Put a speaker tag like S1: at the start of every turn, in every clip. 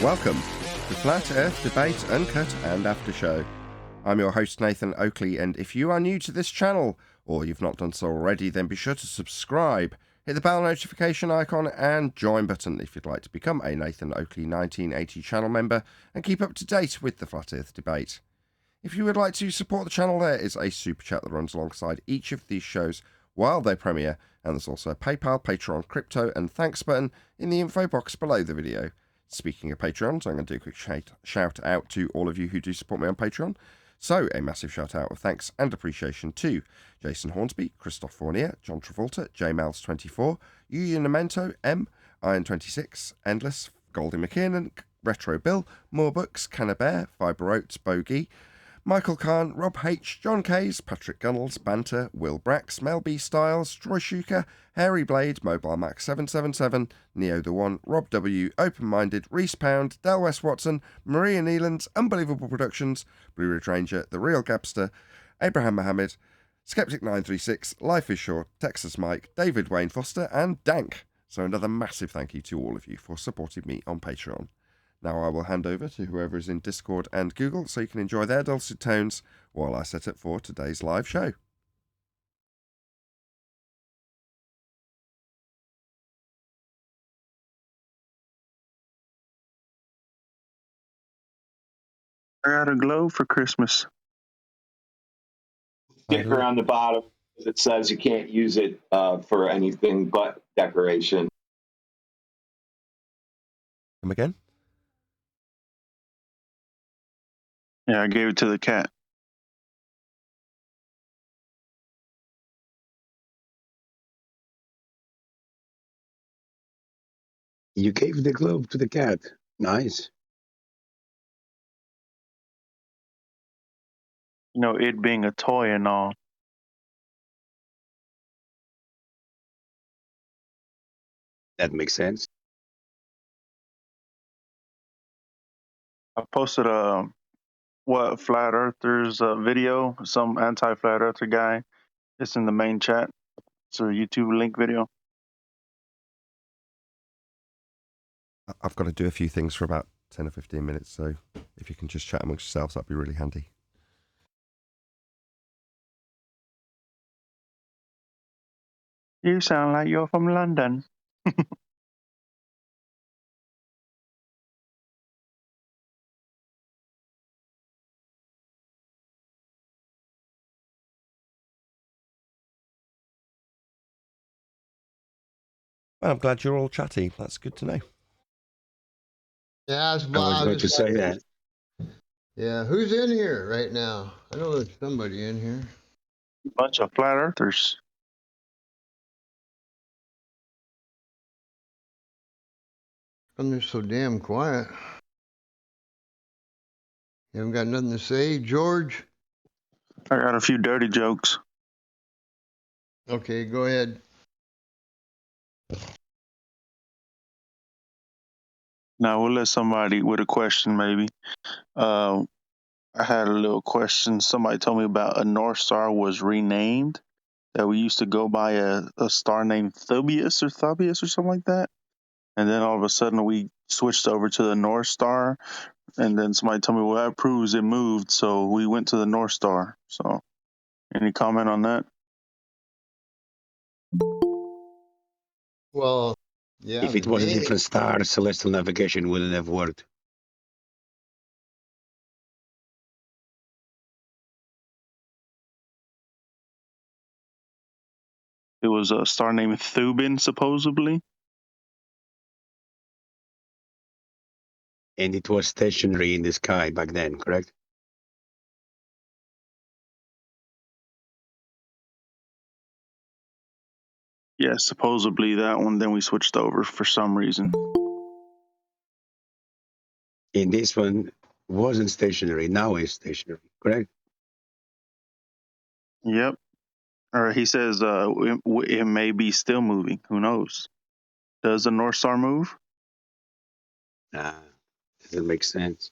S1: Welcome to Flat Earth Debate Uncut and After Show. I'm your host Nathan Oakley, and if you are new to this channel, or you've not done so already, then be sure to subscribe, hit the bell notification icon and join button if you'd like to become a Nathan Oakley 1980 channel member and keep up to date with the Flat Earth Debate. If you would like to support the channel, there is a super chat that runs alongside each of these shows while they premiere, and there's also a PayPal, Patreon, crypto and thanks button in the info box below the video. Speaking of Patreons, I'm going to do a quick shout out to all of you who do support me on Patreon. So, a massive shout out of thanks and appreciation to Jason Hornsby, Christoph Fournier, John Travolta, JMels24, Yuya Namento, M, Iron26, Endless, Goldie McKiernan, Retro Bill, More Books, Cannabear, Fiber Oats, Bogey, Michael Kahn, Rob H, John Kays, Patrick Gunnels, Banter, Will Brax, Mel B Styles, Troy Shuka, Hairy Blade, Mobile Max 777, Neo the One, Rob W, Open Minded, Reese Pound, Del West Watson, Maria Nealands, Unbelievable Productions, Blue Ridge Ranger, The Real Gabster, Abraham Mohammed, Skeptic 936, Life is Short, Texas Mike, David Wayne Foster, and Dank. So another massive thank you to all of you for supporting me on Patreon. Now I will hand over to whoever is in Discord and Google so you can enjoy their dulcet tones while I set up for today's live show.
S2: I got a globe for Christmas.
S3: Sticker on the bottom that says you can't use it for anything but decoration.
S1: Come again?
S2: Yeah, I gave it to the cat.
S4: You gave the globe to the cat. Nice.
S2: You know, it being a toy and all.
S4: That makes sense.
S2: I posted a Flat Earthers video, some anti-Flat Earther guy. It's in the main chat. It's a YouTube link video.
S1: I've got to do a few things for about 10 or 15 minutes, so if you can just chat amongst yourselves, that'd be really handy.
S2: You sound like you're from London.
S1: Well, I'm glad you're all chatty. That's good to know.
S5: Yeah,
S4: I was going to say that.
S5: Yeah, who's in here right now? I know there's somebody in here.
S2: Bunch of Flat Earthers.
S5: I'm just so damn quiet. You haven't got nothing to say, George?
S2: I got a few dirty jokes.
S5: Okay, go ahead.
S2: Now we'll let somebody with a question maybe. I had a little question. Somebody told me about a North Star was renamed. That we used to go by a star named Thubius or something like that. And then all of a sudden we switched over to the North Star. And then somebody told me, well, that proves it moved. So we went to the North Star. So any comment on that?
S5: Well, yeah.
S4: If it was a different star, celestial navigation wouldn't have worked.
S2: It was a star named Thuban, supposedly.
S4: And it was stationary in the sky back then, correct?
S2: Yeah, supposedly that one. Then we switched over for some reason.
S4: And this one wasn't stationary, now it's stationary, correct?
S2: Yep. Or he says it may be still moving. Who knows? Does the North Star move?
S4: Nah, doesn't make sense.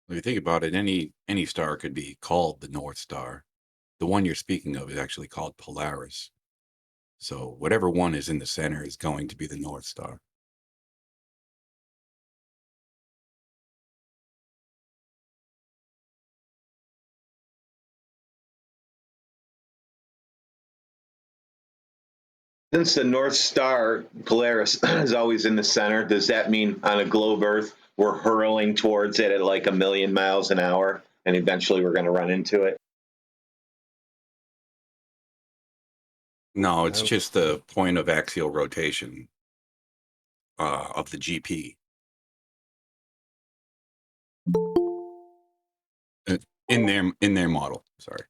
S6: If you think about it, any star could be called the North Star. The one you're speaking of is actually called Polaris. So whatever one is in the center is going to be the North Star.
S3: Since the North Star, Polaris, is always in the center, does that mean on a globe Earth we're hurling towards it at like 1,000,000 miles an hour and eventually we're going to run into it?
S6: No, it's just the point of axial rotation of the GP. In their model. Sorry.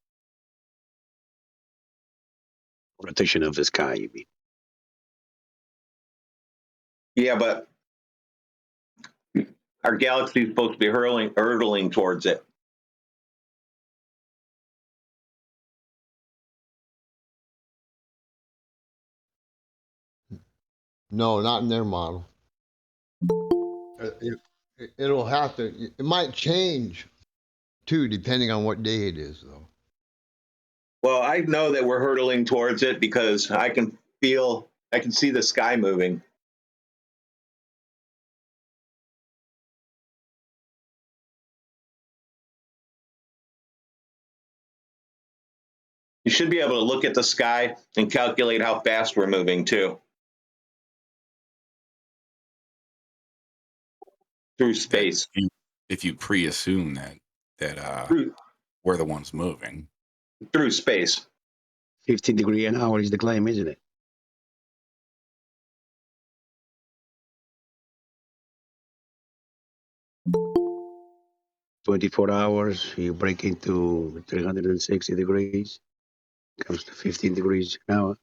S4: Rotation of the sky, you mean?
S3: Yeah, but our galaxy is supposed to be hurtling towards it.
S5: No, not in their model. It'll have to. It might change too, depending on what day it is, though.
S3: Well, I know that we're hurtling towards it because I can see the sky moving. You should be able to look at the sky and calculate how fast we're moving too. Through space.
S6: If you pre-assume that
S3: Through,
S6: we're the ones moving.
S3: through space.
S4: 15 degrees an hour is the claim, isn't it? "24 hours, you break into 360 degrees, comes to 15 degrees an hour."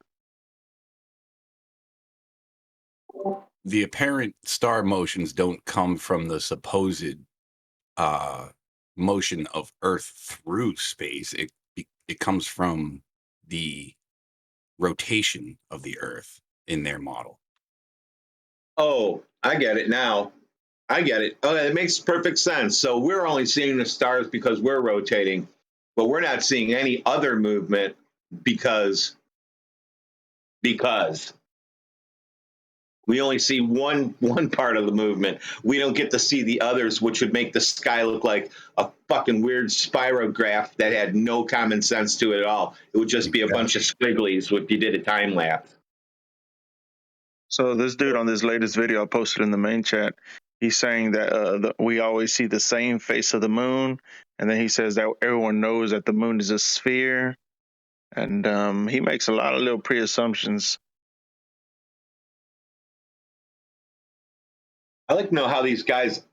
S6: The apparent star motions don't come from the supposed motion of Earth through space. It comes from the rotation of the Earth in their model.
S3: Oh, I get it now. I get it. Oh, it makes perfect sense. So we're only seeing the stars because we're rotating, but we're not seeing any other movement because we only see one part of the movement. We don't get to see the others, which would make the sky look like a fucking weird spirograph that had no common sense to it at all. It would just be a bunch of squigglies if you did a time lapse.
S2: So this dude on this latest video I posted in the main chat, he's saying that we always see the same face of the moon, and then he says that everyone knows that the moon is a sphere, and he makes a lot of little pre-assumptions.
S3: I like to know how these guys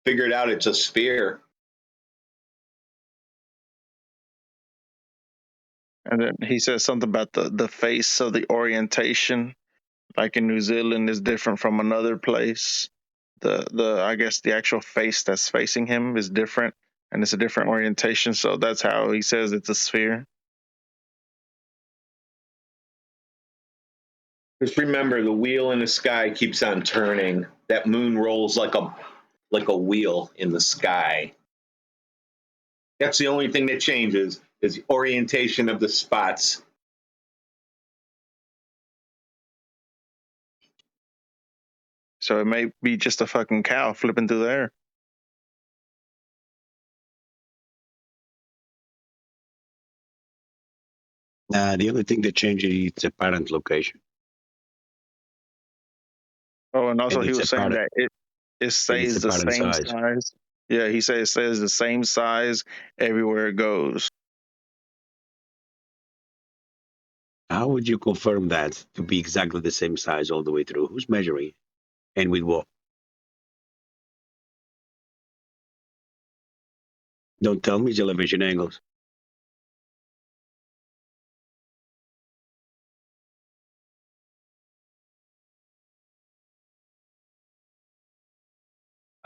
S3: figured out it's a sphere.
S2: And then he says something about the face of the orientation, like in New Zealand, is different from another place. The I guess the actual face that's facing him is different, and it's a different orientation. So that's how he says it's a sphere.
S3: Just remember, the wheel in the sky keeps on turning. That moon rolls like a wheel in the sky. That's the only thing that changes is the orientation of the spots.
S2: So it may be just a fucking cow flipping through the air.
S4: The only thing that changes is its apparent location.
S2: Oh, and also
S4: And
S2: he
S4: it's
S2: was saying
S4: apparent,
S2: that it
S4: and it's
S2: stays the
S4: apparent
S2: same
S4: size.
S2: size. Yeah, he said it stays the same size everywhere it goes.
S4: How would you confirm that to be exactly the same size all the way through? Who's measuring it? And with what? Don't tell me it's elevation angles.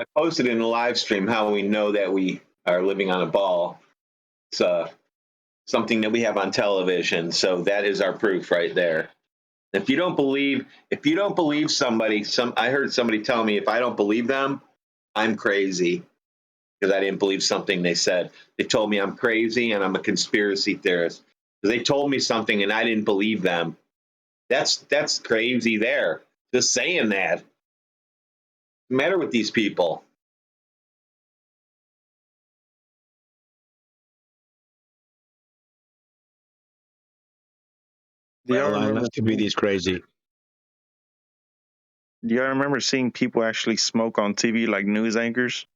S3: I posted in the live stream how we know that we are living on a ball. It's something that we have on television, so that is our proof right there. If you don't believe somebody, I heard somebody tell me if I don't believe them, I'm crazy because I didn't believe something they said. They told me I'm crazy and I'm a conspiracy theorist. They told me something and I didn't believe them. That's crazy there. Just saying that. What's the matter with these people?
S2: Do y'all
S4: Well, I
S2: remember?
S4: love to be this crazy.
S2: Do y'all remember seeing people actually smoke on TV like news anchors?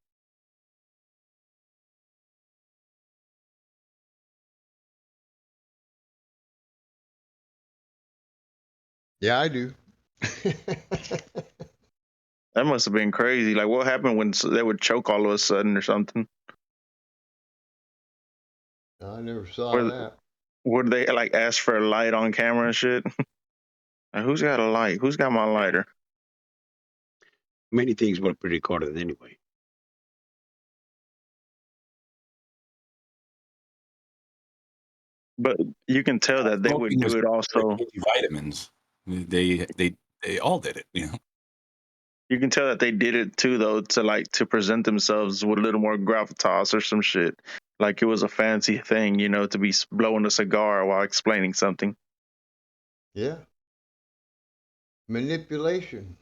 S5: Yeah, I do.
S2: That must have been crazy. Like, what happened when they would choke all of a sudden or something?
S5: I never saw
S2: Or
S5: that.
S2: would they like ask for a light on camera and shit? Like, who's got a light? Who's got my lighter?
S4: Many things were pre-recorded anyway.
S2: But you can tell that they would
S6: Smoking was
S2: do it
S6: like
S2: also.
S6: vitamins. They all did it. You know,
S2: You can tell that they did it too, though, to present themselves with a little more gravitas or some shit. Like it was a fancy thing, to be blowing a cigar while explaining something.
S5: Yeah. Manipulation.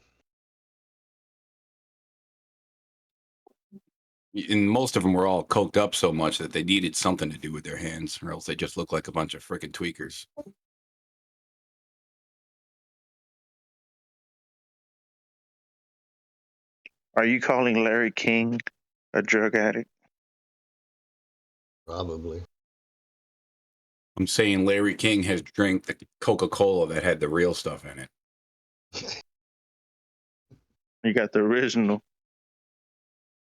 S6: and most of them were all coked up so much that they needed something to do with their hands, or else they just looked like a bunch of freaking tweakers.
S2: Are you calling Larry King a drug addict?
S5: Probably.
S6: I'm saying Larry King has drank the Coca-Cola that had the real stuff in it.
S2: You got the original.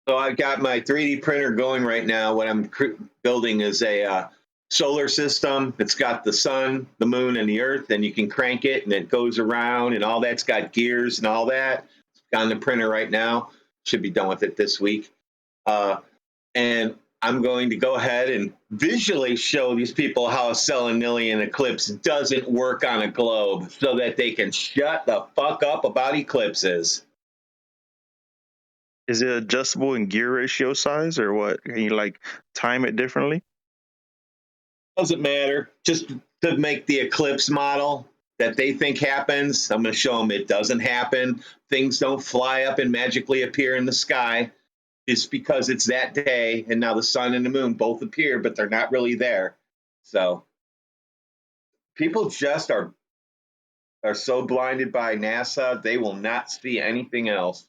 S3: So I've got my 3D printer going right now. What I'm building is a solar system. It's got the sun, the moon, and the earth, and you can crank it, and it goes around, and all that's got gears and all that. It's on the printer right now. Should be done with it this week. And I'm going to go ahead and visually show these people how a selenilian eclipse doesn't work on a globe so that they can shut the fuck up about eclipses.
S2: Is it adjustable in gear ratio size or what? Can you like time it differently?
S3: Doesn't matter. Just to make the eclipse model that they think happens, I'm going to show them it doesn't happen. Things don't fly up and magically appear in the sky. It's because it's that day, and now the sun and the moon both appear, but they're not really there. So people just are so blinded by NASA, they will not see anything else.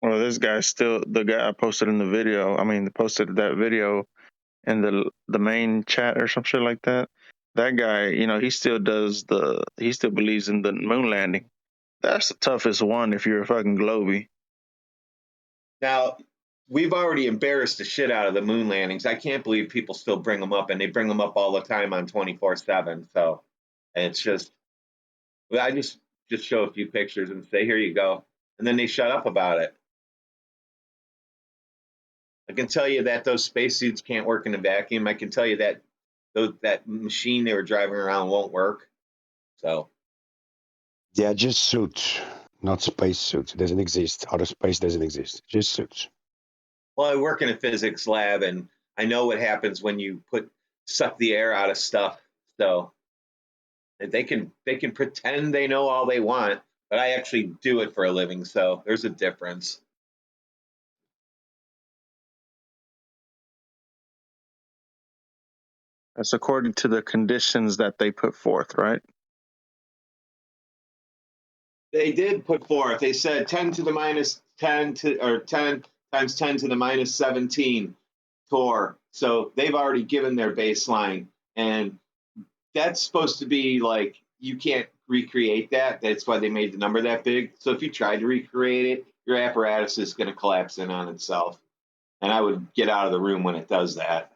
S2: Well, this guy's still the guy I posted in the video. I mean, posted that video in the main chat or some shit like that. That guy, he still he still believes in the moon landing. That's the toughest one if you're a fucking Globey.
S3: Now, we've already embarrassed the shit out of the moon landings. I can't believe people still bring them up, and they bring them up all the time on 24/7. So it's just, I just show a few pictures and say, here you go. And then they shut up about it. I can tell you that those spacesuits can't work in a vacuum. I can tell you that that machine they were driving around won't work. So
S4: They are just suits, not space suits. It doesn't exist. Outer space doesn't exist. Just suits.
S3: well, I work in a physics lab, and I know what happens when you suck the air out of stuff. So they can pretend they know all they want, but I actually do it for a living. So there's a difference.
S2: That's according to the conditions that they put forth, right?
S3: They did put forth. They said 10 to the minus 10 to or 10 times 10 to the minus 17 torr. So they've already given their baseline, and that's supposed to be like you can't recreate that. That's why they made the number that big. So if you tried to recreate it, your apparatus is going to collapse in on itself. And I would get out of the room when it does that.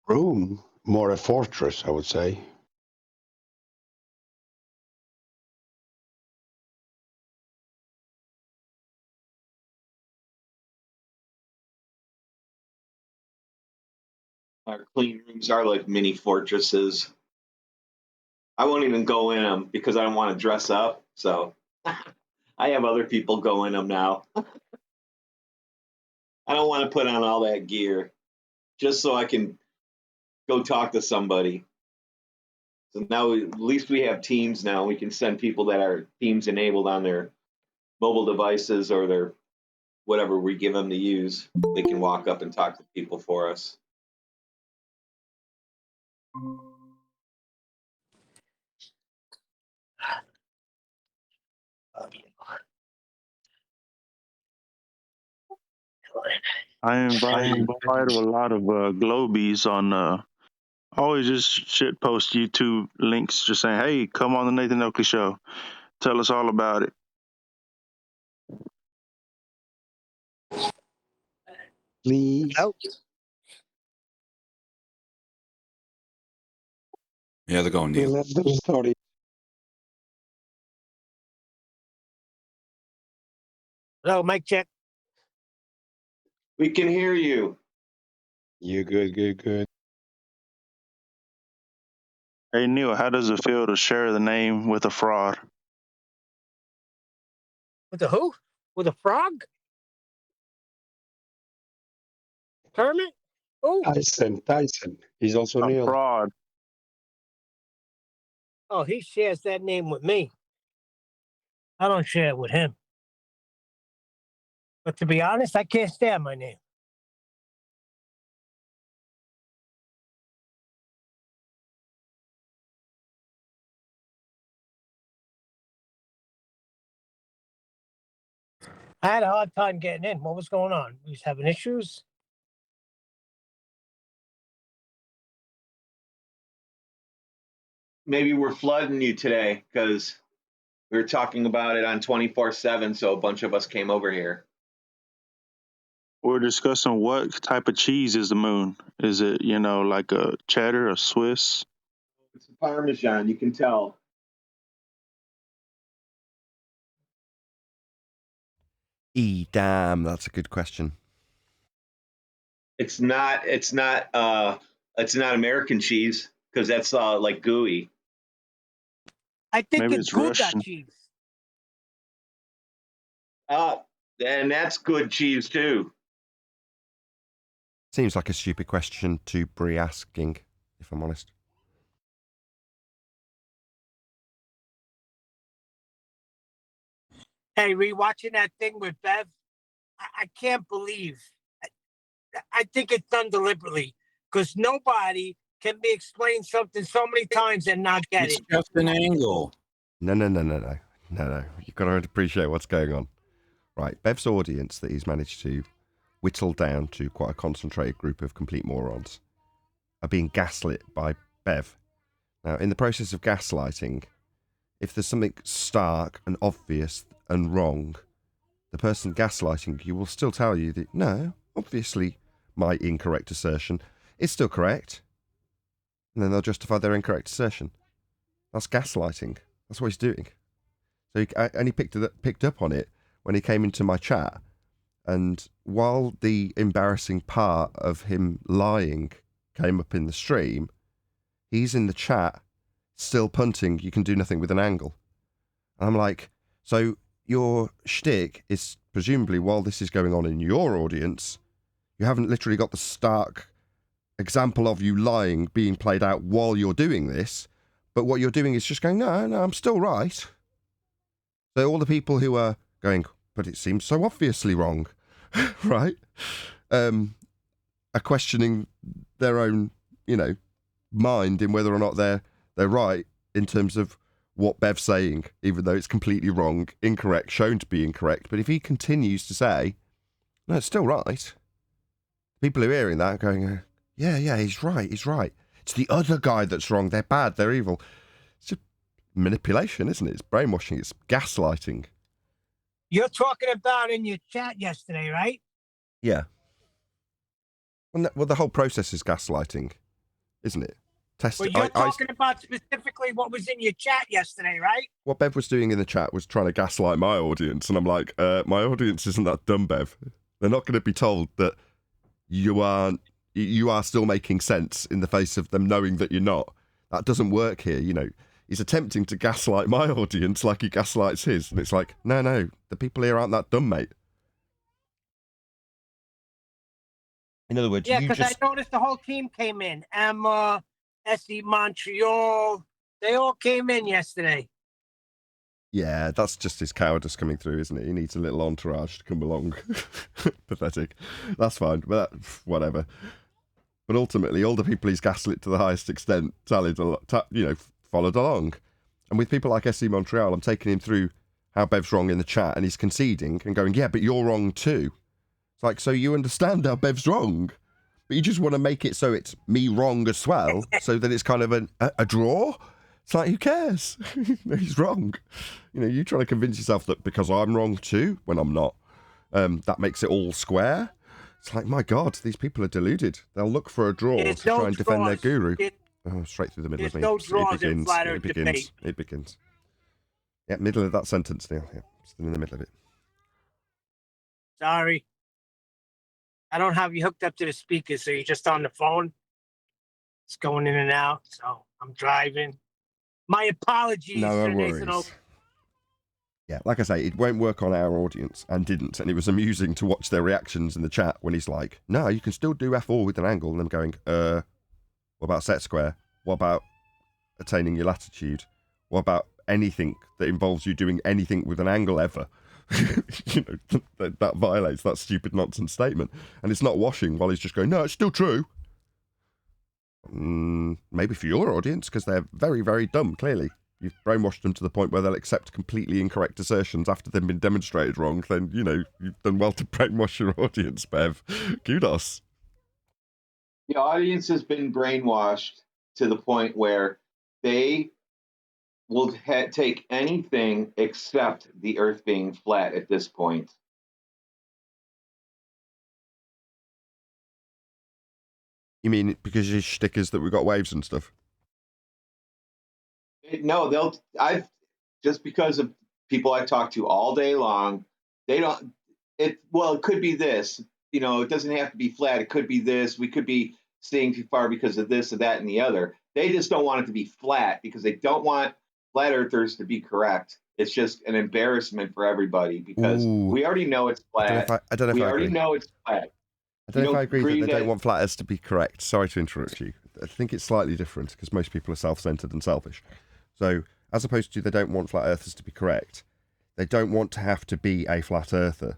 S4: Room? More a fortress, I would say.
S3: Our clean rooms are like mini fortresses. I won't even go in them because I don't want to dress up. So I have other people go in them now. I don't want to put on all that gear just so I can go talk to somebody. So now at least we have Teams now. We can send people that are Teams enabled on their mobile devices or their whatever we give them to use. They can walk up and talk to people for us.
S2: I invited a lot of globies on. I always just shit post YouTube links, just saying, "Hey, come on the Nathan Oakley Show. Tell us all about it."
S4: Please.
S7: Oh,
S6: Yeah, they're going,
S4: We
S6: Neil.
S4: let them start it.
S7: hello, mic check.
S3: We can hear you.
S4: You good.
S2: Hey Neil, how does it feel to share the name with a fraud?
S7: With the who? With a frog? Kermit? Who?
S4: Tyson. He's also
S2: A
S4: Neil.
S2: fraud.
S7: Oh, he shares that name with me. I don't share it with him. But to be honest, I can't stand my name. I had a hard time getting in. What was going on? We was having issues?
S3: Maybe we're flooding you today because we were talking about it on 24/7. So a bunch of us came over here.
S2: We're discussing what type of cheese is the moon. Is it, like a cheddar, a Swiss?
S3: It's a Parmesan. You can tell.
S1: Damn, that's a good question.
S3: It's not. It's not. It's not American cheese because that's like gooey.
S7: I think
S2: Maybe
S7: it's
S2: it's
S7: Gouda
S2: Russian.
S7: cheese.
S3: And that's good cheese too.
S1: Seems like a stupid question to be asking, if I'm honest.
S7: Hey, rewatching that thing with Bev, I can't believe. I think it's done deliberately because nobody can be explained something so many times and not get
S6: It's
S7: it.
S6: just an angle.
S1: No. You've got to appreciate what's going on. Right, Bev's audience that he's managed to whittle down to quite a concentrated group of complete morons are being gaslit by Bev. Now, in the process of gaslighting, if there's something stark and obvious and wrong, the person gaslighting you will still tell you that, no, obviously my incorrect assertion is still correct. And then they'll justify their incorrect assertion. That's gaslighting. That's what he's doing. So he picked up on it when he came into my chat. And while the embarrassing part of him lying came up in the stream, he's in the chat still punting, you can do nothing with an angle. And I'm like, so your shtick is presumably, while this is going on in your audience, you haven't literally got the stark example of you lying being played out while you're doing this, but what you're doing is just going, no, I'm still right. So all the people who are going, but it seems so obviously wrong, right, are questioning their own, mind in whether or not they're right in terms of what Bev's saying, even though it's completely wrong, incorrect, shown to be incorrect. But if he continues to say, no, it's still right, people who are hearing that are going, yeah, he's right. It's the other guy that's wrong. They're bad. They're evil. It's just manipulation, isn't it? It's brainwashing. It's gaslighting.
S7: You're talking about in your chat yesterday, right?
S1: Yeah. Well, the whole process is gaslighting, isn't it? test.
S7: But you're talking about specifically what was in your chat yesterday, right?
S1: What Bev was doing in the chat was trying to gaslight my audience, and I'm like, my audience isn't that dumb, Bev. They're not going to be told that you are still making sense in the face of them knowing that you're not. That doesn't work here, you know. He's attempting to gaslight my audience like he gaslights his, and it's like, no, the people here aren't that dumb, mate. In other words,
S7: yeah, because I noticed the whole team came in. Emma, SE Montreal, they all came in yesterday.
S1: Yeah, that's just his cowardice coming through, isn't it? He needs a little entourage to come along. Pathetic. That's fine, but whatever. But ultimately, all the people he's gaslit to the highest extent followed along. And with people like SE Montreal, I'm taking him through how Bev's wrong in the chat, and he's conceding and going, yeah, but you're wrong too. It's like, so you understand how Bev's wrong, but you just want to make it so it's me wrong as well, so that it's kind of a draw? It's like, who cares? He's wrong. You know, you trying to convince yourself that because I'm wrong too, when I'm not, that makes it all square. It's like, my God, these people are deluded. They'll look for a draw to try and defend their guru. Straight through the middle of me. It begins. Yeah, middle of that sentence, Neil. Yeah, still in the middle of it.
S7: Sorry. I don't have you hooked up to the speaker, so you're just on the phone. It's going in and out, so I'm driving. My apologies,
S1: No
S7: Nathan
S1: worries. Yeah, like I say, it won't work on our audience, and didn't. And it was amusing to watch their reactions in the chat when he's like, no, you can still do F4 with an angle. And them going, what about set square? What about attaining your latitude? What about anything that involves you doing anything with an angle ever? You know, that violates that stupid nonsense statement. And it's not washing while he's just going, no, it's still true. Maybe for your audience, because they're very, very dumb, clearly. You've brainwashed them to the point where they'll accept completely incorrect assertions after they've been demonstrated wrong. Then, you know, you've done well to brainwash your audience, Bev. Kudos.
S3: The audience has been brainwashed to the point where they will take anything except the Earth being flat at this point.
S1: You mean because your shtick is that we've got waves and stuff?
S3: No, just because of people I talk to all day long, it could be this, you know, it doesn't have to be flat. It could be this. We could be seeing too far because of this or that and the other. They just don't want it to be flat because they don't want flat earthers to be correct. It's just an embarrassment for everybody because we already know it's flat.
S1: I don't know if
S3: we
S1: I
S3: already
S1: agree.
S3: know it's flat.
S1: I don't know if I agree that they don't want flat earthers to be correct. Sorry to interrupt you. I think it's slightly different because most people are self-centered and selfish. So, as opposed to they don't want flat earthers to be correct, they don't want to have to be a flat earther.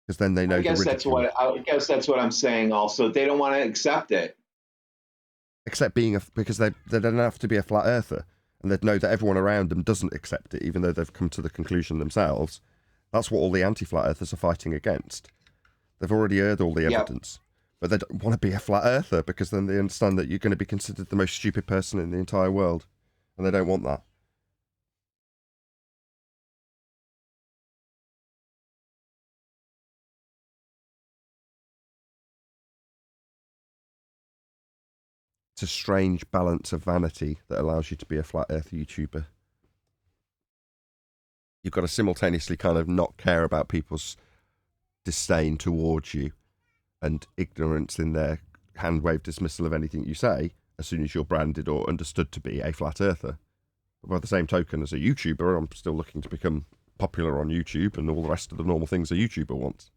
S1: Because then they know
S3: I guess that's what I'm saying also. They don't want to accept it.
S1: Except because they don't have to be a flat earther. And they'd know that everyone around them doesn't accept it, even though they've come to the conclusion themselves. That's what all the anti-flat earthers are fighting against. They've already heard all the evidence. But they don't want to be a flat earther because then they understand that you're going to be considered the most stupid person in the entire world. And they don't want that. It's a strange balance of vanity that allows you to be a flat earth YouTuber. You've got to simultaneously kind of not care about people's disdain towards you and ignorance in their hand-wave dismissal of anything you say as soon as you're branded or understood to be a flat earther. But by the same token, as a YouTuber, I'm still looking to become popular on YouTube and all the rest of the normal things a YouTuber wants.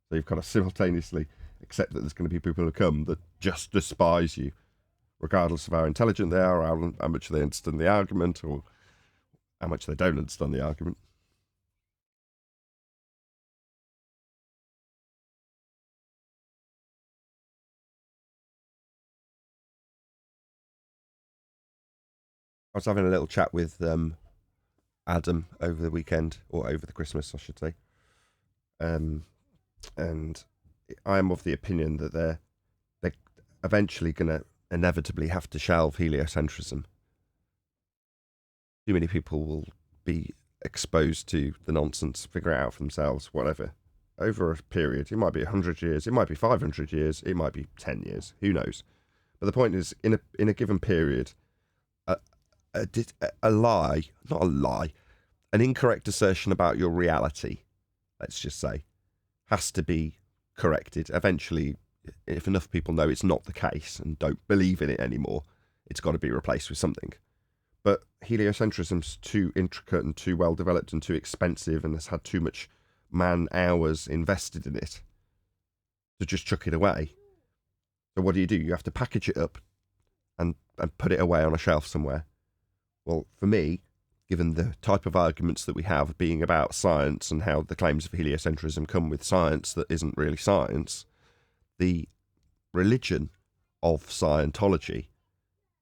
S1: So you've got to simultaneously accept that there's going to be people who come that just despise you, regardless of how intelligent they are, or how much they understand the argument, or how much they don't understand the argument. I was having a little chat with Adam over the weekend, or over the Christmas, I should say. And I am of the opinion that they're eventually going to inevitably have to shelve heliocentrism. Too many people will be exposed to the nonsense, figure it out for themselves, whatever. Over a period, it might be 100 years, it might be 500 years, it might be 10 years, who knows? But the point is, in a given period, a lie, not a lie, an incorrect assertion about your reality, let's just say, has to be corrected. Eventually, if enough people know it's not the case and don't believe in it anymore, it's got to be replaced with something. But heliocentrism's too intricate and too well developed and too expensive and has had too much man hours invested in it to just chuck it away. So what do? You have to package it up and put it away on a shelf somewhere. Well, for me, given the type of arguments that we have being about science and how the claims of heliocentrism come with science that isn't really science, the religion of Scientology,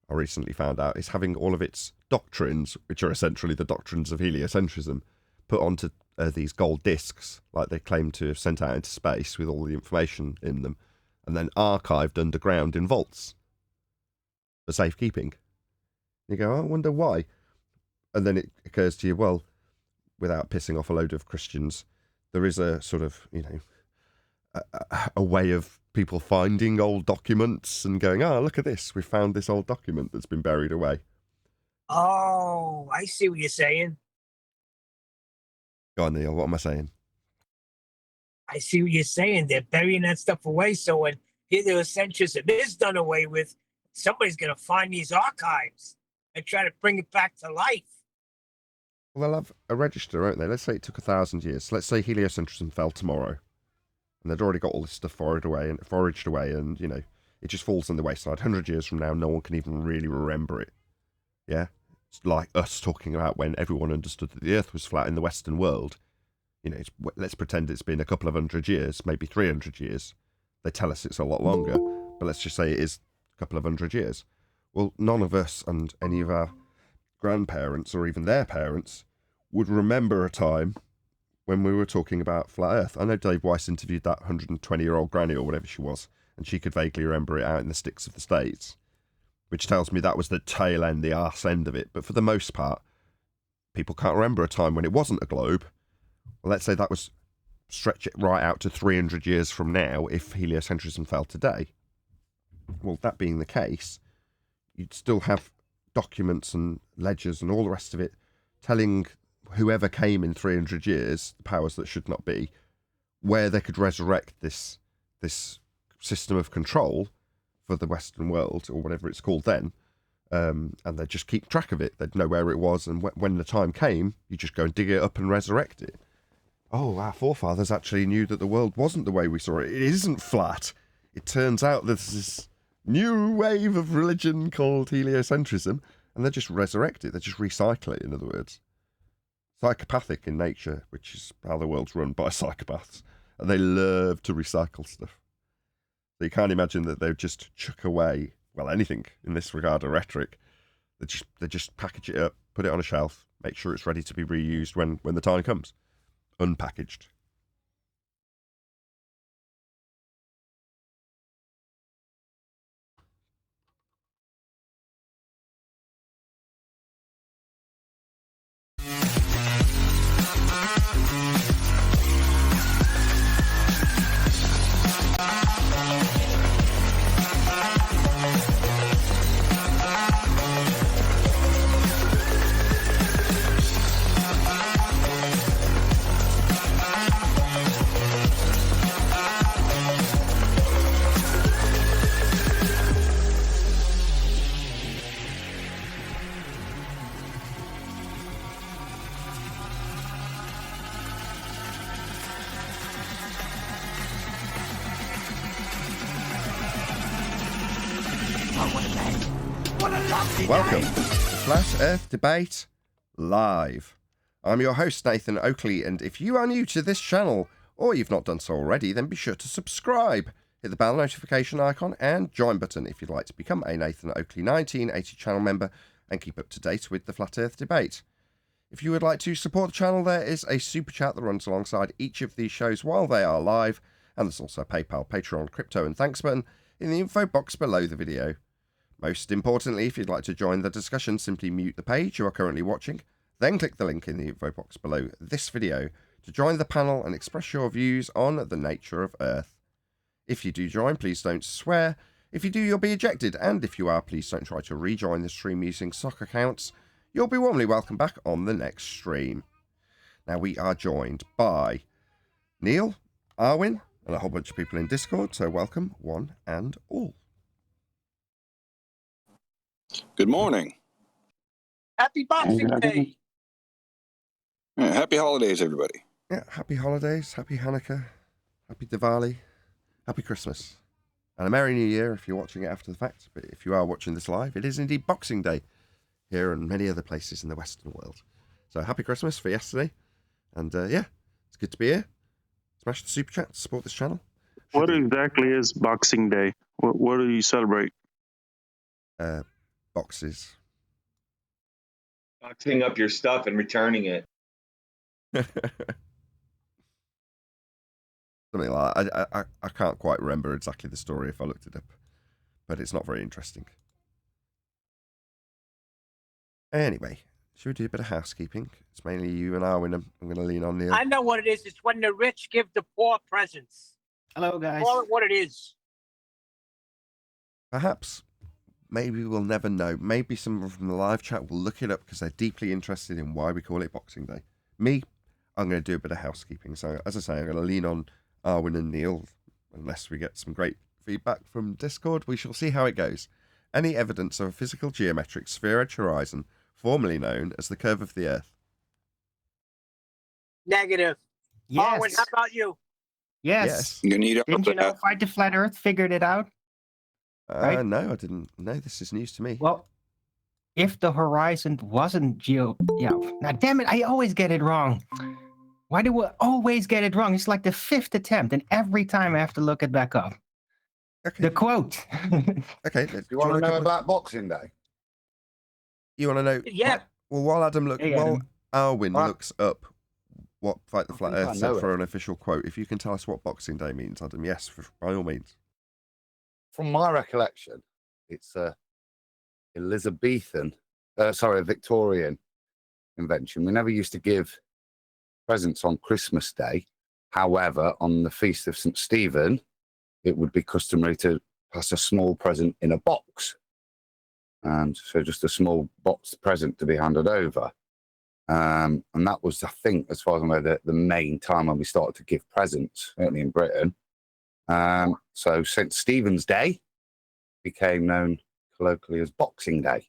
S1: I recently found out, is having all of its doctrines, which are essentially the doctrines of heliocentrism, put onto these gold discs, like they claim to have sent out into space with all the information in them, and then archived underground in vaults for safekeeping. You go, I wonder why. And then it occurs to you, well, without pissing off a load of Christians, there is a sort of, a way of people finding old documents and going, oh, look at this. We found this old document that's been buried away.
S7: Oh, I see what you're saying.
S1: Go on, Neil. What am I saying?
S7: I see what you're saying. They're burying that stuff away. So when heliocentrism is done away with, somebody's going to find these archives and try to bring it back to life.
S1: Well, they'll have a register, won't they? Let's say it took 1,000 years. Let's say heliocentrism fell tomorrow. And they'd already got all this stuff foraged away, and it just falls in the wayside. 100 years from now, no one can even really remember it. Yeah? It's like us talking about when everyone understood that the Earth was flat in the Western world. Let's pretend it's been a couple of 100 years, maybe 300 years. They tell us it's a lot longer, but let's just say it is a couple of 100 years. Well, none of us and any of our grandparents or even their parents would remember a time when we were talking about flat Earth. I know Dave Weiss interviewed that 120-year-old granny or whatever she was, and she could vaguely remember it out in the sticks of the States, which tells me that was the tail end, the arse end of it. But for the most part, people can't remember a time when it wasn't a globe. Well, let's say that was, stretch it right out to 300 years from now if heliocentrism fell today. Well, that being the case, you'd still have documents and ledgers and all the rest of it telling whoever came in 300 years, the powers that should not be, where they could resurrect this system of control for the Western world, or whatever it's called then, and they'd just keep track of it. They'd know where it was, and when the time came, you just go and dig it up and resurrect it. Oh, our forefathers actually knew that the world wasn't the way we saw it. It isn't flat. It turns out there's this new wave of religion called heliocentrism, and they just resurrect it. They just recycle it, in other words. Psychopathic in nature, which is how the world's run by psychopaths, and they love to recycle stuff. So you can't imagine that they would just chuck away, well, anything in this regard of rhetoric. They just package it up, put it on a shelf, make sure it's ready to be reused when the time comes. Unpackaged. Welcome to Flat Earth Debate Live. I'm your host, Nathan Oakley, and if you are new to this channel, or you've not done so already, then be sure to subscribe. Hit the bell notification icon and join button if you'd like to become a Nathan Oakley 1980 channel member and keep up to date with the Flat Earth Debate. If you would like to support the channel, there is a super chat that runs alongside each of these shows while they are live, and there's also a PayPal, Patreon, crypto and thanks button in the info box below the video. Most importantly, if you'd like to join the discussion, simply mute the page you are currently watching, then click the link in the info box below this video to join the panel and express your views on the nature of Earth. If you do join, please don't swear. If you do, you'll be ejected, and if you are, please don't try to rejoin the stream using sock accounts. You'll be warmly welcome back on the next stream. Now, we are joined by Neil, Arwin, and a whole bunch of people in Discord, so welcome one and all.
S8: Good morning.
S7: Happy Boxing Day.
S8: Yeah, happy holidays, everybody.
S1: Yeah, happy holidays, happy Hanukkah, happy Diwali, happy Christmas, and a Merry New Year if you're watching it after the fact. But if you are watching this live, it is indeed Boxing Day here and many other places in the Western world. So happy Christmas for yesterday, and yeah, it's good to be here. Smash the super chat to support this channel.
S2: What exactly is Boxing Day? What do you celebrate?
S1: Boxes.
S3: Boxing up your stuff and returning it.
S1: Something like that. I can't quite remember exactly the story if I looked it up, but it's not very interesting. Anyway, should we do a bit of housekeeping? It's mainly you and Arwin. I'm going to lean on Neil.
S7: I know what it is. It's when the rich give the poor presents.
S9: Hello, guys.
S7: Call it what it is.
S1: Perhaps. Maybe we'll never know. Maybe someone from the live chat will look it up because they're deeply interested in why we call it Boxing Day. Me, I'm going to do a bit of housekeeping. So, as I say, I'm going to lean on Arwin and Neil. Unless we get some great feedback from Discord, we shall see how it goes. Any evidence of a physical geometric sphere-edge horizon, formerly known as the curve of the Earth?
S7: Negative.
S9: Yes.
S7: Arwin, how about you?
S9: Yes.
S8: You need to
S9: Didn't you know Fight the Flat Earth figured it out? Right?
S1: No, I didn't. No, this is news to me.
S9: Well, if the horizon wasn't now damn it, I always get it wrong. Why do we always get it wrong? It's like the 5th attempt, and every time I have to look it back up.
S1: Okay.
S9: The quote.
S1: Okay.
S5: You want to know about Boxing Day?
S1: You want to know?
S7: Yeah.
S1: Well, while Adam Arwin
S5: Right.
S1: looks up what Fight the
S5: I
S1: Flat
S5: think I
S1: Earth said
S5: know
S1: for
S5: it.
S1: an official quote, if you can tell us what Boxing Day means, Adam, yes, by all means.
S10: From my recollection, it's a Victorian invention. We never used to give presents on Christmas Day. However, on the Feast of St. Stephen, it would be customary to pass a small present in a box. And so just a small box present to be handed over. And that was, I think, as far as I know, the main time when we started to give presents, certainly in Britain. So St. Stephen's Day became known colloquially as Boxing Day,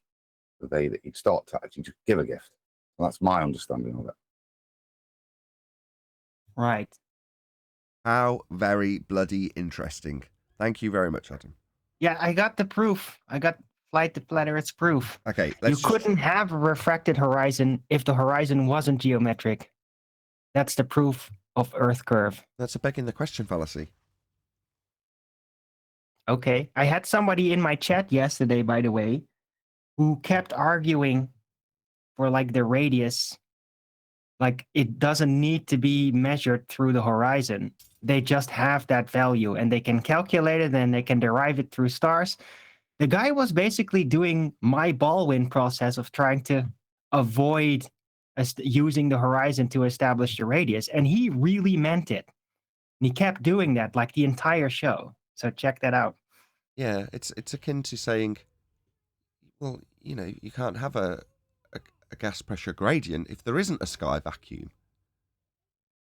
S10: the day that you'd start to actually just give a gift. So that's my understanding of it.
S9: Right.
S1: How very bloody interesting. Thank you very much, Adam.
S9: Yeah, I got the proof. I got Flight the Flat Earth's proof.
S1: Okay,
S9: You couldn't have a refracted horizon if the horizon wasn't geometric. That's the proof of Earth curve.
S1: That's a begging the question fallacy.
S9: Okay. I had somebody in my chat yesterday, by the way, who kept arguing for like the radius. Like it doesn't need to be measured through the horizon. They just have that value and they can calculate it and they can derive it through stars. The guy was basically doing my Baldwin process of trying to avoid using the horizon to establish the radius. And he really meant it. And he kept doing that like the entire show. So check that out.
S1: Yeah, it's akin to saying, well, you know, you can't have a gas pressure gradient if there isn't a sky vacuum.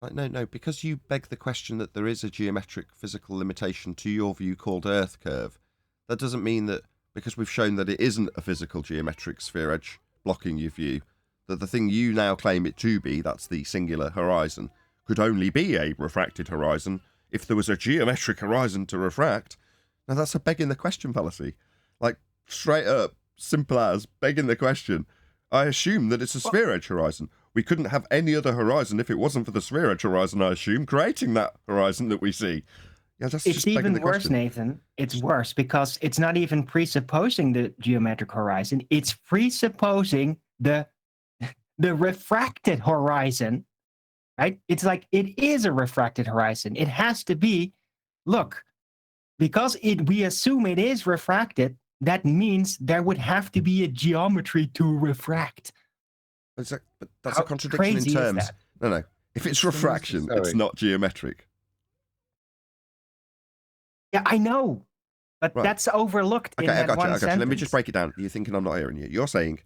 S1: Like, no, because you beg the question that there is a geometric physical limitation to your view called Earth curve, that doesn't mean that because we've shown that it isn't a physical geometric sphere edge blocking your view, that the thing you now claim it to be, that's the singular horizon, could only be a refracted horizon if there was a geometric horizon to refract. Now that's a begging the question fallacy. Like, straight up, simple as, begging the question. I assume that it's a sphere edge horizon. We couldn't have any other horizon if it wasn't for the sphere edge horizon, I assume, creating that horizon that we see. Yeah, that's
S9: it's
S1: just begging
S9: even
S1: the
S9: worse,
S1: question.
S9: Nathan. It's worse because it's not even presupposing the geometric horizon. It's presupposing the refracted horizon, right? It's like it is a refracted horizon. It has to be, look, because we assume it is refracted, that means there would have to be a geometry to refract.
S1: But that's
S9: How
S1: a contradiction
S9: crazy
S1: in
S9: is
S1: terms.
S9: that?
S1: No. If it's refraction, it's
S10: necessary.
S1: not geometric.
S9: Yeah, I know. But that's overlooked in that one sentence.
S1: Let me just break it down. You're thinking I'm not hearing you. You're saying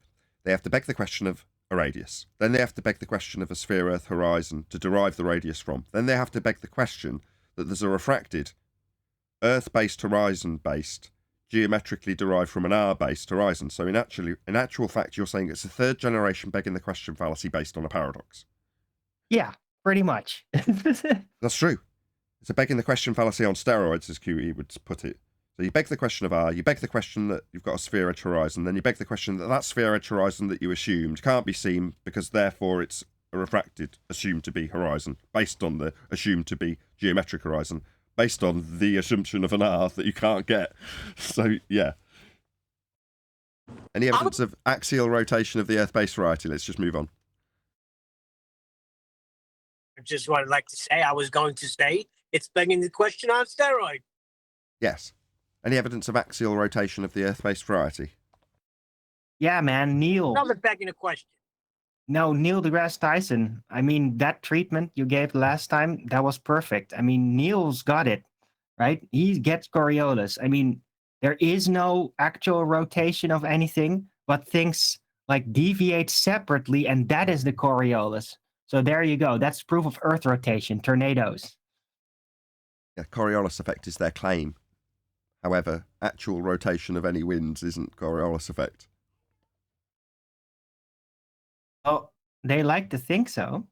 S1: they have to beg the question of a radius. Then they have to beg the question of a sphere, Earth, horizon to derive the radius from. Then they have to beg the question that there's a refracted Earth-based, horizon-based, geometrically derived from an R-based horizon. So in actual fact, you're saying it's a third generation begging the question fallacy based on a paradox.
S9: Yeah, pretty much.
S1: That's true. It's a begging the question fallacy on steroids, as QE would put it. So you beg the question of R, you beg the question that you've got a sphere edge horizon, then you beg the question that that sphere edge horizon that you assumed can't be seen because therefore it's a refracted, assumed to be horizon, based on the assumed to be geometric horizon, based on the assumption of an R that you can't get. So, yeah. Any evidence of axial rotation of the Earth-based variety? Let's just move on.
S7: Just what I'd like to say. I was going to say it's begging the question on steroid.
S1: Yes. Any evidence of axial rotation of the Earth-based variety?
S9: Yeah, man, Neil.
S7: Another begging the question.
S9: No, Neil deGrasse Tyson. I mean, that treatment you gave last time, that was perfect. I mean, Neil's got it, right? He gets Coriolis. I mean, there is no actual rotation of anything, but things like deviate separately, and that is the Coriolis. So there you go. That's proof of Earth rotation, tornadoes.
S1: Yeah, Coriolis effect is their claim. However, actual rotation of any winds isn't Coriolis effect.
S9: Oh, they like to think so.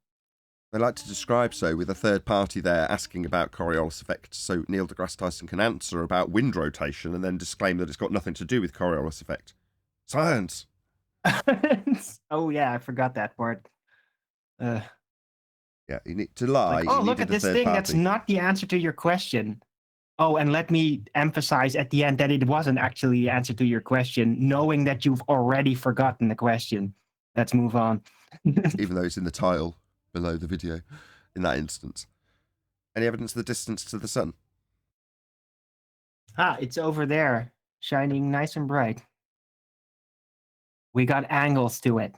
S1: They like to describe so with a third party there asking about Coriolis effect, so Neil deGrasse Tyson can answer about wind rotation and then disclaim that it's got nothing to do with Coriolis effect. Science!
S9: Oh, yeah, I forgot that part.
S1: Yeah, you need to lie.
S9: Like, oh, look at this thing. That's not the answer to your question. Oh, and let me emphasize at the end that it wasn't actually the answer to your question, knowing that you've already forgotten the question. Let's move on.
S1: Even though it's in the title below the video in that instance. Any evidence of the distance to the sun?
S9: Ah, it's over there, shining nice and bright. We got angles to it.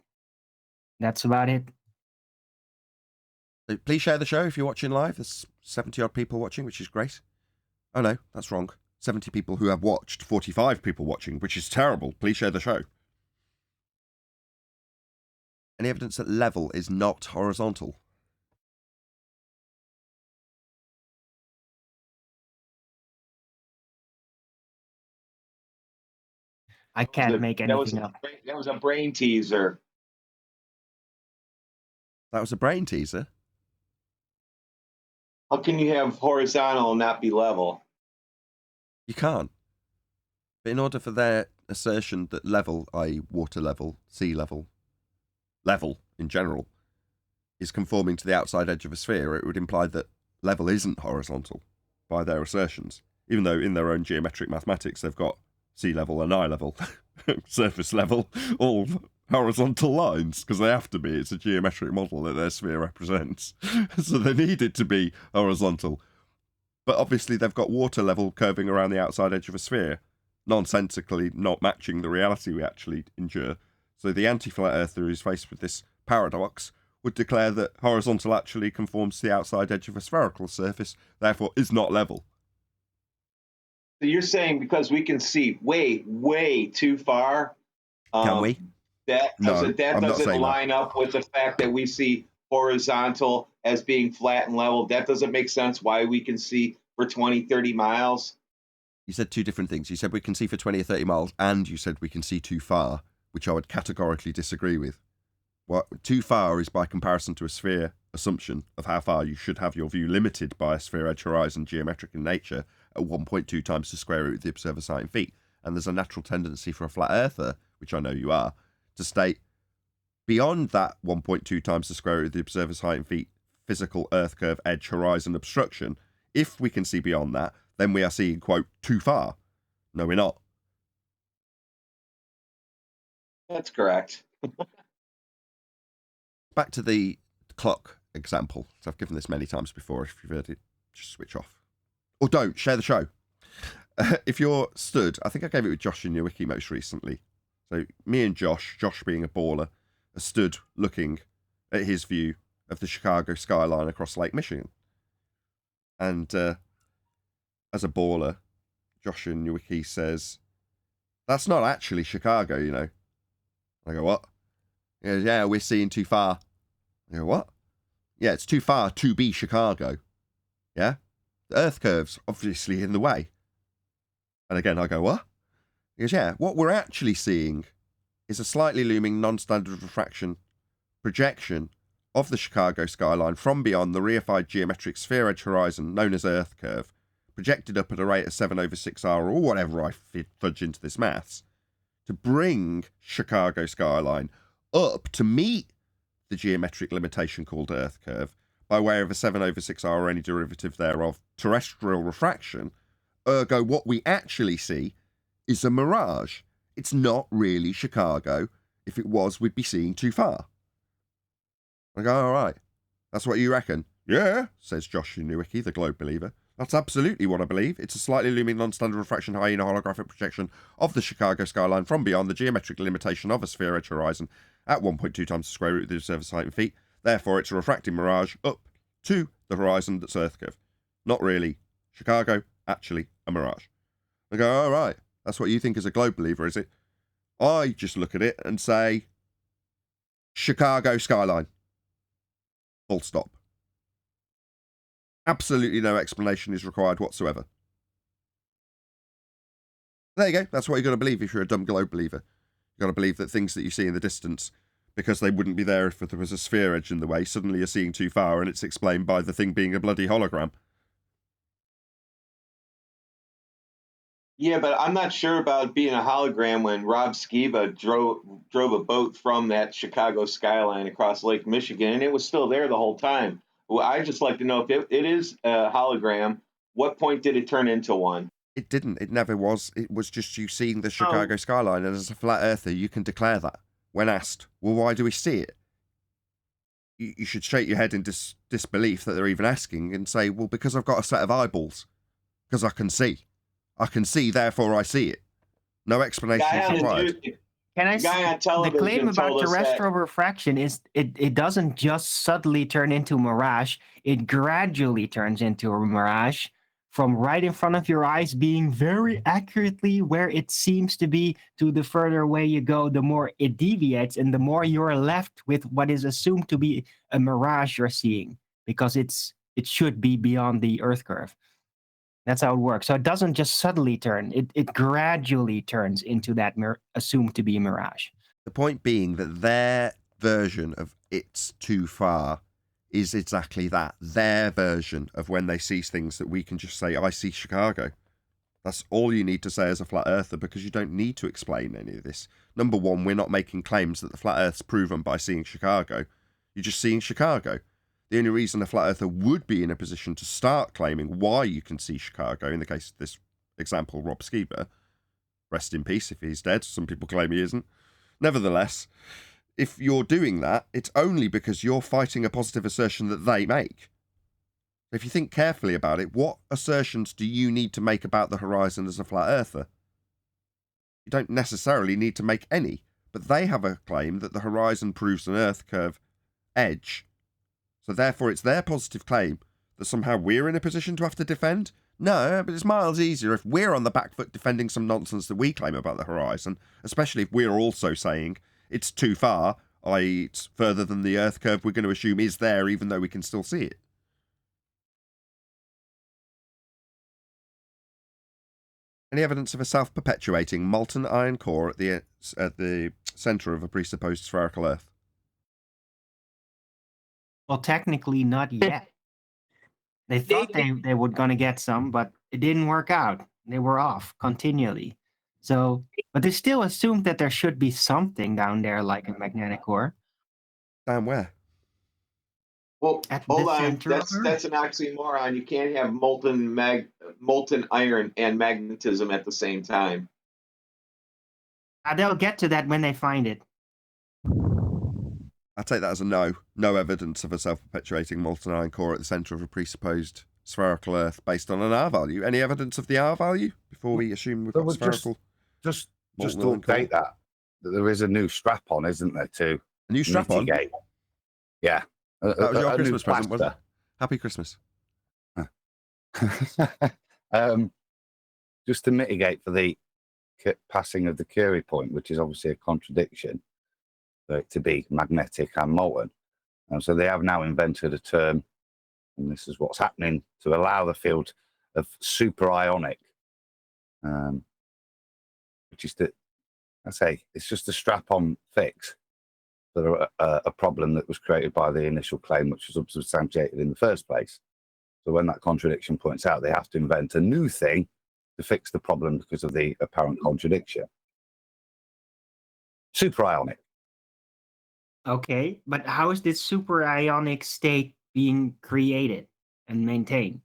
S9: That's about it.
S1: So please share the show if you're watching live. There's 70 odd people watching, which is great. Oh no, that's wrong. 70 people who have watched, 45 people watching, which is terrible. Please share the show. Any evidence that level is not horizontal?
S9: I can't make anything up.
S3: That was a brain teaser.
S1: That was a brain teaser?
S3: How can you have horizontal and not be level?
S1: You can't. But in order for their assertion that level, i.e. water level, sea level, level in general, is conforming to the outside edge of a sphere, it would imply that level isn't horizontal by their assertions, even though in their own geometric mathematics they've got sea level and eye level, surface level, all horizontal lines, because they have to be. It's a geometric model that their sphere represents. So they need it to be horizontal. But obviously they've got water level curving around the outside edge of a sphere, nonsensically not matching the reality we actually endure. So the anti-flat earther who's faced with this paradox would declare that horizontal actually conforms to the outside edge of a spherical surface, therefore is not level.
S3: So you're saying because we can see way, way too far,
S1: Can we?
S3: That doesn't line
S1: that.
S3: up with the fact that we see horizontal as being flat and level. That doesn't make sense why we can see for 20, 30 miles.
S1: You said two different things. You said we can see for 20 or 30 miles, and you said we can see too far, which I would categorically disagree with. What too far is by comparison to a sphere assumption of how far you should have your view limited by a sphere edge horizon geometric in nature at 1.2 times the square root of the observer's height in feet. And there's a natural tendency for a flat earther, which I know you are, to state beyond that 1.2 times the square root of the observer's height in feet physical earth curve edge horizon obstruction. If we can see beyond that, then we are seeing, quote, too far. No, we're not.
S3: That's correct.
S1: Back to the clock example. So I've given this many times before. If you've heard it, just switch off. Or don't, share the show. If you're stood, I think I gave it with Josh in your wiki most recently. So me and Josh being a baller, are stood looking at his view of the Chicago skyline across Lake Michigan. And as a baller, Joshua Nowicki says, that's not actually Chicago, you know. I go, what? He goes, yeah, we're seeing too far. I go, what? Yeah, it's too far to be Chicago. Yeah? The Earth curve's obviously in the way. And again, I go, what? He goes, yeah, what we're actually seeing is a slightly looming non-standard refraction projection of the Chicago skyline from beyond the reified geometric sphere edge horizon known as Earth curve, projected up at a rate of 7/6R or whatever I fudge into this maths, to bring Chicago skyline up to meet the geometric limitation called Earth curve by way of a 7/6R or any derivative thereof terrestrial refraction. Ergo, what we actually see is a mirage. It's not really Chicago. If it was, we'd be seeing too far. I go, all right. That's what you reckon? Yeah, says Joshua Nowicki, the Globe believer. That's absolutely what I believe. It's a slightly looming non-standard refraction hyena holographic projection of the Chicago skyline from beyond the geometric limitation of a sphere edge horizon at 1.2 times the square root of the observer's height in feet. Therefore, it's a refracting mirage up to the horizon that's Earth curve. Not really Chicago, actually a mirage. I go, all right. That's what you think is a Globe believer, is it? I just look at it and say, Chicago skyline. Full stop. Absolutely no explanation is required whatsoever. There you go. That's what you've got to believe if you're a dumb Globe believer. You've got to believe that things that you see in the distance, because they wouldn't be there if there was a sphere edge in the way, suddenly you're seeing too far and it's explained by the thing being a bloody hologram.
S3: Yeah, but I'm not sure about being a hologram when Rob Skiba drove a boat from that Chicago skyline across Lake Michigan, and it was still there the whole time. Well, I'd just like to know if it is a hologram, what point did it turn into one?
S1: It didn't. It never was. It was just you seeing the Chicago skyline, and as a flat earther, you can declare that. When asked, well, why do we see it? You should shake your head in disbelief that they're even asking and say, well, because I've got a set of eyeballs. Because I can see. I can see, therefore I see it. No explanation is required.
S9: Can I say, the claim about terrestrial refraction is it doesn't just subtly turn into a mirage. It gradually turns into a mirage from right in front of your eyes, being very accurately where it seems to be. To the further away you go, the more it deviates, and the more you're left with what is assumed to be a mirage you're seeing, because it should be beyond the Earth curve. That's how it works. So it doesn't just subtly turn. It gradually turns into that assumed to be a mirage.
S1: The point being that their version of it's too far is exactly that. Their version of when they see things that we can just say, I see Chicago. That's all you need to say as a flat earther, because you don't need to explain any of this. Number one, we're not making claims that the flat earth's proven by seeing Chicago. You're just seeing Chicago. The only reason a flat earther would be in a position to start claiming why you can see Chicago, in the case of this example, Rob Skiba, rest in peace if he's dead, some people claim he isn't. Nevertheless, if you're doing that, it's only because you're fighting a positive assertion that they make. If you think carefully about it, what assertions do you need to make about the horizon as a flat earther? You don't necessarily need to make any, but they have a claim that the horizon proves an Earth curve edge. So therefore, it's their positive claim that somehow we're in a position to have to defend? No, but it's miles easier if we're on the back foot defending some nonsense that we claim about the horizon, especially if we're also saying it's too far, i.e. it's further than the Earth curve we're going to assume is there, even though we can still see it. Any evidence of a self-perpetuating molten iron core at the centre of a presupposed spherical Earth?
S9: Well, technically not yet. They thought they were going to get some, but it didn't work out. They were off continually. So, but they still assumed that there should be something down there like a magnetic core.
S1: Down where?
S3: Well, hold on. That's an oxymoron. You can't have molten iron and magnetism at the same time.
S9: They'll get to that when they find it.
S1: I take that as a no. No evidence of a self-perpetuating molten iron core at the centre of a presupposed spherical Earth based on an R value. Any evidence of the R value before we assume we've got spherical?
S10: Just to update that there is a new strap on, isn't there? Too
S1: a new strap on.
S10: Yeah,
S1: that was your Christmas present, wasn't it? Happy Christmas.
S10: just to mitigate for the passing of the Curie point, which is obviously a contradiction, for it to be magnetic and molten. And so they have now invented a term, and this is what's happening, to allow the field of superionic, which is that, I say, it's just a strap-on fix for a problem that was created by the initial claim, which was unsubstantiated in the first place. So when that contradiction points out, they have to invent a new thing to fix the problem because of the apparent contradiction. Superionic.
S9: Okay, but how is this superionic state being created and maintained?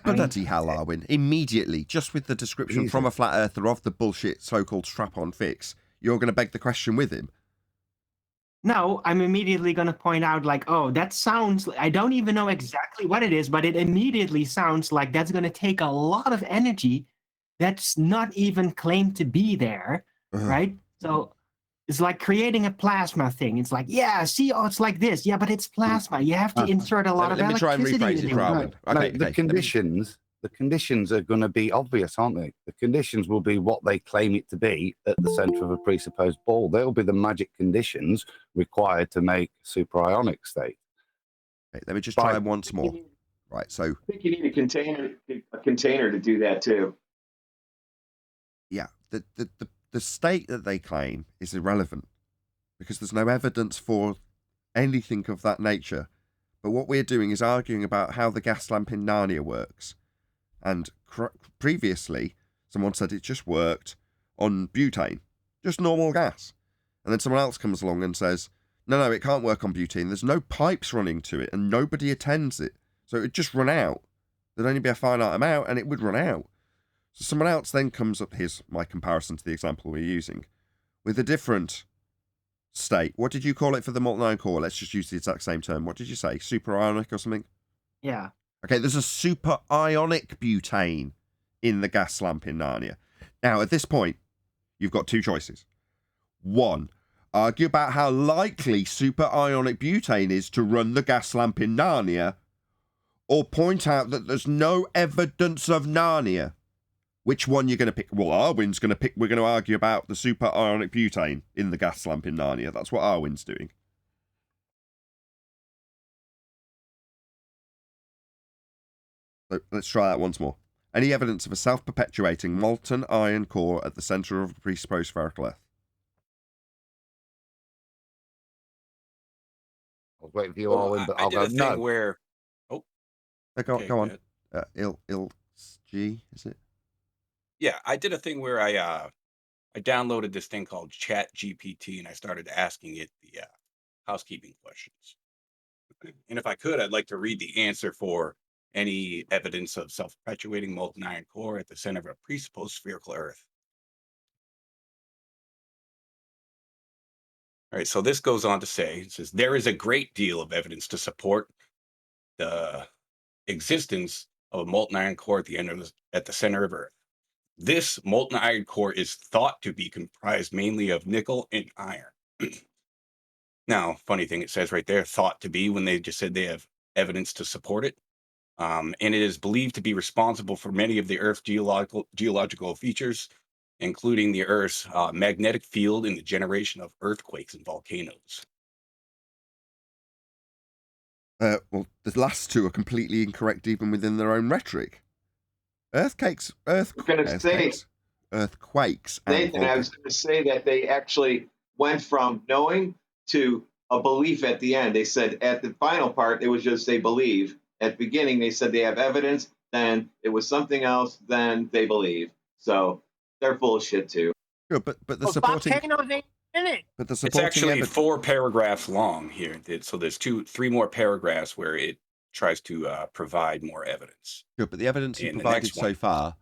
S1: Bloody hell, Arwin. Immediately, just with the description from a flat earther of the bullshit so-called strap-on fix, you're going to beg the question with him.
S9: No, I'm immediately going to point out, like, oh, that sounds, I don't even know exactly what it is, but it immediately sounds like that's going to take a lot of energy that's not even claimed to be there, right? So it's like creating a plasma thing. It's like, yeah, see, oh, it's like this. Yeah, but it's plasma. You have to insert a lot of electricity.
S1: Let me try and rephrase it for Arwin. Okay,
S10: the conditions are going to be obvious, aren't they? The conditions will be what they claim it to be at the center of a presupposed ball. They'll be the magic conditions required to make superionic state.
S1: Okay, let me just try once more. Right, so
S3: I think you need a container to do that too.
S1: Yeah, the state that they claim is irrelevant because there's no evidence for anything of that nature. But what we're doing is arguing about how the gas lamp in Narnia works. And previously, someone said it just worked on butane, just normal gas. And then someone else comes along and says, no, it can't work on butane. There's no pipes running to it and nobody attends it. So it would just run out. There'd only be a finite amount and it would run out. So someone else then comes up, here's my comparison to the example we're using, with a different state. What did you call it for the molten iron core? Let's just use the exact same term. What did you say? Superionic or something?
S9: Yeah.
S1: Okay, there's a superionic butane in the gas lamp in Narnia. Now, at this point, you've got two choices. One, argue about how likely superionic butane is to run the gas lamp in Narnia, or point out that there's no evidence of Narnia. Which one you're going to pick? Well, Arwin's going to pick, we're going to argue about the superionic butane in the gas lamp in Narnia. That's what Arwin's doing. So let's try that once more. Any evidence of a self-perpetuating molten iron core at the centre of a presupposed spherical Earth?
S10: I was waiting for you, Arwin, but I'll go no.
S6: Where...
S1: Oh, go on. G, is it?
S6: Yeah, I did a thing where I downloaded this thing called Chat GPT and I started asking it the housekeeping questions. And if I could, I'd like to read the answer for any evidence of self-perpetuating molten iron core at the center of a presupposed spherical Earth. All right, so this goes on to say, it says, there is a great deal of evidence to support the existence of a molten iron core at the center of Earth. This molten iron core is thought to be comprised mainly of nickel and iron. Now, funny thing, it says right there, thought to be, when they just said they have evidence to support it. And it is believed to be responsible for many of the Earth's geological features, including the Earth's magnetic field and the generation of earthquakes and volcanoes.
S1: Well, the last two are completely incorrect even within their own rhetoric. Earthquakes.
S3: Nathan, I was going to say that they actually went from knowing to a belief at the end. They said at the final part, it was just they believe. At the beginning, they said they have evidence. Then it was something else. Then they believe. So they're full of shit too.
S1: Sure, but the supporting.
S7: Volcanoes ain't in it.
S1: But the
S6: It's
S1: supporting
S6: actually 4 paragraphs long here. So there's 3 more paragraphs where it tries to provide more evidence.
S1: Sure, but the evidence you provided so far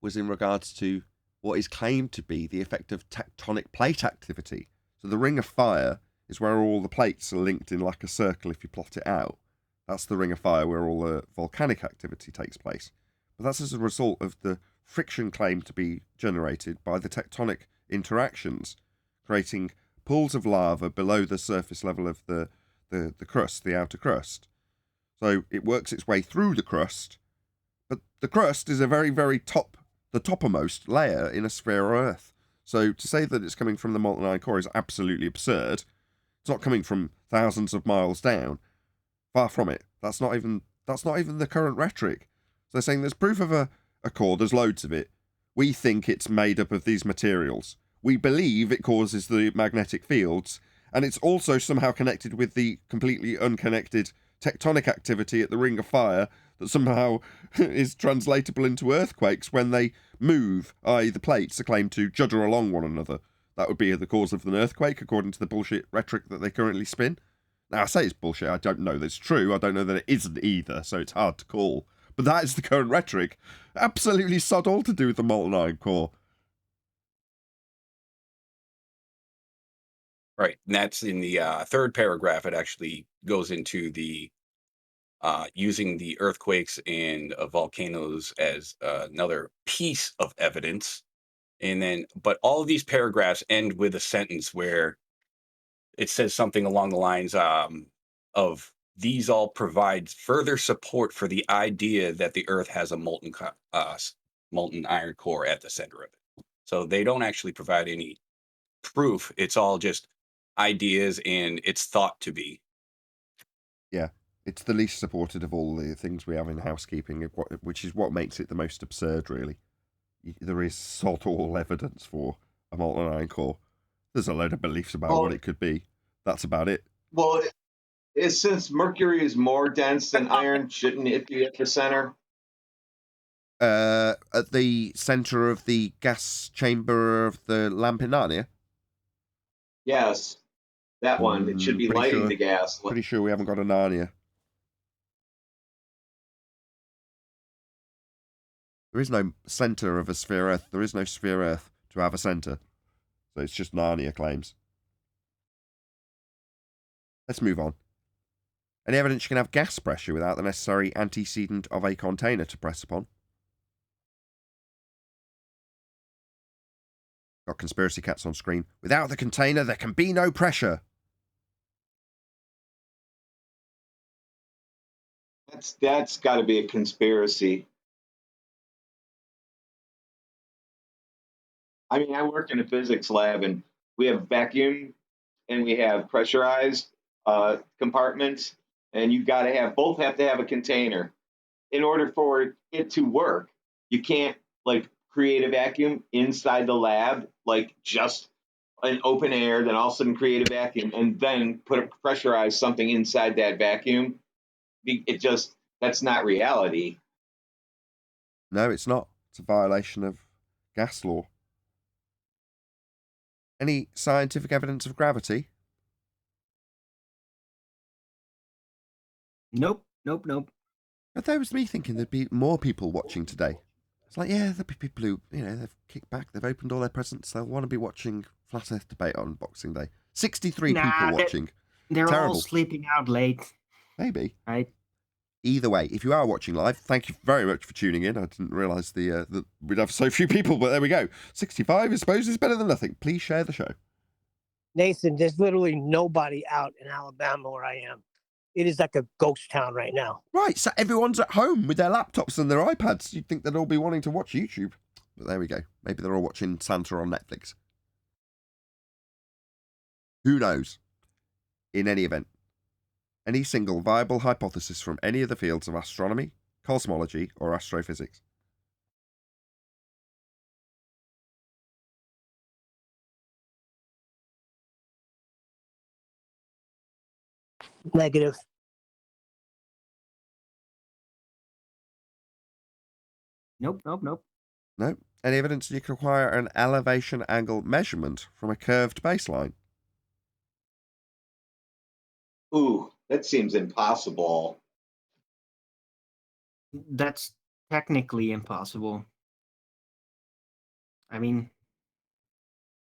S1: was in regards to what is claimed to be the effect of tectonic plate activity. So the ring of fire is where all the plates are linked in like a circle if you plot it out. That's the ring of fire where all the volcanic activity takes place. But that's as a result of the friction claimed to be generated by the tectonic interactions, creating pools of lava below the surface level of the crust, the outer crust. So it works its way through the crust, but the crust is a very, very top the toppermost layer in a sphere of Earth. So to say that it's coming from the molten iron core is absolutely absurd. It's not coming from thousands of miles down. Far from it. That's not even the current rhetoric. So they're saying there's proof of a core, there's loads of it. We think it's made up of these materials. We believe it causes the magnetic fields, and it's also somehow connected with the completely unconnected tectonic activity at the Ring of Fire that somehow is translatable into earthquakes when they move, i.e. the plates are claimed to judder along one another. That would be the cause of an earthquake, according to the bullshit rhetoric that they currently spin. Now, I say it's bullshit. I don't know that it's true. I don't know that it isn't either, so it's hard to call. But that is the current rhetoric. Absolutely sod all to do with the molten iron core.
S6: Right. And that's in the third paragraph. It actually goes into the using the earthquakes and volcanoes as another piece of evidence. And then, but all of these paragraphs end with a sentence where it says something along the lines of these all provide further support for the idea that the Earth has a molten iron core at the center of it. So they don't actually provide any proof. It's all just ideas, and it's thought to be.
S1: Yeah, it's the least supported of all the things we have in housekeeping, which is what makes it the most absurd, really. There is sod all evidence for a molten iron core. There's a load of beliefs about what it could be. That's about it.
S3: Well, since mercury is more dense than iron, shouldn't it be at the center?
S1: At the center of the gas chamber of the lamp in Narnia?
S3: Yes, that one. It should be lighting the gas.
S1: Pretty sure we haven't got a Narnia. There is no center of a sphere Earth. There is no sphere Earth to have a center. So it's just Narnia claims. Let's move on. Any evidence you can have gas pressure without the necessary antecedent of a container to press upon? Got conspiracy cats on screen. Without the container, there can be no pressure.
S3: That's got to be a conspiracy. I mean, I work in a physics lab, and we have vacuum and we have pressurized compartments, and you got to both have to have a container in order for it to work. You can't create a vacuum inside the lab, like just an open air, then all of a sudden create a vacuum and then pressurize something inside that vacuum. That's not reality.
S1: No, it's not. It's a violation of gas law. Any scientific evidence of gravity?
S9: Nope.
S1: But that was me thinking there'd be more people watching today. It's like, yeah, there'll be people who, they've kicked back, they've opened all their presents, they'll want to be watching Flat Earth Debate on Boxing Day. 63 people watching.
S9: They're
S1: Terrible.
S9: all sleeping out late.
S1: Maybe.
S9: Right?
S1: Either way, if you are watching live, thank you very much for tuning in. I didn't realise that we'd have so few people, but there we go. 65, I suppose, is better than nothing. Please share the show.
S7: Nathan, there's literally nobody out in Alabama where I am. It is like a ghost town right now.
S1: Right, so everyone's at home with their laptops and their iPads. You'd think they'd all be wanting to watch YouTube. But there we go. Maybe they're all watching Santa on Netflix. Who knows? In any event, any single viable hypothesis from any of the fields of astronomy, cosmology, or astrophysics?
S7: Negative.
S9: Nope.
S1: No. Any evidence you can require an elevation angle measurement from a curved baseline?
S3: Ooh, that seems impossible.
S9: That's technically impossible. I mean,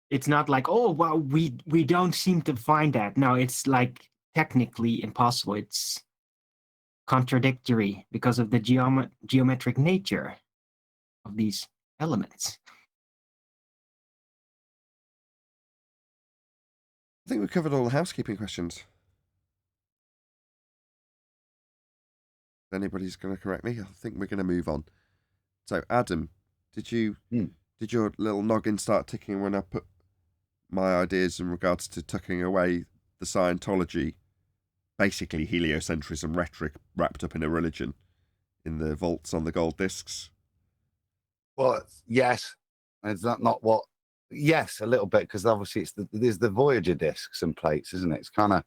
S9: it's not like, oh, well, we don't seem to find that. No, it's like technically impossible. It's contradictory because of the geometric nature of these elements.
S1: I think we've covered all the housekeeping questions. If anybody's going to correct me, I think we're going to move on. So, Adam, Did your little noggin start ticking when I put my ideas in regards to tucking away the Scientology, basically heliocentrism rhetoric wrapped up in a religion, in the vaults on the gold discs?
S10: Well, yes. Is that not what? Yes, a little bit, because obviously there's the Voyager discs and plates, isn't it? It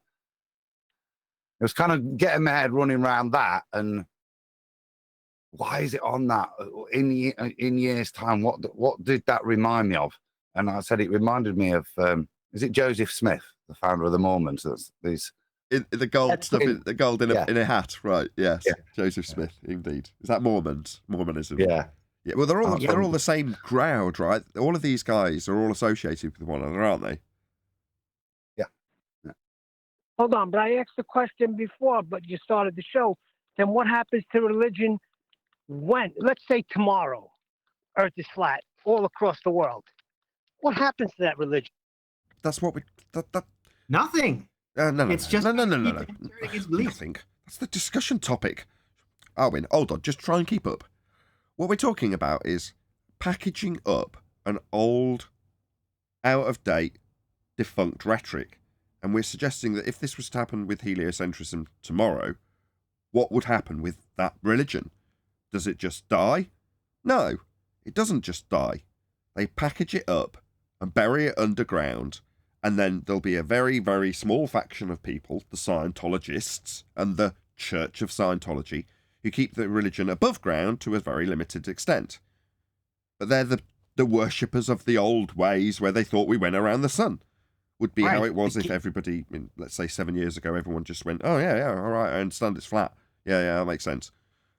S10: was kind of getting my head running around that, and why is it on that in years' time? What did that remind me of? And I said it reminded me of is it Joseph Smith, the founder of the Mormons?
S1: The gold stuff, the gold in a hat, right? Yes, yeah. Joseph Smith, indeed. Is that Mormonism?
S10: Yeah.
S1: Yeah. Well, they're all the same crowd, right? All of these guys are all associated with one another, aren't they?
S10: Yeah.
S7: Hold on, but I asked the question before, but you started the show. Then what happens to religion when, let's say tomorrow, Earth is flat all across the world? What happens to that religion?
S1: That's what we.
S9: Nothing.
S1: No.
S9: It's just
S1: no.
S9: Nothing.
S1: That's the discussion topic. Arwin, hold on. Just try and keep up. What we're talking about is packaging up an old, out-of-date, defunct rhetoric. And we're suggesting that if this was to happen with heliocentrism tomorrow, what would happen with that religion? Does it just die? No, it doesn't just die. They package it up and bury it underground, and then there'll be a very, very small faction of people, the Scientologists and the Church of Scientology, who keep the religion above ground to a very limited extent. But they're the worshippers of the old ways where they thought we went around the sun. Would be how it was if everybody, let's say 7 years ago, everyone just went, oh, yeah, all right, I understand it's flat. Yeah, that makes sense.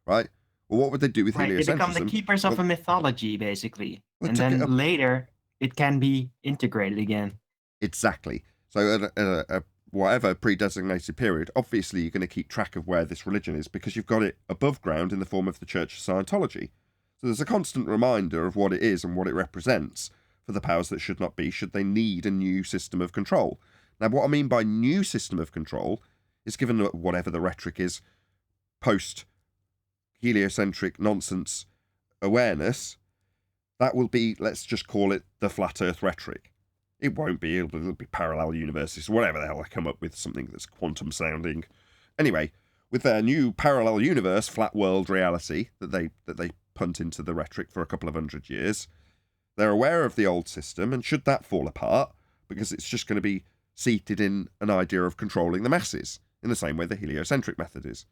S1: Right? Well, what would they do with heliocentrism?
S9: They become the keepers of a mythology, basically. And then later, it can be integrated again.
S1: Exactly. So at whatever pre-designated period, obviously you're going to keep track of where this religion is because you've got it above ground in the form of the Church of Scientology. So there's a constant reminder of what it is and what it represents for the powers that should not be, should they need a new system of control. Now, what I mean by new system of control is, given whatever the rhetoric is, post-heliocentric nonsense awareness, that will be, let's just call it the flat earth rhetoric. It won't be, it'll be parallel universes, whatever the hell they come up with, something that's quantum sounding. Anyway, with their new parallel universe, flat world reality that they punt into the rhetoric for a couple of 100 years, they're aware of the old system, and should that fall apart, because it's just going to be seated in an idea of controlling the masses, in the same way the heliocentric method is.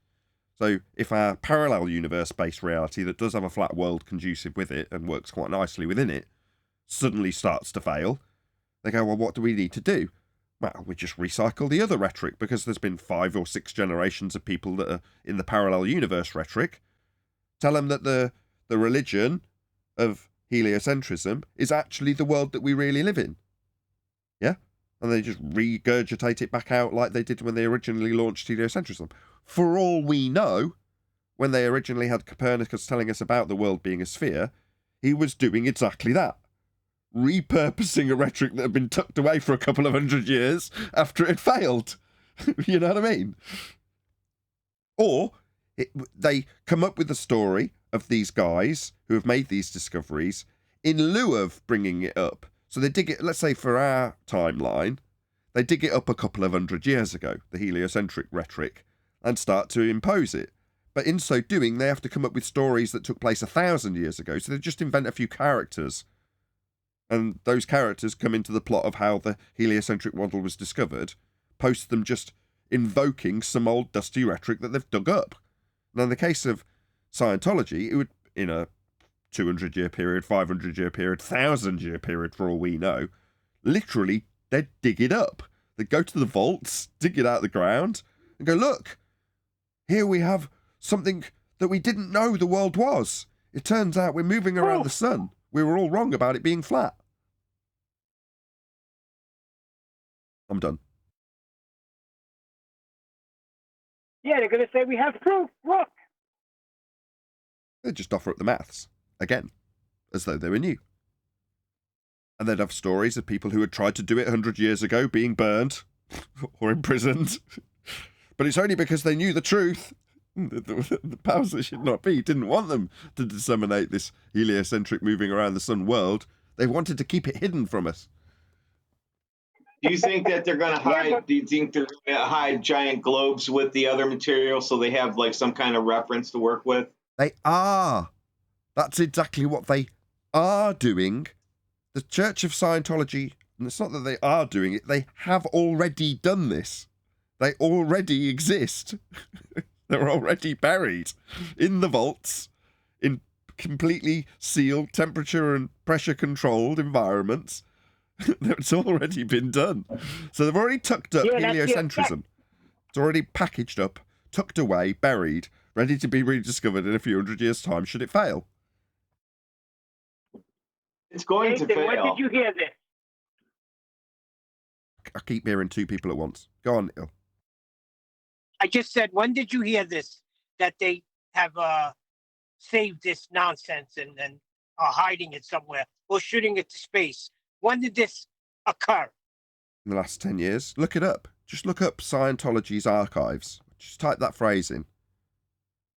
S1: So if our parallel universe-based reality that does have a flat world conducive with it and works quite nicely within it, suddenly starts to fail, they go, well, what do we need to do? Well, we just recycle the other rhetoric, because there's been 5 or 6 generations of people that are in the parallel universe rhetoric. Tell them that the religion of heliocentrism is actually the world that we really live in. Yeah? And they just regurgitate it back out like they did when they originally launched heliocentrism. For all we know, when they originally had Copernicus telling us about the world being a sphere, he was doing exactly that. Repurposing a rhetoric that had been tucked away for a couple of 100 years after it failed. You know what I mean? Or they come up with a story of these guys who have made these discoveries in lieu of bringing it up. So they dig it, let's say for our timeline, they dig it up a couple of 100 years ago, the heliocentric rhetoric, and start to impose it. But in so doing, they have to come up with stories that took place 1,000 years ago. So they just invent a few characters. And those characters come into the plot of how the heliocentric model was discovered, post them just invoking some old dusty rhetoric that they've dug up. Now, in the case of Scientology, it would, in a 200-year period, 500-year period, 1,000-year period for all we know, literally, they'd dig it up. They'd go to the vaults, dig it out of the ground, and go, look, here we have something that we didn't know the world was. It turns out we're moving around the sun. We were all wrong about it being flat. I'm done.
S7: Yeah, they're going to say we have proof. Look.
S1: They'd just offer up the maths, again, as though they were new. And they'd have stories of people who had tried to do it 100 years ago being burned or imprisoned. But it's only because they knew the truth. The powers that should not be didn't want them to disseminate this heliocentric moving around the sun world. They wanted to keep it hidden from us.
S3: Do you think that they're going to hide? Do you think they're going to hide giant globes with the other material so they have like some kind of reference to work with?
S1: They are. That's exactly what they are doing. The Church of Scientology, and it's not that they are doing it, they have already done this. They already exist. They're already buried in the vaults, in completely sealed, temperature and pressure controlled environments. It's already been done. So they've already tucked up heliocentrism. It's already packaged up, tucked away, buried, ready to be rediscovered in a few hundred years' time should it fail.
S3: It's going to fail.
S7: When did you hear this?
S1: I keep hearing two people at once. Go on, Neil.
S7: I just said, when did you hear this? That they have saved this nonsense and are hiding it somewhere or shooting it to space. When did this occur?
S1: In the last 10 years. Look it up. Just look up Scientology's archives. Just type that phrase in.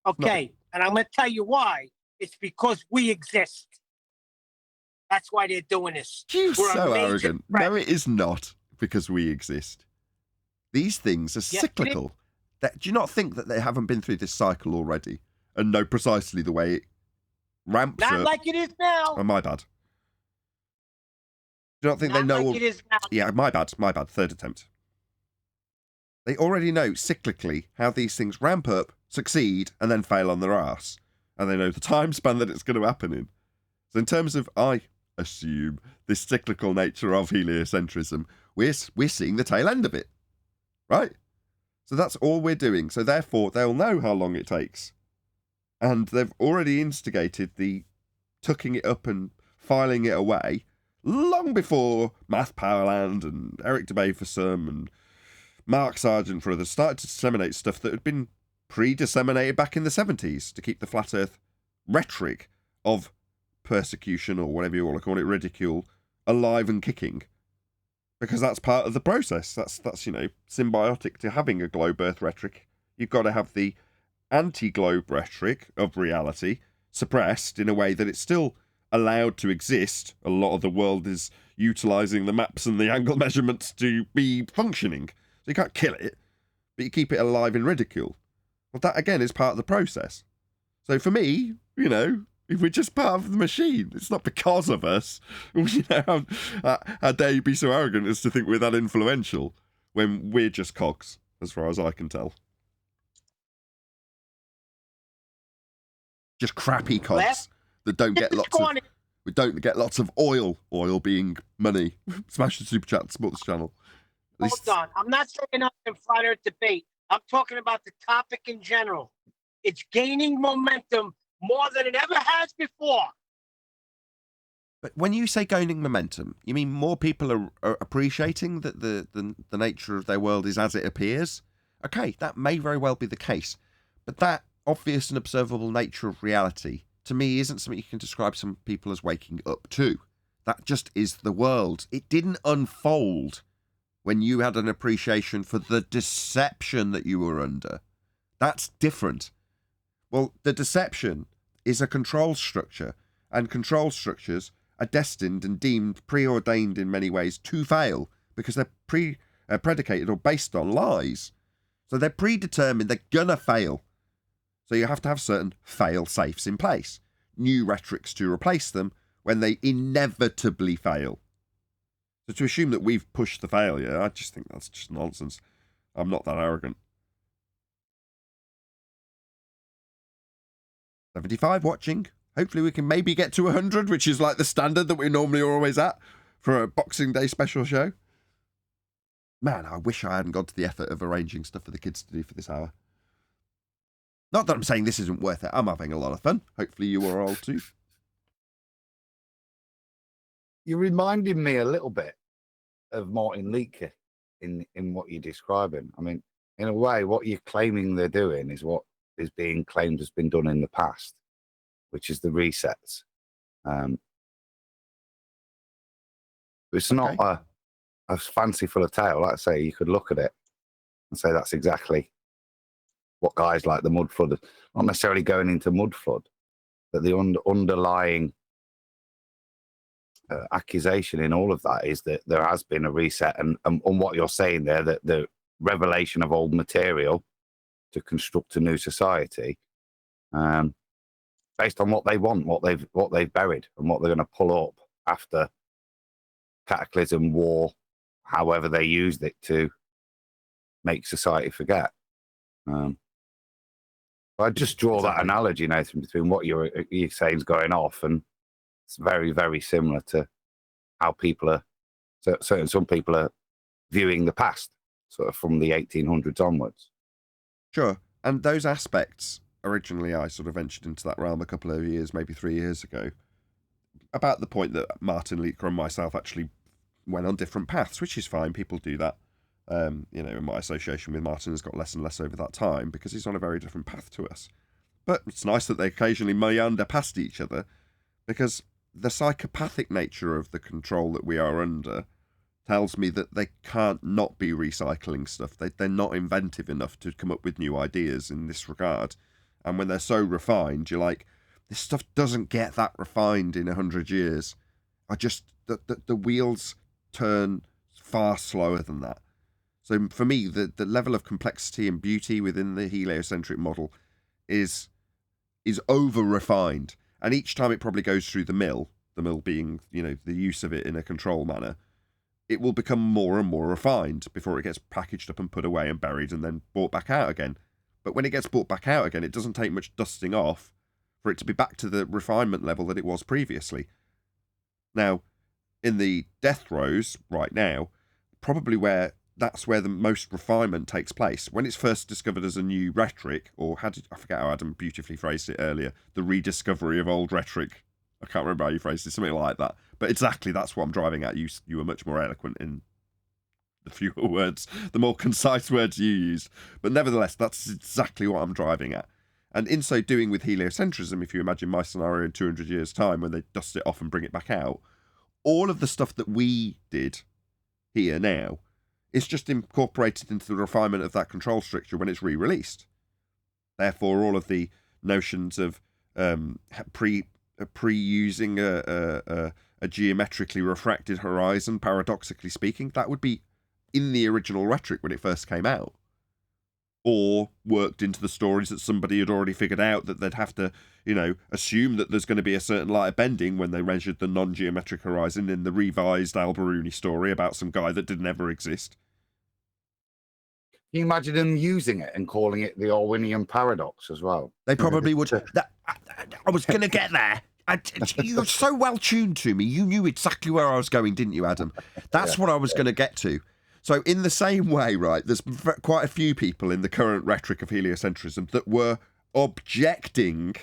S7: Okay, and I'm going to tell you why. It's because we exist. That's why they're doing this.
S1: You're
S7: We're
S1: so
S7: a major
S1: arrogant.
S7: threat.
S1: No, it is not because we exist. These things are cyclical. Do you not think that they haven't been through this cycle already and know precisely the way it ramps
S7: Not
S1: up?
S7: like it is now.
S1: Oh, my bad. Do you not think
S7: Not
S1: they know?
S7: like it is now.
S1: Yeah, my bad. Third attempt. They already know cyclically how these things ramp up, succeed, and then fail on their arse. And they know the time span that it's going to happen in. So in terms of, I assume, this cyclical nature of heliocentrism, we're seeing the tail end of it. Right? So that's all we're doing. So therefore, they'll know how long it takes. And they've already instigated the tucking it up and filing it away long before Math Powerland and Eric DeBay for some and Mark Sargent for others started to disseminate stuff that had been pre-disseminated back in the 70s to keep the flat earth rhetoric of persecution or whatever you want to call it, ridicule, alive and kicking. Because that's part of the process. That's symbiotic to having a globe earth rhetoric. You've got to have the anti-globe rhetoric of reality suppressed in a way that it's still allowed to exist. A lot of the world is utilising the maps and the angle measurements to be functioning. So you can't kill it, but you keep it alive in ridicule. Well, that again is part of the process. So for me, if we're just part of the machine, it's not because of us. How dare you be so arrogant as to think we're that influential when we're just cogs, as far as I can tell. Just crappy cogs that don't get lots of oil being money. Smash the super chat to support this channel.
S7: Hold on. I'm not saying up in flat earth debate. I'm talking about the topic in general. It's gaining momentum more than it ever has before.
S1: But when you say gaining momentum, you mean more people are appreciating that the nature of their world is as it appears? Okay, that may very well be the case. But that obvious and observable nature of reality, to me, isn't something you can describe some people as waking up to. That just is the world. It didn't unfold when you had an appreciation for the deception that you were under. That's different. Well, the deception is a control structure, and control structures are destined and deemed preordained in many ways to fail because they're predicated or based on lies. So they're predetermined, they're gonna fail. So you have to have certain fail-safes in place, new rhetorics to replace them when they inevitably fail. So to assume that we've pushed the failure, I just think that's just nonsense. I'm not that arrogant. 75 watching. Hopefully we can maybe get to 100, which is like the standard that we normally are always at for a Boxing Day special show. Man, I wish I hadn't gone to the effort of arranging stuff for the kids to do for this hour. Not that I'm saying this isn't worth it. I'm having a lot of fun. Hopefully you are all too.
S10: You reminded me a little bit of Martin Luther in what you're describing. I mean, in a way, what you're claiming they're doing is what is being claimed has been done in the past, which is the resets. It's not a fanciful tale. Like I say, you could look at it and say that's exactly what guys like the mud flood, not necessarily going into mud flood, but the underlying accusation in all of that is that there has been a reset, and what you're saying there, that the revelation of old material to construct a new society, based on what they want, what they've buried, and what they're going to pull up after cataclysm, war, however they used it to make society forget. I just draw that analogy, Nathan, between what you're saying is going off, and it's very, very similar to how people are. So some people are viewing the past, sort of from the 1800s onwards.
S1: Sure, and those aspects originally, I sort of ventured into that realm a couple of years, maybe 3 years ago, about the point that Martin Leaker and myself actually went on different paths, which is fine. People do that. My association with Martin has got less and less over that time because he's on a very different path to us. But it's nice that they occasionally meander past each other, because the psychopathic nature of the control that we are under tells me that they can't not be recycling stuff. They're not inventive enough to come up with new ideas in this regard. And when they're so refined, you're like, this stuff doesn't get that refined in 100 years. The wheels turn far slower than that. So for me, the level of complexity and beauty within the heliocentric model is over-refined. And each time it probably goes through the mill being, the use of it in a control manner, it will become more and more refined before it gets packaged up and put away and buried and then brought back out again. But when it gets brought back out again, it doesn't take much dusting off for it to be back to the refinement level that it was previously. Now, in the death throes right now, probably that's where the most refinement takes place. When it's first discovered as a new rhetoric, or I forget how Adam beautifully phrased it earlier, the rediscovery of old rhetoric. I can't remember how you phrased it, something like that. But exactly, that's what I'm driving at. You were much more eloquent in the fewer words, the more concise words you used. But nevertheless, that's exactly what I'm driving at. And in so doing with heliocentrism, if you imagine my scenario in 200 years' time when they dust it off and bring it back out, all of the stuff that we did here now is just incorporated into the refinement of that control structure when it's re-released. Therefore, all of the notions of pre-using a geometrically refracted horizon, paradoxically speaking, that would be in the original rhetoric when it first came out, or worked into the stories that somebody had already figured out that they'd have to, assume that there's going to be a certain light of bending when they measured the non-geometric horizon in the revised Al-Biruni story about some guy that didn't ever exist.
S10: Can you imagine them using it and calling it the Orwellian paradox as well?
S1: They probably would. I was going to get there. You're so well tuned to me. You knew exactly where I was going, didn't you, Adam? That's what I was going to get to. So in the same way, right, there's quite a few people in the current rhetoric of heliocentrism that were objecting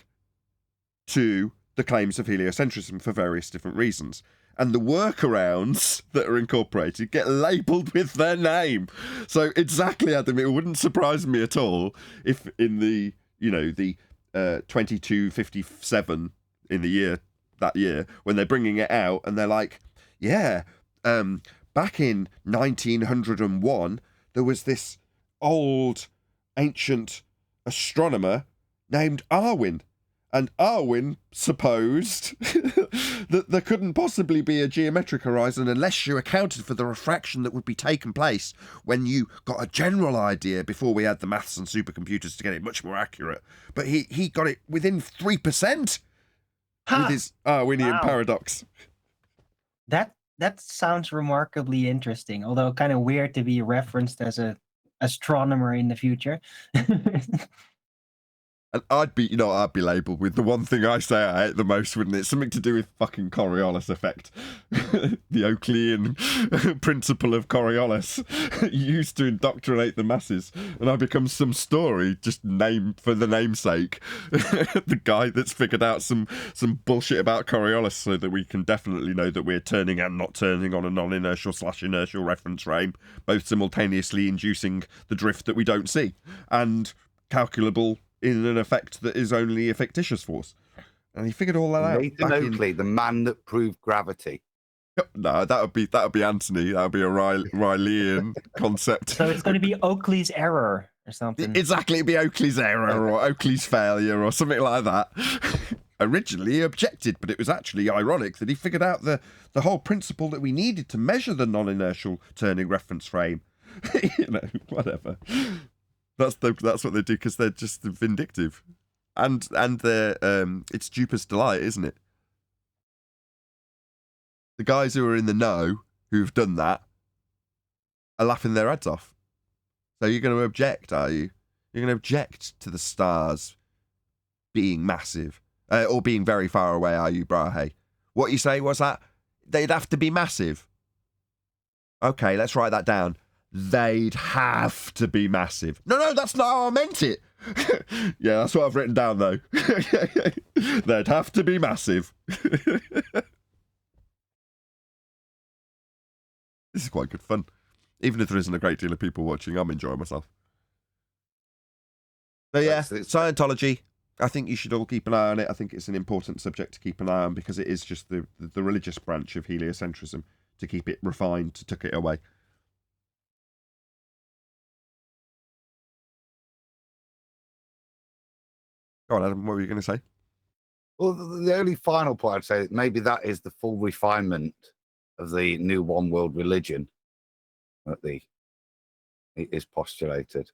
S1: to the claims of heliocentrism for various different reasons. And the workarounds that are incorporated get labelled with their name. So exactly, Adam, it wouldn't surprise me at all if in the 2257 in that year, when they're bringing it out and they're like, back in 1901, there was this old ancient astronomer named Arwin. And Arwin supposed that there couldn't possibly be a geometric horizon unless you accounted for the refraction that would be taking place when you got a general idea before we had the maths and supercomputers to get it much more accurate. But he got it within 3% with his Arwinian paradox.
S9: That sounds remarkably interesting, although kind of weird to be referenced as a astronomer in the future.
S1: And I'd be labelled with the one thing I say I hate the most, wouldn't it? Something to do with fucking Coriolis effect. The Oakleyan principle of Coriolis used to indoctrinate the masses. And I become some story, just name for the namesake. The guy that's figured out some bullshit about Coriolis so that we can definitely know that we're turning and not turning on a non-inertial/inertial reference frame, both simultaneously inducing the drift that we don't see, and calculable in an effect that is only a fictitious force. And he figured all that out.
S10: Nathan Oakley, the man that proved gravity.
S1: No, that would be Anthony. That would be a Rileyan concept.
S9: So it's going to be Oakley's error. or something.
S1: Exactly, it'd be Oakley's error or Oakley's failure or something like that. Originally he objected, but it was actually ironic that he figured out the whole principle that we needed to measure the non-inertial turning reference frame. Whatever. That's what they do because they're just vindictive, and they're it's duper's delight, isn't it? The guys who are in the know who've done that are laughing their heads off. So you're going to object, are you? You're going to object to the stars being massive. Or being very far away, are you, Brahe? What you say was that? They'd have to be massive. Okay, let's write that down. They'd have to be massive. No, that's not how I meant it. Yeah, that's what I've written down, though. They'd have to be massive. This is quite good fun. Even if there isn't a great deal of people watching, I'm enjoying myself. So yeah, Scientology. I think you should all keep an eye on it. I think it's an important subject to keep an eye on because it is just the religious branch of heliocentrism. To keep it refined, to tuck it away. Go on, Adam, what were you going to say?
S10: Well, the only final point I'd say, maybe that is the full refinement of the new one world religion that it is postulated.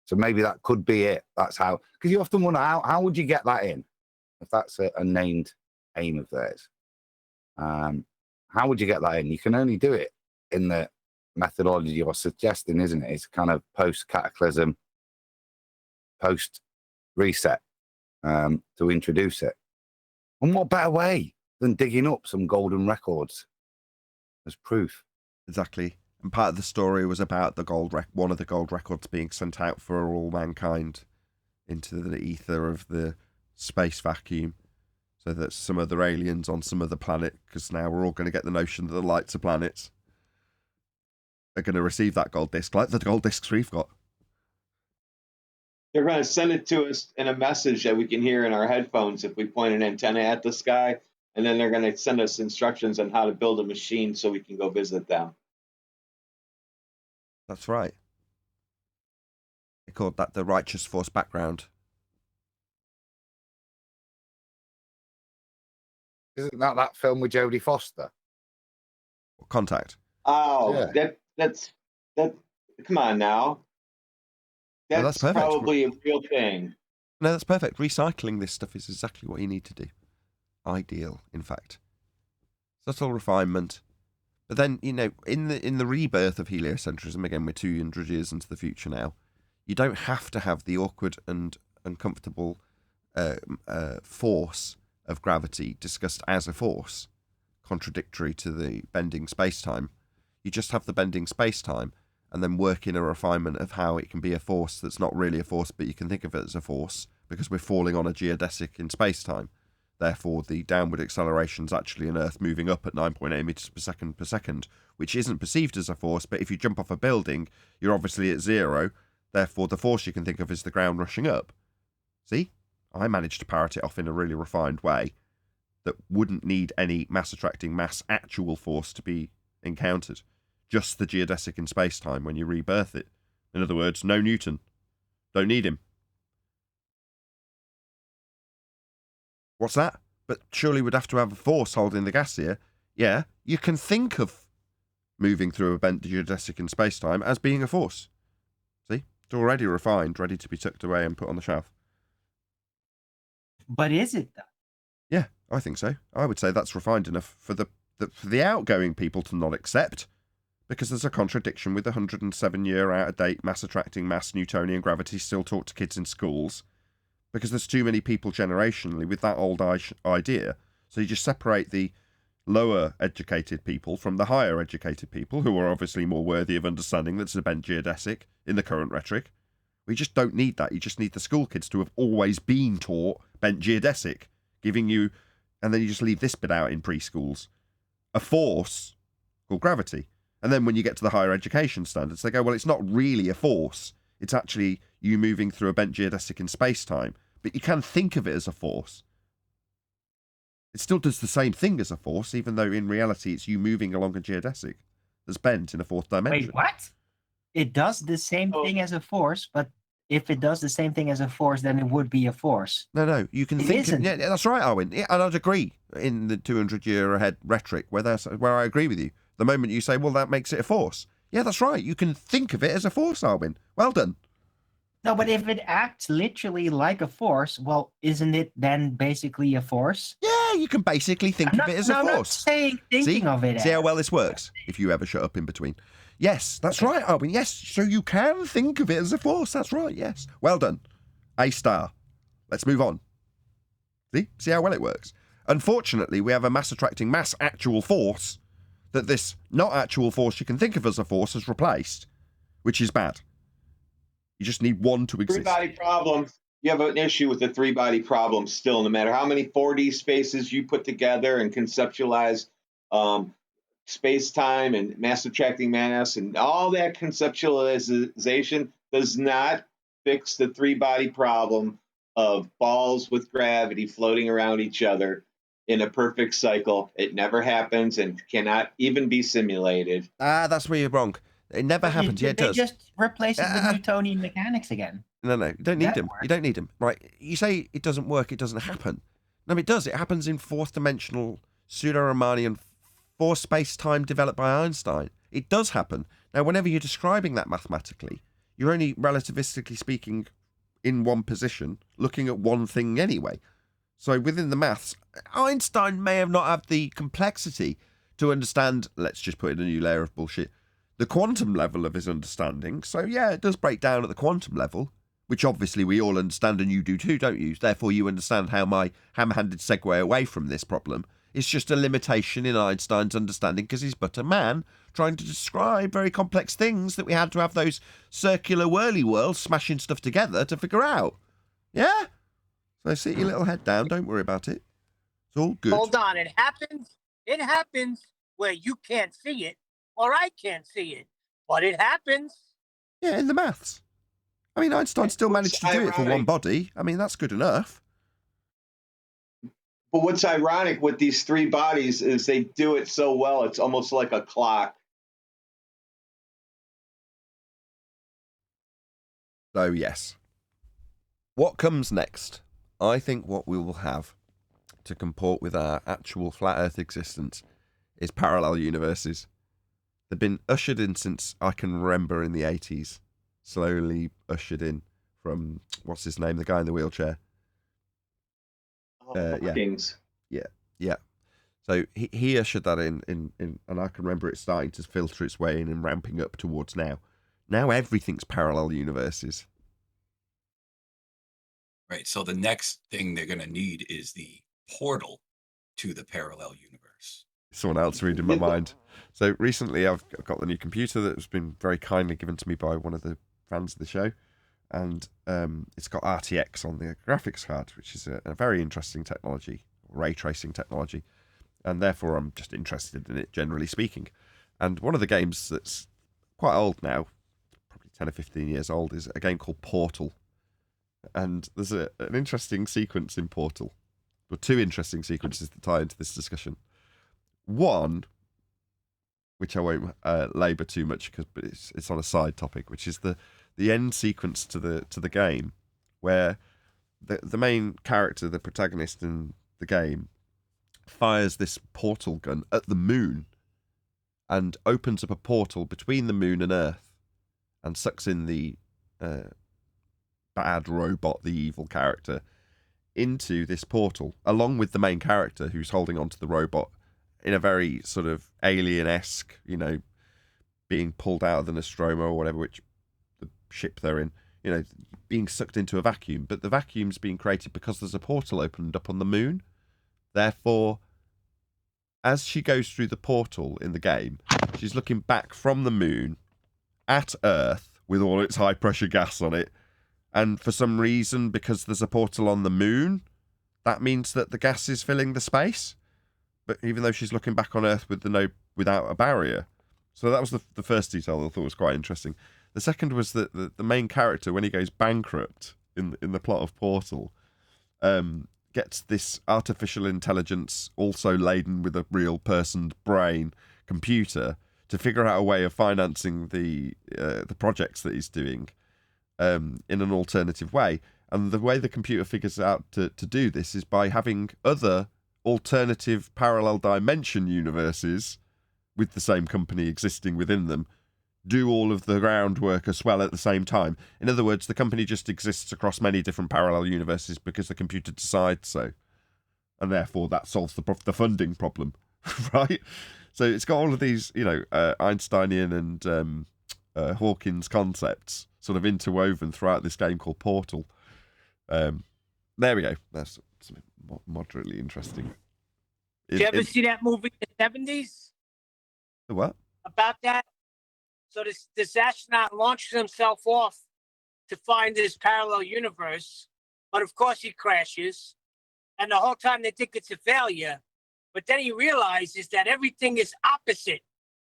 S10: So maybe that could be it. That's how, because you often wonder, how would you get that in? If that's a named aim of theirs. How would you get that in? You can only do it in the methodology you're suggesting, isn't it? It's kind of post-cataclysm, post-reset to introduce it. And what better way than digging up some golden records as proof?
S1: Exactly. And part of the story was about one of the gold records being sent out for all mankind into the ether of the space vacuum, so that some other aliens on some other planet, because now we're all going to get the notion that the lights are planets, are going to receive that gold disc, like the gold discs we've got.
S3: They're going to send it to us in a message that we can hear in our headphones if we point an antenna at the sky, and then they're going to send us instructions on how to build a machine so we can go visit them.
S1: That's right. They called that the Righteous Force background.
S10: Isn't that film with Jodie Foster?
S1: Contact.
S3: Oh, yeah. That's come on now. That's
S1: perfect.
S3: Probably a real thing.
S1: No, that's perfect. Recycling this stuff is exactly what you need to do. Ideal, in fact. Subtle refinement. But then, in the rebirth of heliocentrism, again, we're 200 years into the future now, you don't have to have the awkward and uncomfortable force of gravity discussed as a force, contradictory to the bending space-time. You just have the bending space-time and then work in a refinement of how it can be a force that's not really a force, but you can think of it as a force because we're falling on a geodesic in space-time. Therefore, the downward acceleration is actually an Earth moving up at 9.8 meters per second, which isn't perceived as a force, but if you jump off a building, you're obviously at zero. Therefore, the force you can think of is the ground rushing up. See? I managed to parrot it off in a really refined way that wouldn't need any mass-attracting mass actual force to be encountered. Just the geodesic in space-time when you rebirth it. In other words, no Newton. Don't need him. What's that? But surely we'd have to have a force holding the gas here. Yeah, you can think of moving through a bent geodesic in space-time as being a force. See? It's already refined, ready to be tucked away and put on the shelf.
S9: But is it, though?
S1: Yeah, I think so. I would say that's refined enough for the outgoing people to not accept, because there's a contradiction with the 107-year out-of-date mass-attracting mass Newtonian gravity still taught to kids in schools, because there's too many people generationally with that old idea. So you just separate the lower educated people from the higher educated people, who are obviously more worthy of understanding that it's a bent geodesic in the current rhetoric. We just don't need that. You just need the school kids to have always been taught bent geodesic, giving you, and then you just leave this bit out in preschools, a force called gravity. And then when you get to the higher education standards, they go, well, it's not really a force. It's actually you moving through a bent geodesic in space-time. But you can think of it as a force. It still does the same thing as a force, even though in reality it's you moving along a geodesic that's bent in a fourth dimension.
S9: Wait, what? it does the same thing as a force, but if it does the same thing as a force, then it would be a force.
S1: No, you can
S9: It
S1: think.
S9: isn't.
S1: Yeah, that's right, Arwen. Yeah, and I'd agree in the 200-year ahead rhetoric where I agree with you. The moment you say, well, that makes it a force. Yeah, that's right. You can think of it as a force, Arwen. Well done.
S9: No, but if it acts literally like a force, well, isn't it then basically a force?
S1: Yeah, you can basically think of it as a
S9: I'm not
S1: force.
S9: saying thinking of it
S1: See how
S9: as.
S1: well this works? If you ever shut up in between. Yes, that's right, Arwen. Yes, so you can think of it as a force. That's right, yes. Well done. A star. Let's move on. See how well it works? Unfortunately, we have a mass-attracting mass actual force that this not actual force you can think of as a force has replaced, which is bad. You just need one to exist.
S3: Three-body problem. You have an issue with the three-body problem still, no matter how many 4D spaces you put together and conceptualize space-time and mass-attracting mass and all that conceptualization does not fix the three-body problem of balls with gravity floating around each other in a perfect cycle. It never happens and cannot even be simulated.
S1: That's where you're wrong. It never happens. Yeah, it does.
S9: They just replace it with Newtonian mechanics again.
S1: No, you don't need them. You don't need them. Right, you say it doesn't work, it doesn't happen. No, it does. It happens in fourth-dimensional pseudo-Riemannian force space-time developed by Einstein. It does happen. Now, whenever you're describing that mathematically, you're only relativistically speaking in one position, looking at one thing anyway. So within the maths, Einstein may have not had the complexity to understand, let's just put in a new layer of bullshit, the quantum level of his understanding. So yeah, it does break down at the quantum level, which obviously we all understand and you do too, don't you? Therefore you understand how my ham-handed segue away from this problem is just a limitation in Einstein's understanding because he's but a man trying to describe very complex things that we had to have those circular whirly whirls smashing stuff together to figure out. Yeah? So sit your little head down, don't worry about it. It's all good.
S7: Hold on, it happens where you can't see it or I can't see it, but it happens.
S1: Yeah, in the maths. I mean, Einstein still managed to do it for one body. I mean, that's good enough.
S3: But what's ironic with these three bodies is they do it so well, it's almost like a clock.
S1: So, yes. What comes next? I think what we will have to comport with our actual flat Earth existence is parallel universes. They've been ushered in since I can remember in the 80s. Slowly ushered in from, what's his name, the guy in the wheelchair.
S3: Kings.
S1: Yeah. So he ushered that in, and I can remember it starting to filter its way in and ramping up towards now. Now everything's parallel universes.
S6: Right. So the next thing they're going to need is the portal to the parallel universe.
S1: Someone else reading my mind. So recently I've got the new computer that's been very kindly given to me by one of the fans of the show. And it's got RTX on the graphics card, which is a very interesting technology, ray tracing technology. And therefore I'm just interested in it, generally speaking. And one of the games that's quite old now, probably 10 or 15 years old, is a game called Portal. And there's an interesting sequence in Portal. Well, two interesting sequences that tie into this discussion. One, which I won't labour too much but it's on a side topic, which is the end sequence to the game, where the main character, the protagonist in the game, fires this portal gun at the moon and opens up a portal between the moon and Earth and sucks in the bad robot, the evil character, into this portal, along with the main character who's holding onto the robot in a very sort of alien-esque, being pulled out of the Nostromo or whatever, which the ship they're in, being sucked into a vacuum. But the vacuum's being created because there's a portal opened up on the moon. Therefore, as she goes through the portal in the game, she's looking back from the moon at Earth with all its high-pressure gas on it. And for some reason, because there's a portal on the moon, that means that the gas is filling the space. But even though she's looking back on Earth without a barrier. So that was the first detail I thought was quite interesting. The second was that the main character, when he goes bankrupt in the plot of Portal, gets this artificial intelligence, also laden with a real person's brain, computer, to figure out a way of financing the projects that he's doing in an alternative way. And the way the computer figures out to do this is by having other alternative parallel dimension universes with the same company existing within them do all of the groundwork as well at the same time. In other words, the company just exists across many different parallel universes because the computer decides so. And therefore that solves the funding problem, right? So it's got all of these, Einsteinian and Hawkins concepts sort of interwoven throughout this game called Portal. There we go. That's something moderately interesting.
S7: Did you ever see that movie in the 70s?
S1: The what?
S7: About that? So this astronaut launches himself off to find this parallel universe, but of course he crashes. And the whole time they think it's a failure. But then he realizes that everything is opposite.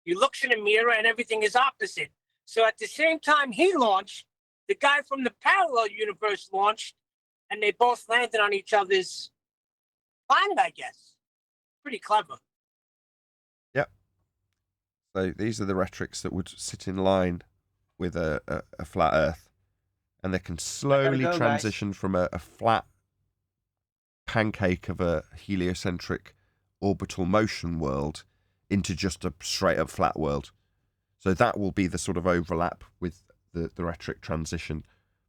S7: He looks in a mirror and everything is opposite. So at the same time he launched, the guy from the parallel universe launched, and they both landed on each other's planet, I guess. Pretty clever.
S1: Yep. So these are the rhetorics that would sit in line with a flat Earth. And they can slowly transition from a flat pancake of a heliocentric orbital motion world into just a straight up flat world. So that will be the sort of overlap with the rhetoric transition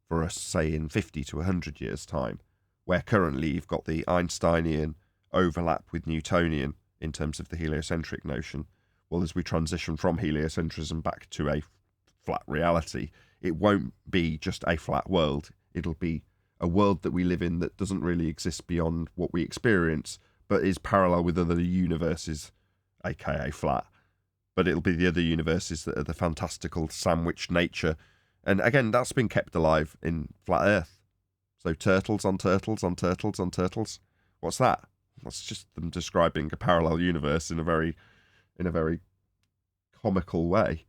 S1: for us, say, in 50 to 100 years' time, where currently you've got the Einsteinian overlap with Newtonian in terms of the heliocentric notion. Well, as we transition from heliocentrism back to a flat reality, it won't be just a flat world. It'll be a world that we live in that doesn't really exist beyond what we experience, but is parallel with other universes, aka flat. But it'll be the other universes that are the fantastical sandwich nature. And again, that's been kept alive in Flat Earth. So turtles on turtles on turtles on turtles. What's that? That's just them describing a parallel universe in a very comical way.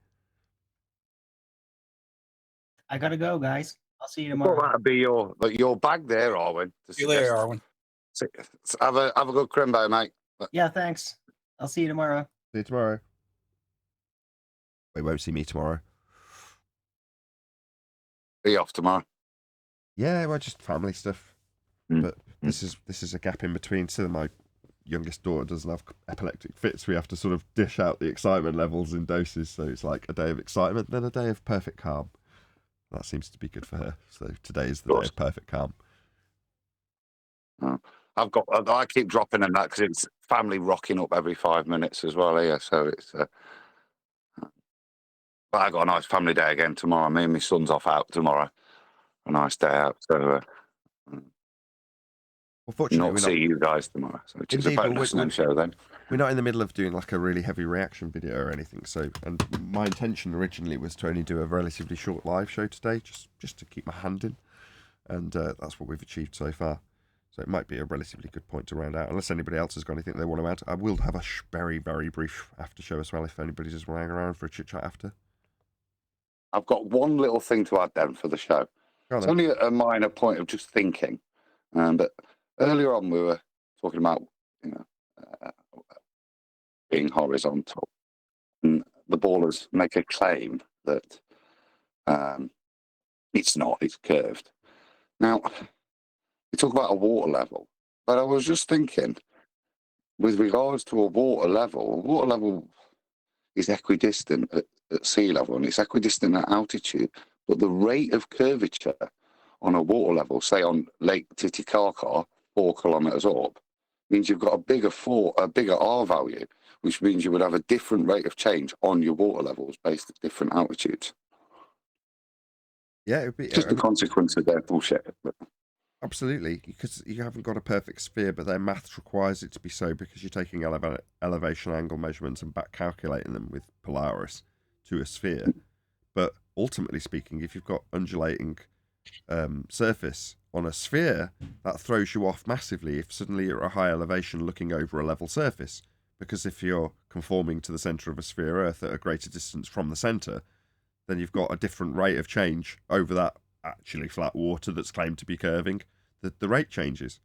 S9: I gotta go, guys. I'll see you
S10: Well,
S9: tomorrow.
S10: that'd be your bag there, Arwen.
S8: See you later, Arwen.
S10: Have a good crimbo, mate.
S9: Yeah, thanks. I'll see you tomorrow.
S1: See you tomorrow. They won't see me tomorrow.
S10: Are you off tomorrow?
S1: Yeah, well, just family stuff. But this is a gap in between. So my youngest daughter doesn't have epileptic fits. We have to sort of dish out the excitement levels in doses. So it's like a day of excitement, then a day of perfect calm. That seems to be good for her. So today is the day of perfect calm.
S10: I keep dropping in that because it's family rocking up every 5 minutes as well here. So it's. But I got a nice family day again tomorrow. Me and my son's off out tomorrow. A nice day out. So
S1: fortunately,
S10: not see you guys tomorrow. So which is a bonus show then.
S1: We're not in the middle of doing like a really heavy reaction video or anything. So, and my intention originally was to only do a relatively short live show today, just to keep my hand in, and that's what we've achieved so far. So it might be a relatively good point to round out, unless anybody else has got anything they want to add. I will have a very, very brief after show as well, if anybody just want to hang around for a chit chat after.
S10: I've got one little thing to add then for the show. It's only a minor point of just thinking, but earlier on we were talking about being horizontal, and the ballers make a claim that it's not; it's curved. Now we talk about a water level, but I was just thinking, with regards to a water level is equidistant at sea level, and it's equidistant at altitude, but the rate of curvature on a water level, say on Lake Titicaca, 4 kilometers up, means you've got a bigger R value, which means you would have a different rate of change on your water levels based at different altitudes.
S1: Yeah, it would be
S10: just the consequence of their bullshit.
S1: Absolutely, because you haven't got a perfect sphere, but their maths requires it to be so, because you're taking elevation angle measurements and back calculating them with Polaris to a sphere. But ultimately speaking, if you've got undulating surface on a sphere, that throws you off massively if suddenly you're at a high elevation looking over a level surface. Because if you're conforming to the centre of a sphere Earth at a greater distance from the centre, then you've got a different rate of change over that actually flat water that's claimed to be curving. The rate changes.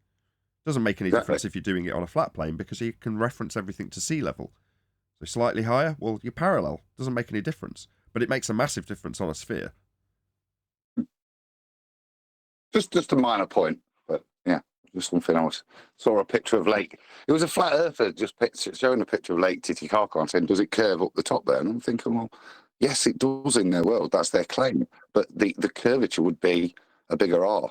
S1: Doesn't make any difference if you're doing it on a flat plane, because you can reference everything to sea level. So slightly higher, well, you're parallel. Doesn't make any difference. But it makes a massive difference on a sphere.
S10: Just a minor point, but yeah, just something else. Saw a picture of Lake. It was a flat earther just showing a picture of Lake Titicaca and saying, does it curve up the top there? And I'm thinking, well, yes, it does in their world. That's their claim. But the curvature would be a bigger R.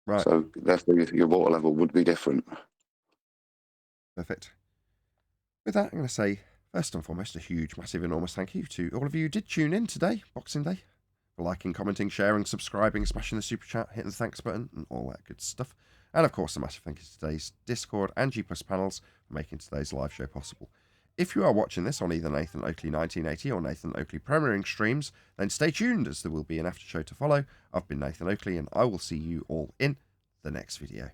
S1: Right.
S10: So therefore your water level would be different.
S1: Perfect. With that, I'm going to say, first and foremost, a huge, massive, enormous thank you to all of you who did tune in today, Boxing Day. For liking, commenting, sharing, subscribing, smashing the super chat, hitting the thanks button, and all that good stuff. And of course, a massive thank you to today's Discord and G Plus panels for making today's live show possible. If you are watching this on either Nathan Oakley 1980 or Nathan Oakley premiering streams, then stay tuned as there will be an after show to follow. I've been Nathan Oakley, and I will see you all in the next video.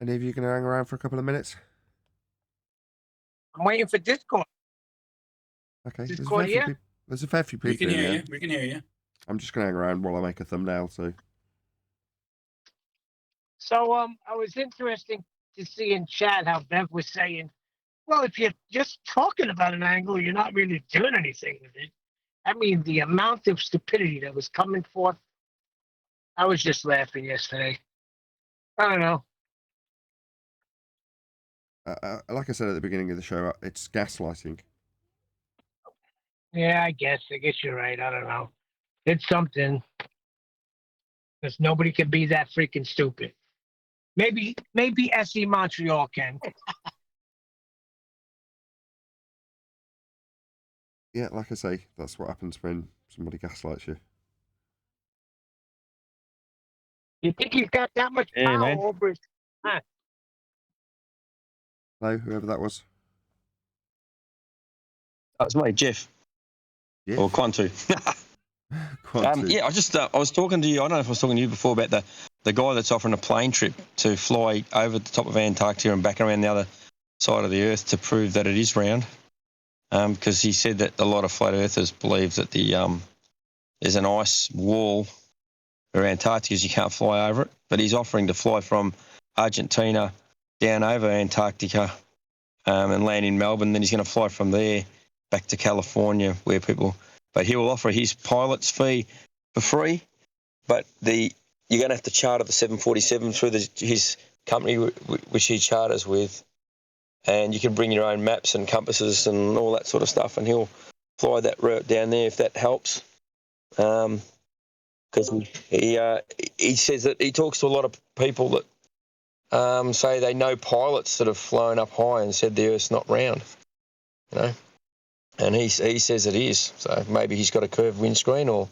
S1: Any of you going to hang around for a couple of minutes?
S7: I'm waiting for Discord.
S1: Okay.
S7: Discord here?
S1: There's a fair few people.
S6: We can hear
S1: in
S6: you. We can hear you.
S1: I'm just going to hang around while I make a thumbnail.
S7: So I was interested to see in chat how Bev was saying, well, if you're just talking about an angle, you're not really doing anything with it. I mean, the amount of stupidity that was coming forth, I was just laughing yesterday. I don't know.
S1: Like I said at the beginning of the show, it's gaslighting.
S7: Yeah, I guess you're right. I don't know. It's something. Because nobody can be that freaking stupid. Maybe SE Montreal can.
S1: Yeah, like I say, that's what happens when somebody gaslights you.
S7: You think he's got that much power over his... Huh.
S1: Hello, whoever that was.
S11: That was me, Jeff.
S1: Yeah.
S11: Or Quantu.
S1: Quantu.
S11: I was talking to you. I don't know if I was talking to you before about the guy that's offering a plane trip to fly over the top of Antarctica and back around the other side of the Earth to prove that it is round. Because he said that a lot of flat earthers believe that there's an ice wall around Antarctica, you can't fly over it. But he's offering to fly from Argentina down over Antarctica and land in Melbourne. Then he's going to fly from there back to California, where people. But he will offer his pilot's fee for free. But you're going to have to charter the 747 through his company, which he charters with. And you can bring your own maps and compasses and all that sort of stuff, and he'll fly that route down there if that helps. Because he says that he talks to a lot of people that say they know pilots that have flown up high and said the Earth's not round, And he says it is. So maybe he's got a curved windscreen, or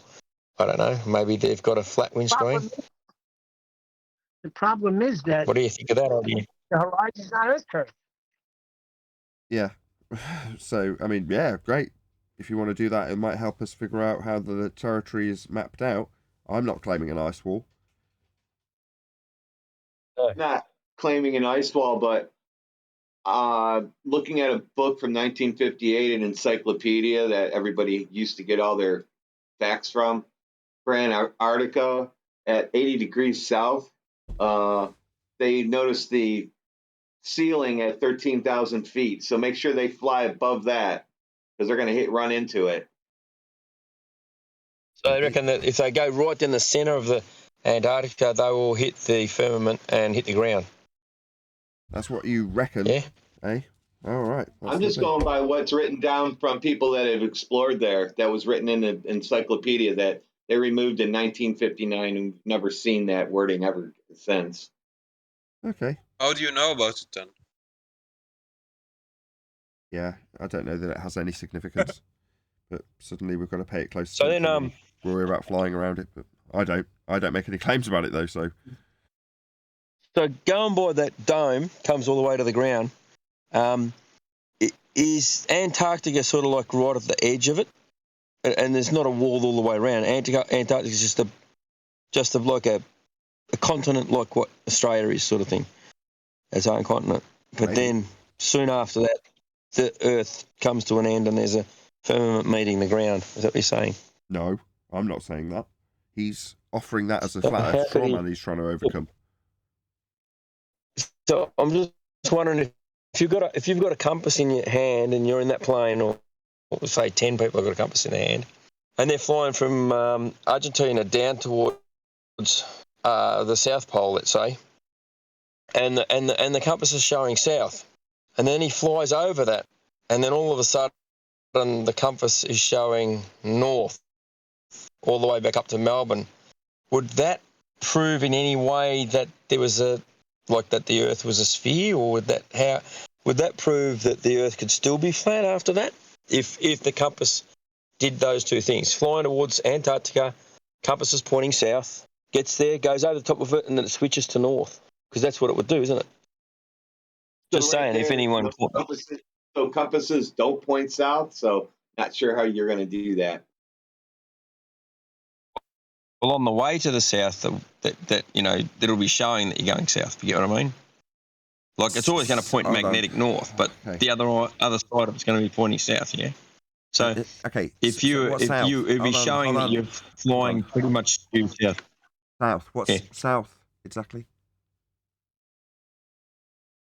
S11: I don't know. Maybe they've got a flat windscreen.
S7: The problem is that...
S11: What do you think of that idea?
S7: The horizon's not Earth curve.
S1: Yeah. So, I mean, yeah, great. If you want to do that, it might help us figure out how the territory is mapped out. I'm not claiming an ice wall.
S3: Not claiming an ice wall, but looking at a book from 1958, an encyclopedia that everybody used to get all their facts from, for Antarctica at 80 degrees south, they noticed the ceiling at 13,000 feet. So make sure they fly above that because they're going to run into it.
S11: So I reckon that if they go right down the centre of the Antarctica, they will hit the firmament and hit the ground.
S1: That's what you reckon?
S11: Yeah.
S1: Eh? All right.
S3: I'm just going by what's written down from people that have explored there. That was written in the encyclopedia that they removed in 1959 and never seen that wording ever since.
S1: Okay.
S12: How do you know about it then?
S1: Yeah, I don't know that it has any significance, but suddenly we've got to pay it close
S11: So
S1: attention.
S11: then,
S1: worry about flying around it, but I don't make any claims about it though. So
S11: going by that dome comes all the way to the ground. Is Antarctica sort of like right at the edge of it, and there's not a wall all the way around? Antarctica is just like a continent, like what Australia is, sort of thing, its own continent. But then soon after that, the Earth comes to an end, and there's a firmament meeting the ground. Is that what you're saying?
S1: no, I'm not saying that. He's offering that as a flat Earth straw man he's trying to overcome.
S11: So I'm just wondering if you've got a compass in your hand and you're in that plane, or say 10 people have got a compass in their hand, and they're flying from Argentina down towards the South Pole, let's say, and the compass is showing south, and then he flies over that, and then all of a sudden the compass is showing north, all the way back up to Melbourne. Would that prove in any way that there was that the Earth was a sphere, or would that prove that the Earth could still be flat after that? If the compass did those two things, flying towards Antarctica, compass is pointing south, gets there, goes over the top of it, and then it switches to north, because that's what it would do, isn't it? Just saying, if anyone...
S3: So compasses don't point south, so not sure how you're going to do that.
S11: Well, on the way to the south, that it'll be showing that you're going south. You get what I mean? Like, it's always going to point magnetic north, but the other side of it's going to be pointing south. Yeah. So
S1: okay,
S11: if it'd be showing that you're flying pretty much due south.
S1: South. What's south exactly?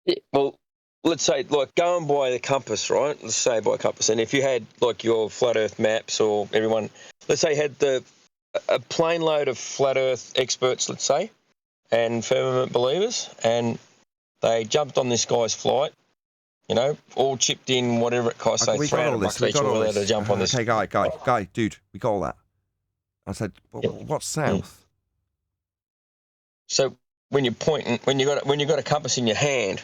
S11: Yeah, well, let's say, like, going by the compass, right? Let's say by compass, and if you had like your flat Earth maps, or everyone, let's say, had a plane load of flat Earth experts, let's say, and firmament believers, and they jumped on this guy's flight, all chipped in whatever it costs, say $300 each, or to jump on this.
S1: Okay, guy, dude, we got all that. I said, what's south?
S11: So when you're pointing, when you got a compass in your hand,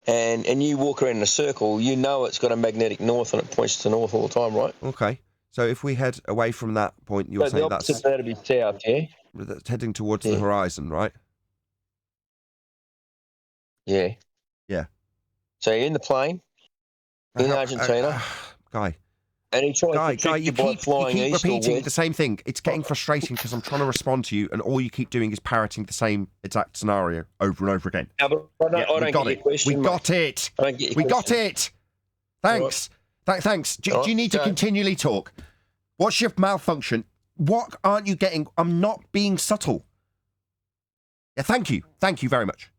S11: and you walk around in a circle, it's got a magnetic north, and it points to north all the time, right?
S1: Okay. So if we head away from that point, you're saying that's
S11: that'd be south, yeah.
S1: That's heading towards the horizon, right?
S11: Yeah.
S1: Yeah.
S11: So you're in the plane in Argentina,
S1: guy.
S11: And he tries to trick you by flying east or west.
S1: You keep repeating the same thing. It's getting frustrating because I'm trying to respond to you, and all you keep doing is parroting the same exact scenario over and over again.
S11: No, but I don't get your question.
S1: We got it. We got it. Thanks. Thanks. Do you need to continually talk? What's your malfunction? What aren't you getting? I'm not being subtle. Yeah, thank you. Thank you very much.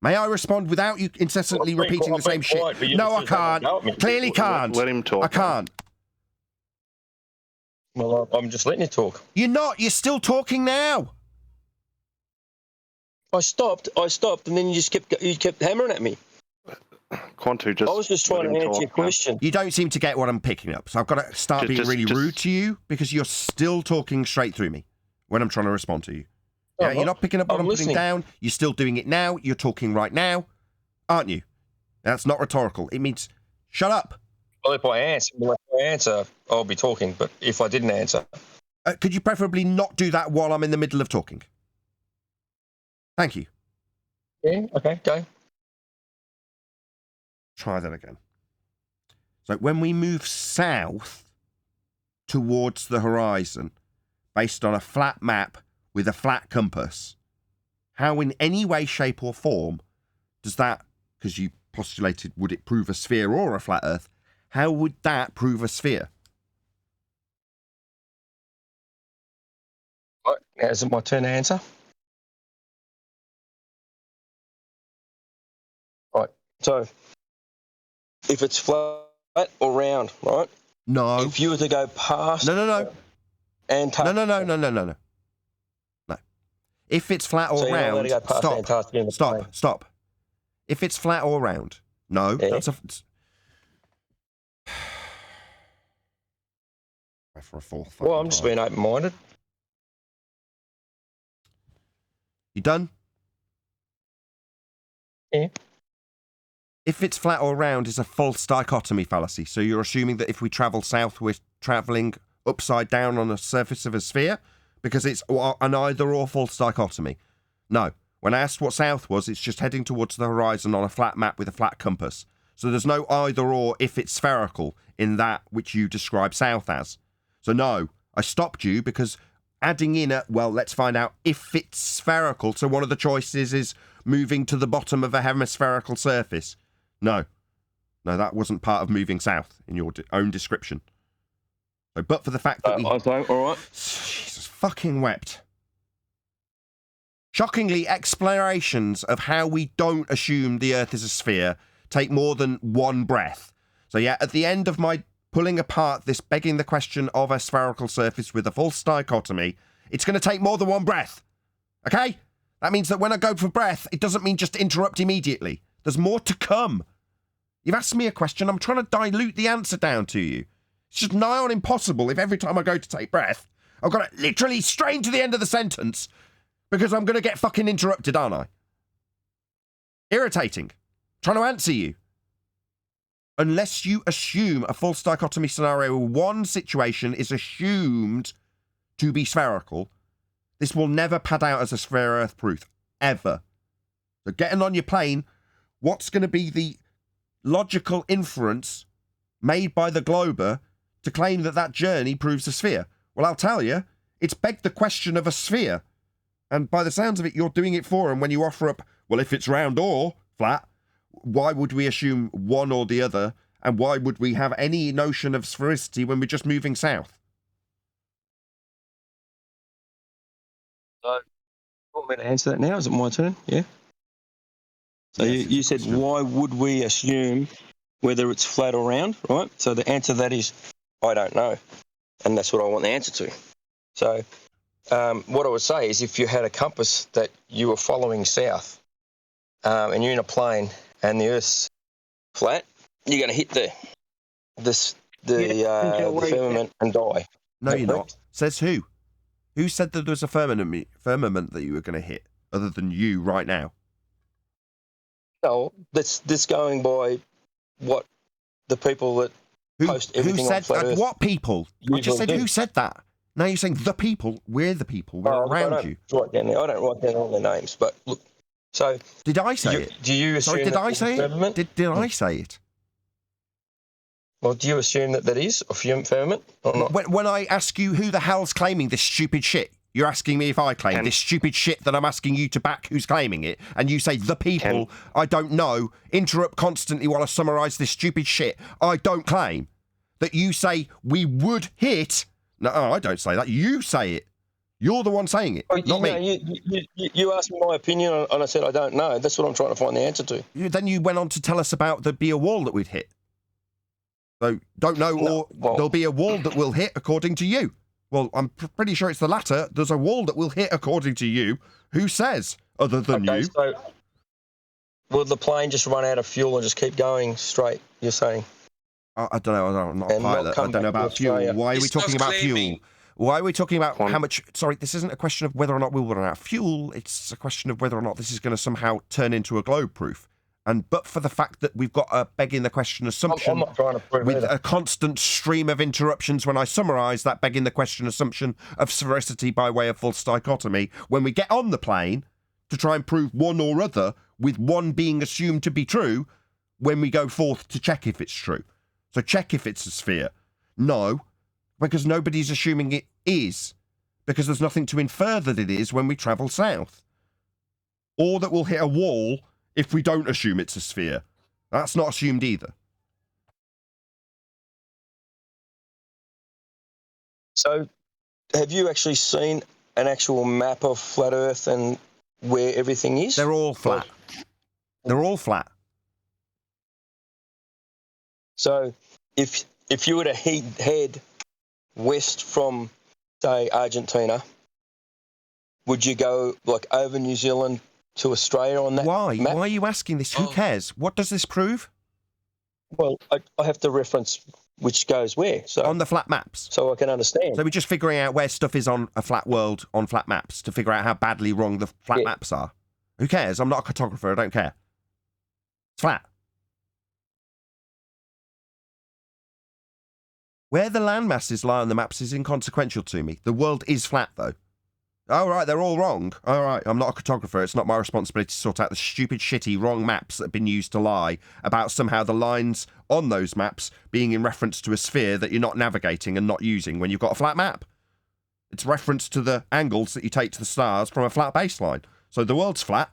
S1: May I respond without you incessantly repeating the same shit? No, I can't. Clearly can't.
S2: Let him talk.
S1: I can't.
S11: Well, I'm just letting you talk.
S1: You're not. You're still talking now.
S11: I stopped, and then you kept hammering at me.
S2: Quantu,
S11: I was just trying to answer your question.
S1: You don't seem to get what I'm picking up, so I've got to start being really rude to you because you're still talking straight through me when I'm trying to respond to you. Yeah, you're not picking up what I'm putting down. You're still doing it now. You're talking right now, aren't you? That's not rhetorical. It means shut up.
S11: Well, if I answer, I'll be talking. But if I didn't answer,
S1: could you preferably not do that while I'm in the middle of talking? Thank you.
S11: Yeah. Okay. Go.
S1: Try that again. So when we move south towards the horizon, based on a flat map with a flat compass, how in any way, shape or form does that, because you postulated, would it prove a sphere or a flat Earth, how would that prove a sphere?
S11: Is it my turn to answer? So, if it's flat or round, right?
S1: No.
S11: If you were to go past...
S1: No.
S11: Antarctica...
S1: No. If it's flat or
S11: so you're not allowed
S1: round,
S11: to go past Antarctica in the plane.
S1: Stop. If it's flat or round, no.
S11: Yeah.
S1: That's for a full.
S11: Well, I'm just being open-minded.
S1: You done?
S11: Yeah.
S1: If it's flat or round is a false dichotomy fallacy. So you're assuming that if we travel south, we're travelling upside down on the surface of a sphere because it's an either-or false dichotomy. No. When I asked what south was, it's just heading towards the horizon on a flat map with a flat compass. So there's no either-or if it's spherical in that which you describe south as. So no, I stopped you because adding in let's find out if it's spherical. So one of the choices is moving to the bottom of a hemispherical surface. No, that wasn't part of moving south in your own description. So, but for the fact that
S11: all right.
S1: Jesus fucking wept. Shockingly, explorations of how we don't assume the Earth is a sphere take more than one breath. So yeah, at the end of my pulling apart this begging the question of a spherical surface with a false dichotomy, it's going to take more than one breath. Okay? That means that when I go for breath, it doesn't mean just interrupt immediately. There's more to come. You've asked me a question, I'm trying to dilute the answer down to you. It's just nigh on impossible if every time I go to take breath, I've got to literally strain to the end of the sentence because I'm going to get fucking interrupted, aren't I? Irritating. Trying to answer you. Unless you assume a false dichotomy scenario where one situation is assumed to be spherical, this will never pad out as a sphere Earth proof. Ever. So getting on your plane, what's going to be the logical inference made by the glober to claim that that journey proves a sphere? Well, I'll tell you, it's begged the question of a sphere. And by the sounds of it, you're doing it for them when you offer up, well, if it's round or flat, why would we assume one or the other? And why would we have any notion of sphericity when we're just moving south?
S11: So, you want me to answer that now? Is it my turn? Yeah. So
S1: Yes,
S11: you said, why would we assume whether it's flat or round, right? So the answer to that is, I don't know. And that's what I want the answer to. So what I would say is if you had a compass that you were following south and you're in a plane and the Earth's flat, you're going to hit the firmament and die.
S1: No, you're not. Says who? Who said that there was a firmament that you were going to hit, other than you right now?
S11: No, that's going by what the people that post everything
S1: who said
S11: on flat Earth.
S1: What people? I just said who said that. Now you're saying the people. We're the people. We're around you.
S11: I don't write down all their names, but look. So
S1: did I say it?
S11: Do you assume?
S1: Sorry, did I say it? Did I say it?
S11: Well, do you assume that is a firmament or not?
S1: When I ask you who the hell's claiming this stupid shit, you're asking me if I claim this stupid shit that I'm asking you to back who's claiming it, and you say the people, I don't know, interrupt constantly while I summarise this stupid shit I don't claim. That you say we would hit. No, I don't say that. You say it. You're the one saying it, not me.
S11: You asked me my opinion, and I said I don't know. That's what I'm trying to find the answer to.
S1: Then you went on to tell us about there'd be a wall that we'd hit. So, don't know, there'll be a wall that we'll hit according to you. Well, I'm pretty sure it's the latter. There's a wall that we'll hit according to you. Who says, other than you?
S11: So will the plane just run out of fuel and just keep going straight, you're saying?
S1: I don't know. I'm not a pilot. I don't know about fuel. Why are we talking about fuel? Why are we talking about how much... Sorry, this isn't a question of whether or not we'll run out of fuel. It's a question of whether or not this is going to somehow turn into a globe proof. But for the fact that we've got a begging the question assumption
S11: I'm not trying to prove
S1: with
S11: either.
S1: a constant stream of interruptions when I summarise that begging the question assumption of sphericity by way of false dichotomy, when we get on the plane to try and prove one or other, with one being assumed to be true, when we go forth to check if it's true. So check if it's a sphere. No, because nobody's assuming it is, because there's nothing to infer that it is when we travel south. Or that we'll hit a wall if we don't assume it's a sphere. That's not assumed either.
S11: So, have you actually seen an actual map of flat Earth and where everything is?
S1: They're all flat. They're all flat.
S11: So if you were to head west from, say, Argentina, would you go like over New Zealand to Australia on that
S1: Why?
S11: map?
S1: Why are you asking this? Who cares? What does this prove?
S11: Well, I have to reference which goes where. So
S1: On the flat maps.
S11: So I can understand.
S1: So we're just figuring out where stuff is on a flat world on flat maps to figure out how badly wrong the flat maps are. Who cares? I'm not a cartographer. I don't care. It's flat. Where the land masses lie on the maps is inconsequential to me. The world is flat, though. Oh, right, they're all wrong. All right, I'm not a cartographer. It's not my responsibility to sort out the stupid, shitty, wrong maps that have been used to lie about somehow the lines on those maps being in reference to a sphere that you're not navigating and not using when you've got a flat map. It's reference to the angles that you take to the stars from a flat baseline. So the world's flat.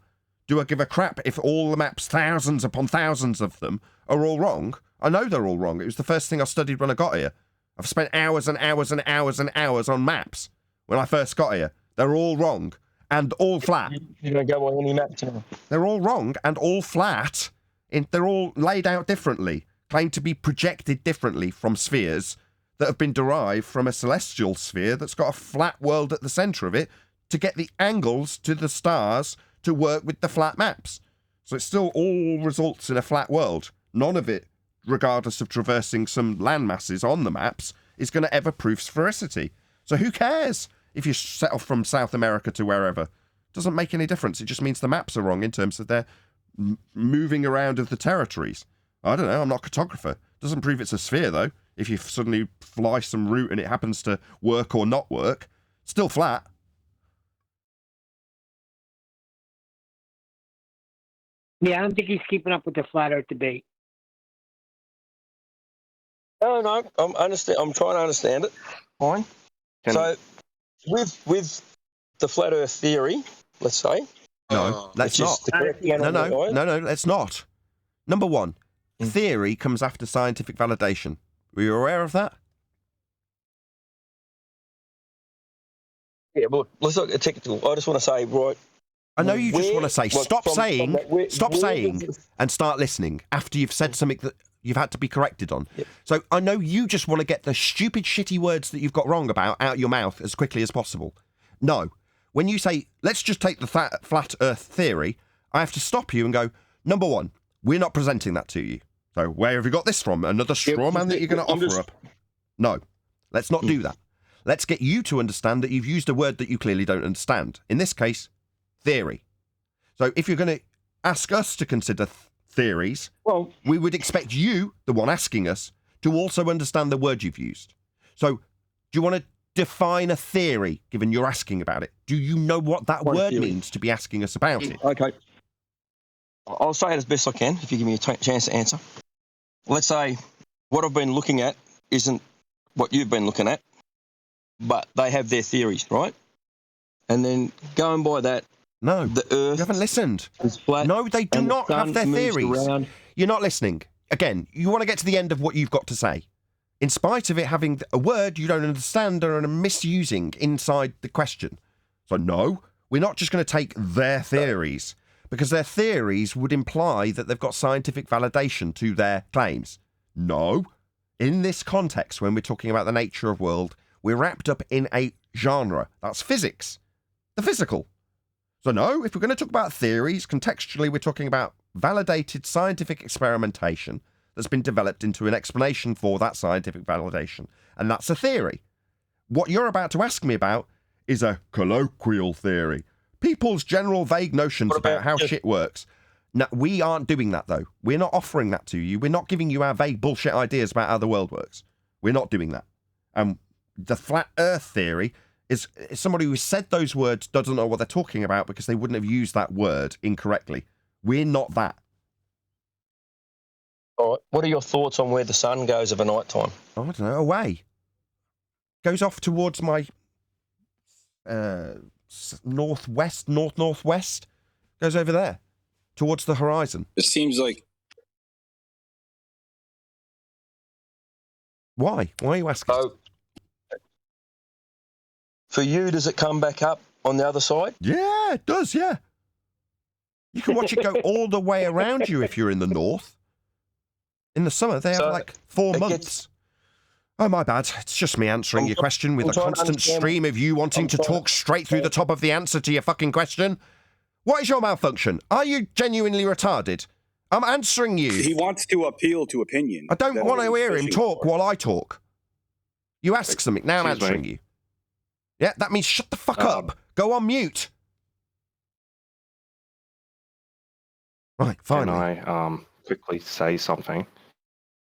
S1: Do I give a crap if all the maps, thousands upon thousands of them, are all wrong? I know they're all wrong. It was the first thing I studied when I got here. I've spent hours and hours and hours and hours on maps when I first got here. They're all wrong and all flat.
S11: You're going to go on any map tonight?
S1: They're all wrong and all flat. They're all laid out differently, claimed to be projected differently from spheres that have been derived from a celestial sphere that's got a flat world at the centre of it to get the angles to the stars to work with the flat maps. So it still all results in a flat world. None of it, regardless of traversing some land masses on the maps, is going to ever prove sphericity. So who cares if you set off from South America to wherever? Doesn't make any difference. It just means the maps are wrong in terms of their moving around of the territories. I don't know. I'm not a cartographer. Doesn't prove it's a sphere, though. If you suddenly fly some route and it happens to work or not work, still flat.
S7: Yeah, I don't think he's keeping up with the flat Earth debate.
S11: No, I'm trying to understand it. Fine. So, with the flat Earth theory, let's say.
S1: No, let's not. No, let's not. Number one, theory comes after scientific validation. Were you aware of that?
S11: Yeah, but let's look at technical. I just want to say, right.
S1: I know you just want to say, stop saying, and start listening after you've said something that you've had to be corrected on. Yep. So I know you just want to get the stupid, shitty words that you've got wrong about out your mouth as quickly as possible. No. When you say, let's just take the flat Earth theory, I have to stop you and go, number one, we're not presenting that to you. So where have you got this from? Another straw man that you're going to offer up? No. Let's not do that. Let's get you to understand that you've used a word that you clearly don't understand. In this case, theory. So if you're going to ask us to consider theories, well, we would expect you, the one asking us, to also understand the word you've used. So do you want to define a theory, given you're asking about it? Do you know what that word means to be asking us about it?
S11: Okay. I'll say it as best I can, if you give me a chance to answer. Let's say what I've been looking at isn't what you've been looking at, but they have their theories, right? And then going by that,
S1: no,
S11: the Earth,
S1: you haven't listened.
S11: Is flat.
S1: No, they do not have their theories. You're not listening. Again, you want to get to the end of what you've got to say. In spite of it having a word you don't understand or are misusing inside the question. So no, we're not just going to take their theories, because their theories would imply that they've got scientific validation to their claims. No. In this context, when we're talking about the nature of world, we're wrapped up in a genre. That's physics. The physical. So no, if we're going to talk about theories, contextually we're talking about validated scientific experimentation that's been developed into an explanation for that scientific validation. And that's a theory. What you're about to ask me about is a colloquial theory. People's general vague notions about how shit works. No, we aren't doing that, though. We're not offering that to you. We're not giving you our vague bullshit ideas about how the world works. We're not doing that. The flat Earth theory is somebody who said those words doesn't know what they're talking about because they wouldn't have used that word incorrectly. We're not that.
S11: All right. What are your thoughts on where the sun goes of a night time?
S1: I don't know. Away. Goes off towards my northwest. Goes over there. Towards the horizon.
S8: It seems like...
S1: Why? Why are you asking?
S11: So, for you, does it come back up on the other side?
S1: Yeah, it does, yeah. You can watch it go all the way around you if you're in the north. In the summer, they have like 4 months. Oh, my bad. It's just me answering your question with a constant stream of you wanting to talk straight through the top of the answer to your fucking question. What is your malfunction? Are you genuinely retarded? I'm answering you.
S8: He wants to appeal to opinion.
S1: I don't want to hear him talk while I talk. You ask something, now I'm answering you. Yeah, that means shut the fuck up. Go on mute. Right, finally.
S12: Can I quickly say something?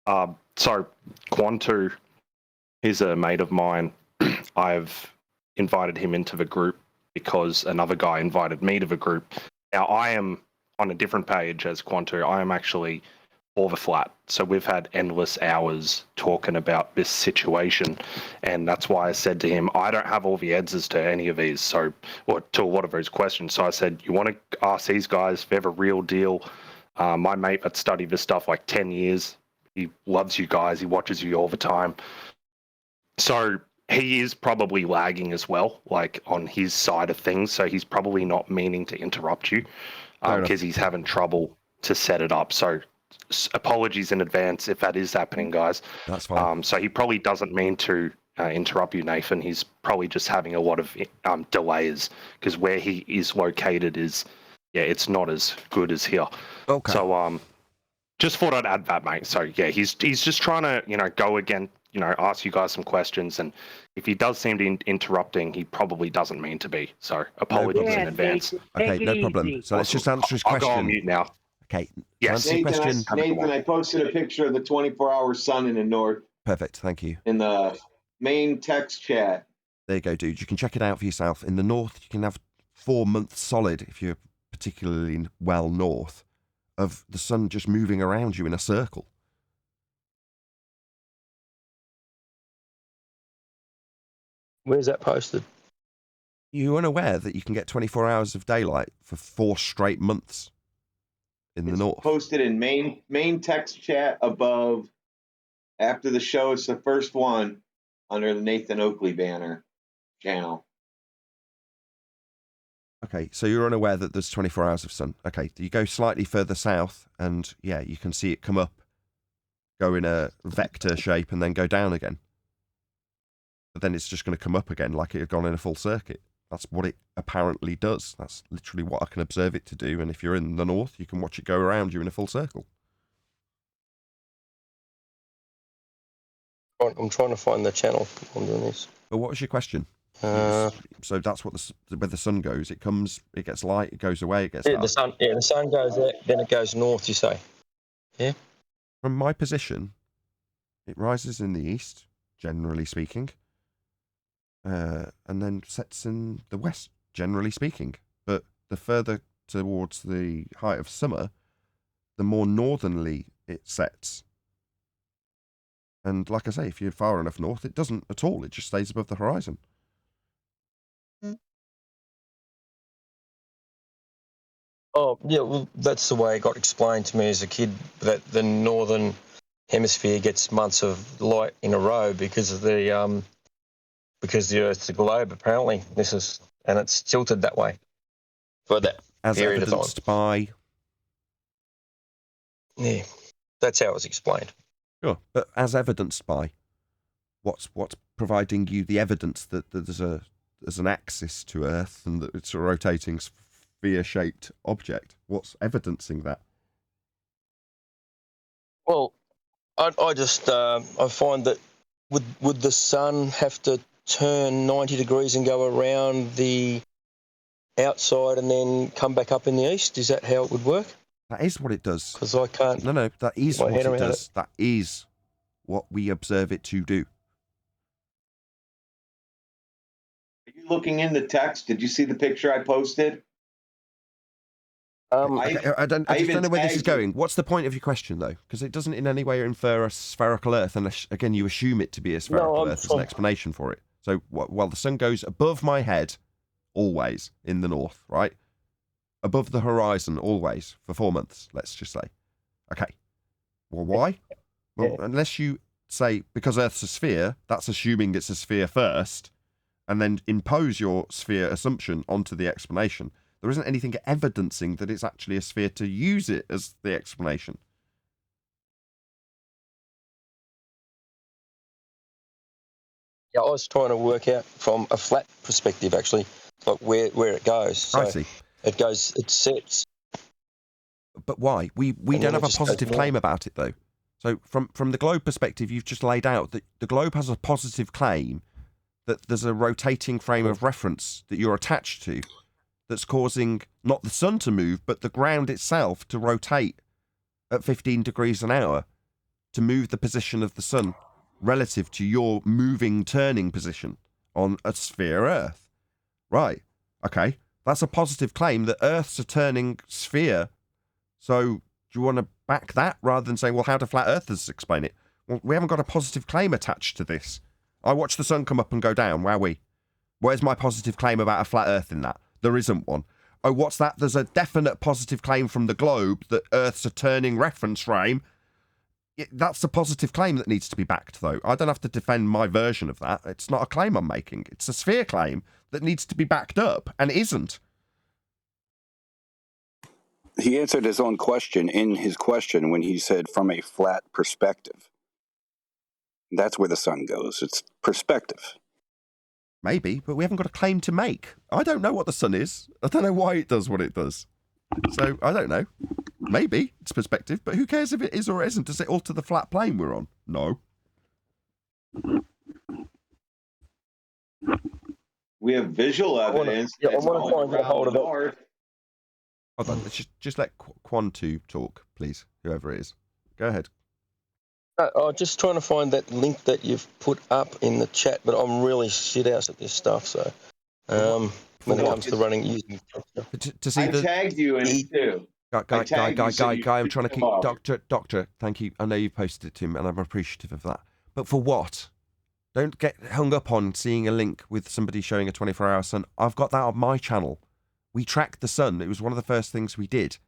S12: So, Quantu, he's a mate of mine. I've invited him into the group because another guy invited me to the group. Now, I am on a different page as Quantu. I am actually for the flat. So we've had endless hours talking about this situation. And that's why I said to him, I don't have all the answers to any of these, or to a lot of those questions. So I said, you want to ask these guys, they're the real deal. My mate that studied this stuff like 10 years, he loves you guys, he watches you all the time. So he is probably lagging as well, like on his side of things. So he's probably not meaning to interrupt you because he's having trouble to set it up. So apologies in advance if that is happening, guys.
S1: That's fine.
S12: So he probably doesn't mean to interrupt you, Nathan. He's probably just having a lot of delays because where he is located is, it's not as good as here.
S1: Okay.
S12: So just thought I'd add that, mate. So yeah, he's just trying to go again, ask you guys some questions, and if he does seem to interrupting, he probably doesn't mean to be. So apologies in advance.
S1: Okay, no problem. So let's just answer his question.
S12: I'll go on mute now.
S1: Okay.
S12: Yes.
S3: Nathan, I posted a picture of the 24-hour sun in the north.
S1: Perfect. Thank you.
S3: In the main text chat.
S1: There you go, dude. You can check it out for yourself. In the north, you can have 4 months solid, if you're particularly well north, of the sun just moving around you in a circle.
S11: Where's that posted?
S1: You unaware that you can get 24 hours of daylight for 4 straight months in the north?
S3: Posted in main text chat above. After the show, it's the first one under the Nathan Oakley banner channel.
S1: Okay, so you're unaware that there's 24 hours of sun. Okay, you go slightly further south, and yeah, you can see it come up, go in a vector shape, and then go down again. But then it's just going to come up again like it had gone in a full circuit. That's what it apparently does. That's literally what I can observe it to do. And if you're in the north, you can watch it go around you in a full circle.
S11: I'm trying to find the channel I'm doing this.
S1: But what was your question? So that's what where the sun goes. It comes, it gets light, it goes away, it gets dark.
S11: The sun goes there, then it goes north, you say? Yeah?
S1: From my position, it rises in the east, generally speaking. And then sets in the west, generally speaking. But the further towards the height of summer, the more northerly it sets. And like I say, if you're far enough north, it doesn't at all. It just stays above the horizon.
S11: Oh, yeah, well, that's the way it got explained to me as a kid, that the northern hemisphere gets months of light in a row because of the Earth's a globe, apparently. And it's tilted that way for that
S1: as
S11: period of time.
S1: Evidenced by?
S11: Yeah, that's how it was explained.
S1: Sure, but as evidenced by? What's providing you the evidence that there's an axis to Earth and that it's a rotating sphere-shaped object? What's evidencing that?
S11: Well, I just I find that would the sun have to turn 90 degrees and go around the outside and then come back up in the east? Is that how it would work?
S1: That is what it does.
S11: Because I can't.
S1: No, that is what it does. That is what we observe it to do.
S3: Are you looking in the text? Did you see the picture I posted?
S1: I just don't know where this is going. What's the point of your question, though? Because it doesn't in any way infer a spherical Earth, unless, again, you assume it to be a spherical Earth as an explanation for it. So while the sun goes above my head, always, in the north, right? Above the horizon, always, for 4 months, let's just say. Okay. Well, why? Well, unless you say, because Earth's a sphere, that's assuming it's a sphere first, and then impose your sphere assumption onto the explanation. There isn't anything evidencing that it's actually a sphere to use it as the explanation.
S11: Yeah, I was trying to work out from a flat perspective, actually, like where it goes. So
S1: I see.
S11: It sets.
S1: But why? We
S11: And
S1: don't
S11: then
S1: have
S11: it
S1: a
S11: just
S1: positive
S11: goes
S1: claim about it, though. So from the globe perspective, you've just laid out that the globe has a positive claim that there's a rotating frame of reference that you're attached to that's causing not the sun to move, but the ground itself to rotate at 15 degrees an hour to move the position of the sun relative to your moving, turning position on a sphere Earth. Right. Okay. That's a positive claim that Earth's a turning sphere. So do you want to back that rather than saying, well, how do flat earthers explain it? Well, we haven't got a positive claim attached to this. I watch the sun come up and go down. Wowee. Where's my positive claim about a flat earth in that? There isn't one. Oh, what's that? There's a definite positive claim from the globe that Earth's a turning reference frame. That's a positive claim that needs to be backed, though. I don't have to defend my version of that. It's not a claim I'm making. It's a sphere claim that needs to be backed up, and isn't.
S8: He answered his own question in his question when he said from a flat perspective. That's where the sun goes. It's perspective.
S1: Maybe, but we haven't got a claim to make. I don't know what the sun is. I don't know why it does what it does. So, I don't know. Maybe it's perspective, but who cares if it is or isn't? Does it alter the flat plane we're on? No.
S3: We have visual evidence.
S11: I want to find a hold of it.
S1: Hold on, let's just let Quantu talk, please, whoever it is. Go ahead.
S11: I'm just trying to find that link that you've put up in the chat, but I'm really shit out at this stuff. So, when it comes to running using
S1: to see
S3: I
S1: the
S3: tagged you in it too.
S1: Guy, I'm trying to keep doctor. Thank you. I know you posted it to him, and I'm appreciative of that. But for what? Don't get hung up on seeing a link with somebody showing a 24-hour sun. I've got that on my channel. We tracked the sun. It was one of the first things we did.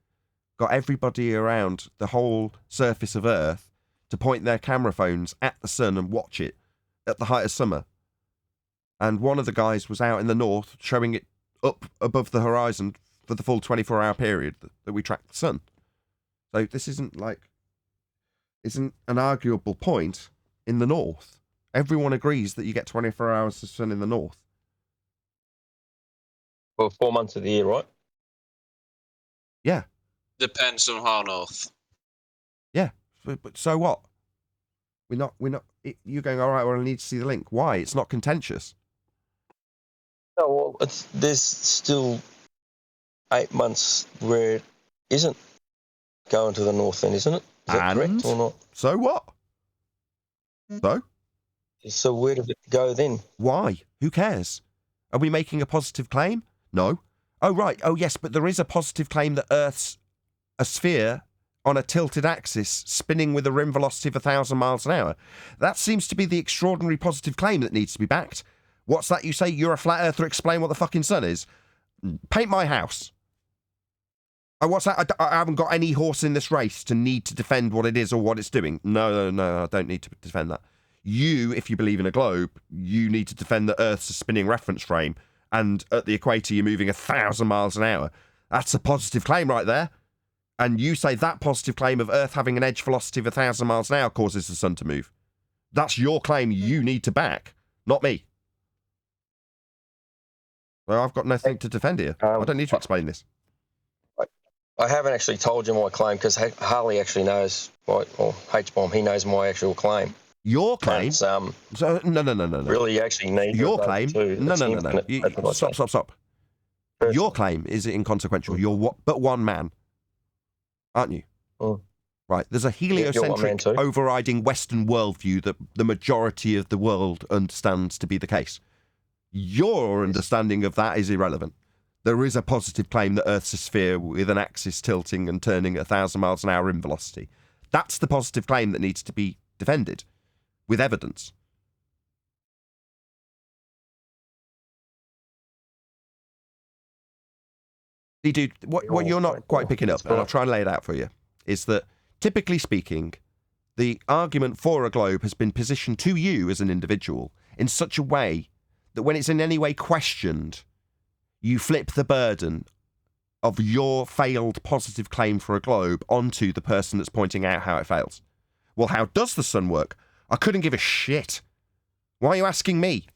S1: Got everybody around the whole surface of Earth to point their camera phones at the sun and watch it at the height of summer. And one of the guys was out in the north showing it up above the horizon for the full 24-hour period that we tracked the sun. So this isn't an arguable point in the north. Everyone agrees that you get 24 hours of sun in the north.
S11: for 4 months of the year, right?
S1: Yeah.
S13: Depends on how north.
S1: Yeah. But so what? We're not. You're going, all right, well, I need to see the link. Why? It's not contentious.
S11: No, well, there's still 8 months where it isn't going to the north then, isn't it? Is that correct or not?
S1: So what?
S11: So where does it go then?
S1: Why? Who cares? Are we making a positive claim? No. Oh, right. Oh, yes, but there is a positive claim that Earth's a sphere on a tilted axis spinning with a rim velocity of 1,000 miles an hour. That seems to be the extraordinary positive claim that needs to be backed. What's that you say? You're a flat earther, explain what the fucking sun is. Paint my house. Oh, what's that? I haven't got any horse in this race to need to defend what it is or what it's doing. No, I don't need to defend that. You, if you believe in a globe, you need to defend that Earth's a spinning reference frame and at the equator you're moving 1,000 miles an hour. That's a positive claim right there. And you say that positive claim of Earth having an edge velocity of 1,000 miles an hour causes the sun to move. That's your claim you need to back, not me. Well, I've got nothing to defend here. I don't need to explain this.
S11: I haven't actually told you my claim because Harley actually knows, or H-Bomb, he knows my actual claim.
S1: Your claim?
S11: So,
S1: no.
S11: Really actually need
S1: your claim? No. Stop. Your claim is inconsequential. You're but one man, aren't you?
S11: Oh.
S1: Right. There's a heliocentric overriding Western worldview that the majority of the world understands to be the case. Your understanding of that is irrelevant. There is a positive claim that Earth's a sphere with an axis tilting and turning at 1,000 miles an hour in velocity. That's the positive claim that needs to be defended with evidence. See, dude, what you're not quite picking up, and I'll try and lay it out for you, is that, typically speaking, the argument for a globe has been positioned to you as an individual in such a way that when it's in any way questioned, you flip the burden of your failed positive claim for a globe onto the person that's pointing out how it fails. Well, how does the sun work? I couldn't give a shit. Why are you asking me?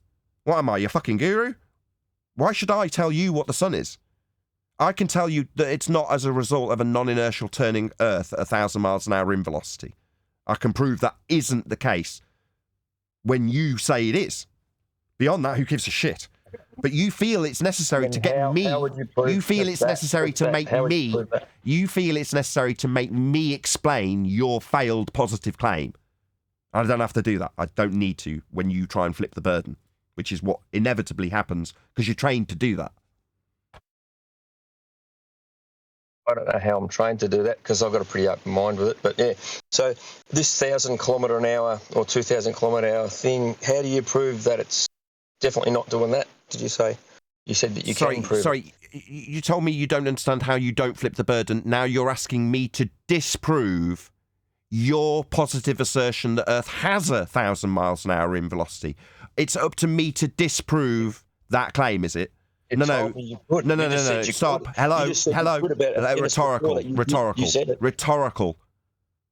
S1: What am I, your fucking guru? Why should I tell you what the sun is? I can tell you that it's not as a result of a non-inertial turning Earth at 1,000 miles an hour in velocity. I can prove that isn't the case when you say it is. Beyond that, who gives a shit? But you feel it's necessary to get me. You feel it's necessary to make me. You feel it's necessary to make me explain your failed positive claim. I don't have to do that. I don't need to when you try and flip the burden, which is what inevitably happens because you're trained to do that.
S11: I don't know how I'm trained to do that because I've got a pretty open mind with it. But yeah, so this 1,000 kilometre an hour or 2,000 kilometre an hour thing, how do you prove that it's definitely not doing that? Did you say? You said that you can prove it.
S1: Sorry, you told me you don't understand how you don't flip the burden. Now you're asking me to disprove your positive assertion that Earth has 1,000 miles an hour in velocity. It's up to me to disprove that claim, is it? No. Stop. Hello. Rhetorical.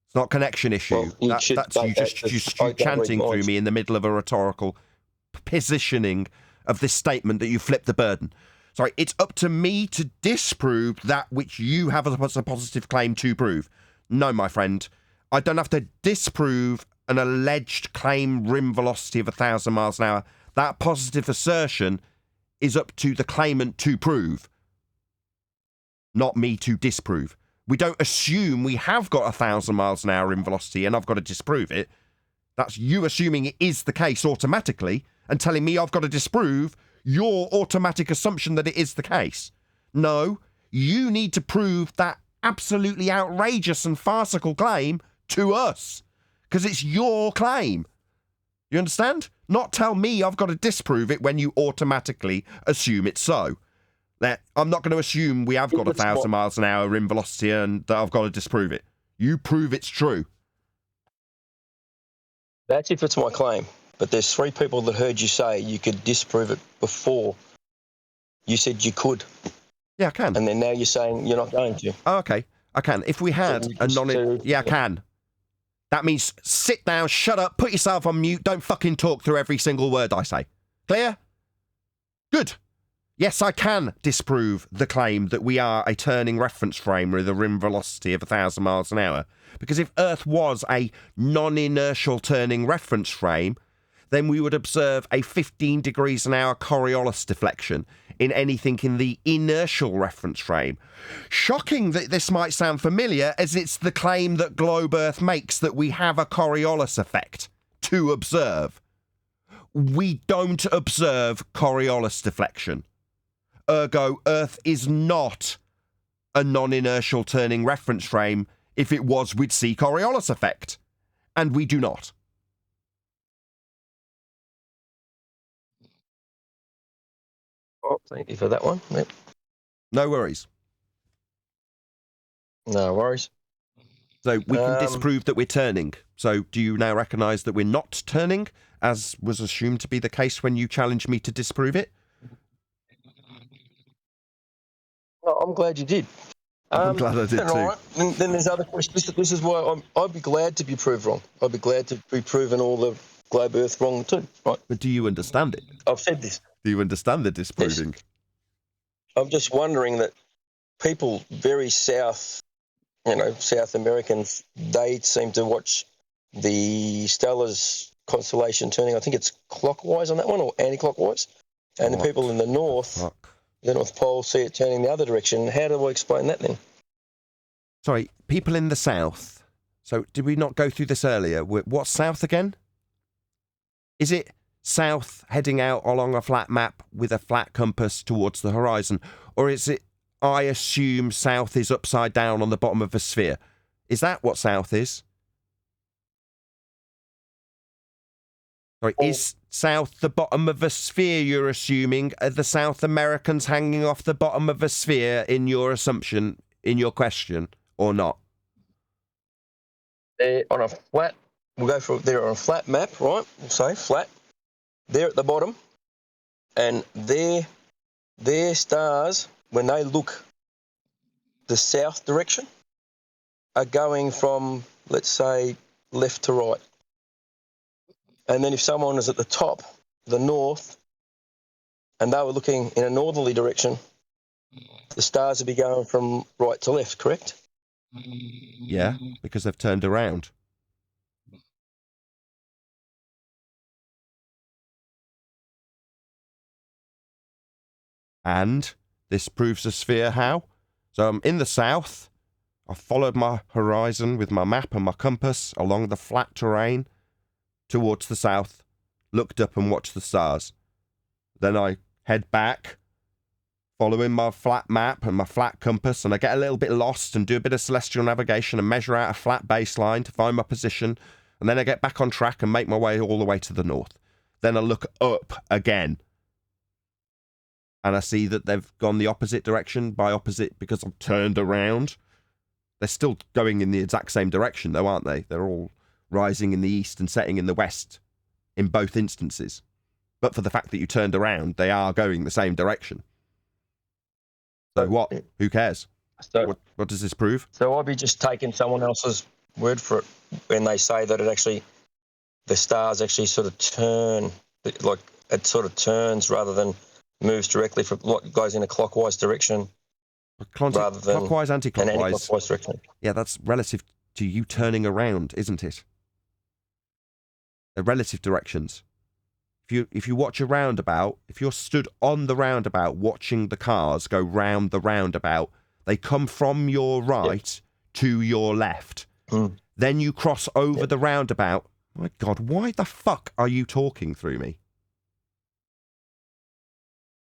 S1: It's not connection issue.
S11: Well,
S1: That's you just chanting through me in the middle of a rhetorical positioning of this statement that you flipped the burden. Sorry, it's up to me to disprove that which you have as a positive claim to prove. No, my friend, I don't have to disprove an alleged claim rim velocity of 1,000 miles an hour. That positive assertion is up to the claimant to prove, not me to disprove. We don't assume we have got 1,000 miles an hour in velocity and I've got to disprove it. That's you assuming it is the case automatically and telling me I've got to disprove your automatic assumption that it is the case. No, you need to prove that absolutely outrageous and farcical claim to us because it's your claim. You understand? Not tell me I've got to disprove it when you automatically assume it's so. I'm not going to assume we have got 1,000 miles an hour in velocity and that I've got to disprove it. You prove it's true.
S11: That's if it's my claim. But there's 3 people that heard you say you could disprove it before. You said you could.
S1: Yeah, I can.
S11: And then now you're saying you're not going to.
S1: Oh, okay. I can. If we had Yeah, I can. That means sit down, shut up, put yourself on mute, don't fucking talk through every single word I say. Clear? Good. Yes, I can disprove the claim that we are a turning reference frame with a rim velocity of 1,000 miles an hour. Because if Earth was a non-inertial turning reference frame, then we would observe a 15 degrees an hour Coriolis deflection in anything in the inertial reference frame. Shocking that this might sound familiar, as it's the claim that Globe Earth makes that we have a Coriolis effect to observe. We don't observe Coriolis deflection. Ergo, Earth is not a non-inertial turning reference frame. If it was, we'd see Coriolis effect. And we do not.
S11: Oh, thank you for that one. Yep.
S1: No worries.
S11: No worries.
S1: So we can disprove that we're turning. So do you now recognise that we're not turning, as was assumed to be the case when you challenged me to disprove it?
S11: Well, I'm glad you did.
S1: I'm glad I did too.
S11: Right. Then there's other questions. This is why I'd be glad to be proved wrong. I'd be glad to be proven all the globe Earth wrong too. Right.
S1: But do you understand it?
S11: I've said this.
S1: Do you understand the disproving?
S11: Yes. I'm just wondering that people very South Americans, they seem to watch the Stellar's constellation turning. I think it's clockwise on that one or anti-clockwise. And the people in the north, the North Pole, see it turning the other direction. How do I explain that then?
S1: Sorry, people in the south. So did we not go through this earlier? What's south again? Is it south heading out along a flat map with a flat compass towards the horizon? Or is it, I assume, south is upside down on the bottom of a sphere? Is that what south is? Sorry, is south the bottom of a sphere you're assuming? Are the South Americans hanging off the bottom of a sphere in your assumption, in your question, or not?
S11: They're on a flat, they're on a flat map, right? We'll say flat. They're at the bottom, and their stars, when they look the south direction, are going from, let's say, left to right. And then if someone is at the top, the north, and they were looking in a northerly direction, the stars would be going from right to left, correct?
S1: Yeah, because they've turned around. And this proves a sphere how? So I'm in the south. I followed my horizon with my map and my compass along the flat terrain towards the south, looked up and watched the stars. Then I head back, following my flat map and my flat compass, and I get a little bit lost and do a bit of celestial navigation and measure out a flat baseline to find my position, and then I get back on track and make my way all the way to the north. Then I look up again, and I see that they've gone the opposite direction. By opposite, because I've turned around. They're still going in the exact same direction, though, aren't they? They're all rising in the east and setting in the west in both instances. But for the fact that you turned around, they are going the same direction. So what? Who cares?
S11: So,
S1: what does this prove?
S11: So I'd be just taking someone else's word for it when they say that the stars actually sort of turn, like it sort of turns rather than moves directly from, like goes in a clockwise direction. Rather than
S1: clockwise, anti-clockwise.
S11: An anti-clockwise direction.
S1: Yeah, that's relative to you turning around, isn't it? They're relative directions. If you watch a roundabout, if you're stood on the roundabout watching the cars go round the roundabout, they come from your right to your left. Then you cross over the roundabout. My God, why the fuck are you talking through me?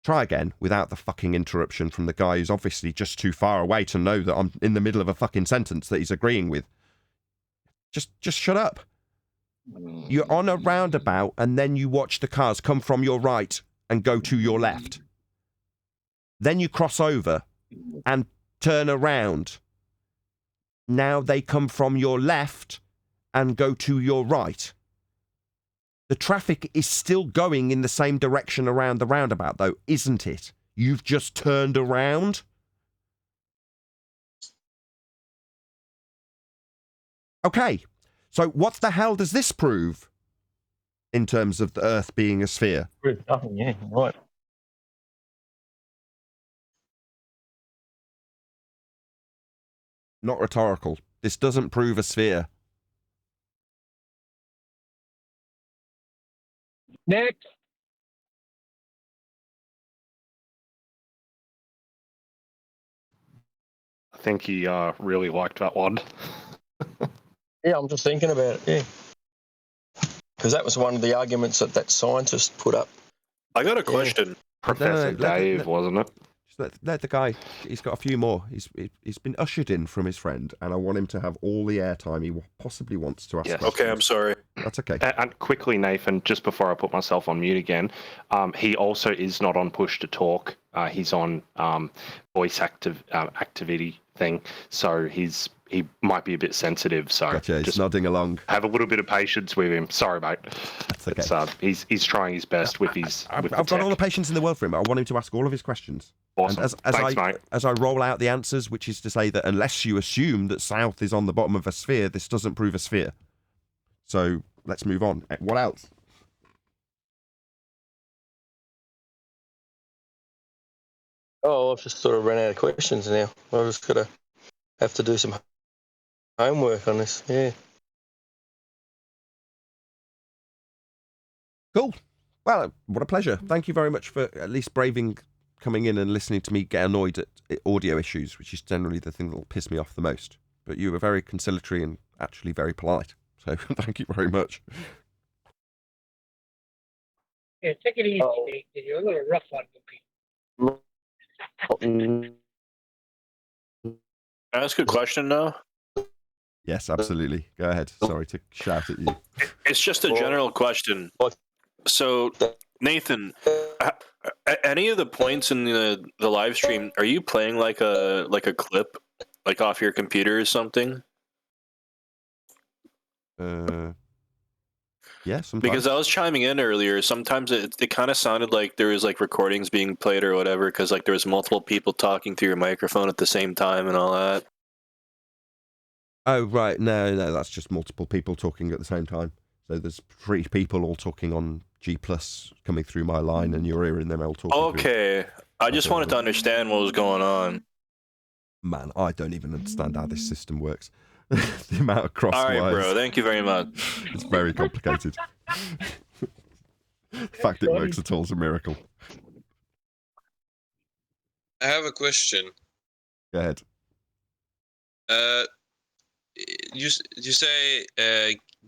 S1: Try again without the fucking interruption from the guy who's obviously just too far away to know that I'm in the middle of a fucking sentence that he's agreeing with. Just shut up. You're on a roundabout and then you watch the cars come from your right and go to your left. Then you cross over and turn around. Now they come from your left and go to your right. The traffic is still going in the same direction around the roundabout, though, isn't it? You've just turned around. Okay, so what the hell does this prove in terms of the Earth being a sphere?
S11: Nothing, yeah, right.
S1: Not rhetorical. This doesn't prove a sphere.
S7: Next.
S12: I think he really liked that one.
S11: Yeah, I'm just thinking about it, yeah. Because that was one of the arguments that scientist put up.
S12: I got a question. Professor Dave, wasn't it?
S1: Just let the guy, he's got a few more. He's been ushered in from his friend, and I want him to have all the airtime he possibly wants to ask.
S12: Yes.
S1: questions.
S12: Okay, I'm sorry.
S1: That's okay.
S12: And quickly, Nathan, just before I put myself on mute again, he also is not on push to talk. He's on voice activity thing, so he might be a bit sensitive. So
S1: gotcha,
S12: just
S1: nodding along.
S12: Have a little bit of patience with him. Sorry, mate.
S1: That's okay.
S12: He's trying his best with his.
S1: I've got all the patience in the world for him. I want him to ask all of his questions.
S12: Awesome.
S1: And
S12: Thanks, mate.
S1: as I roll out the answers, which is to say that unless you assume that South is on the bottom of a sphere, this doesn't prove a sphere. So let's move on. What else?
S11: Oh, I've just sort of run out of questions now. I've just got to have to do some homework on this. Yeah.
S1: Cool. Well, what a pleasure. Thank you very much for at least braving coming in and listening to me get annoyed at audio issues, which is generally the thing that will piss me off the most. But you were very conciliatory and actually very polite. So thank you very much.
S7: Yeah, take it easy, Nathan. You're a little rough on the people.
S14: Can I ask a question now?
S1: Yes, absolutely. Go ahead. Sorry to shout at you.
S14: It's just a general question. So, Nathan, any of the points in the live stream, are you playing like a clip, like off your computer or something?
S1: Yeah, sometimes.
S14: Because I was chiming in earlier. Sometimes it kind of sounded like there was like recordings being played or whatever, because like there was multiple people talking through your microphone at the same time and all that.
S1: Oh, right. No, that's just multiple people talking at the same time. So there's 3 people all talking on G+ coming through my line, and you're hearing them all talking.
S14: Okay, I just wanted to understand what was going on.
S1: Man, I don't even understand how this system works. The amount of cross
S14: All right,
S1: wires.
S14: bro. Thank you very much.
S1: It's very complicated. The fact it works at all is a miracle.
S13: I have a question.
S1: Go ahead.
S13: You say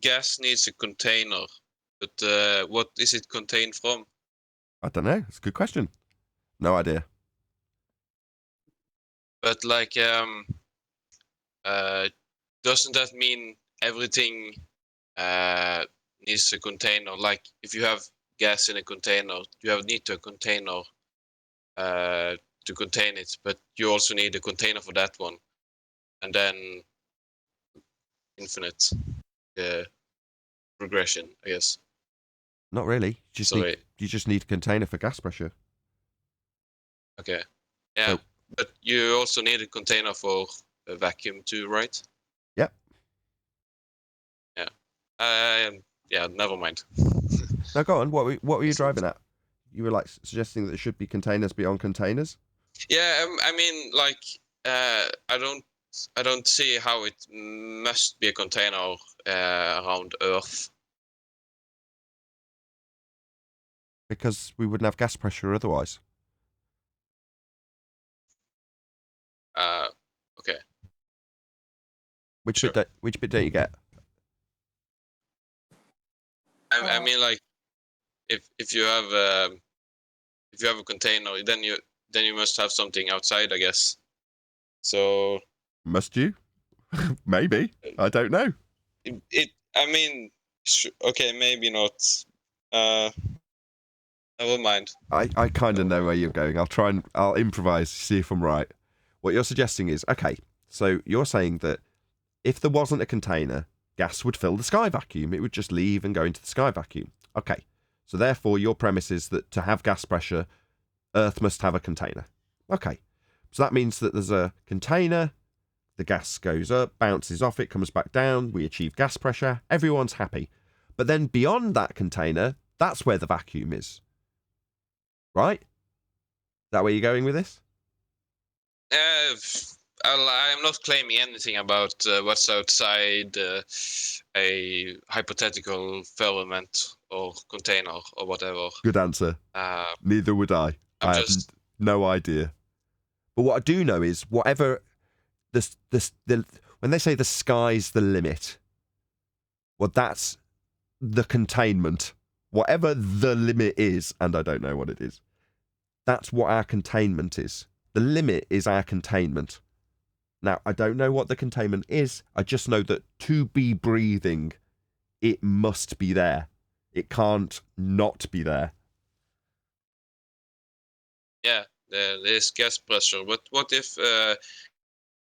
S13: gas needs a container, but what is it contained from?
S1: I don't know. It's a good question. No idea.
S13: But like, doesn't that mean everything needs a container? Like, if you have gas in a container, you need a container to contain it, but you also need a container for that one, and then infinite progression, I guess.
S1: Not really. You just need a container for gas pressure.
S13: Okay. Yeah, but you also need a container for a vacuum too, right?
S1: Yep.
S13: Yeah. Yeah. Never mind.
S1: Now go on. What were you driving at? You were like suggesting that there should be containers beyond containers.
S13: Yeah. I mean, like, I don't see how it must be a container around Earth.
S1: Because we wouldn't have gas pressure otherwise.
S13: Okay.
S1: Which bit don't you get?
S13: I mean, like, if you have a container, then you must have something outside, I guess. So.
S1: Must you? Maybe. I don't know.
S13: I mean, okay, maybe not. Never mind.
S1: I kind of know where you're going. I'll improvise, see if I'm right. What you're suggesting is, okay, so you're saying that if there wasn't a container, gas would fill the sky vacuum. It would just leave and go into the sky vacuum. Okay, so therefore your premise is that to have gas pressure, Earth must have a container. Okay, so that means that there's a container, the gas goes up, bounces off it, comes back down, we achieve gas pressure, everyone's happy. But then beyond that container, that's where the vacuum is. Right? Is that where you're going with this?
S13: I'm not claiming anything about what's outside a hypothetical firmament or container or whatever.
S1: Good answer. Neither would I. I have no idea. But what I do know is whatever when they say the sky's the limit, well, that's the containment. Whatever the limit is, and I don't know what it is, that's what our containment is. The limit is our containment. Now, I don't know what the containment is. I just know that to be breathing, it must be there. It can't not be there.
S13: Yeah, there's gas pressure. But what if,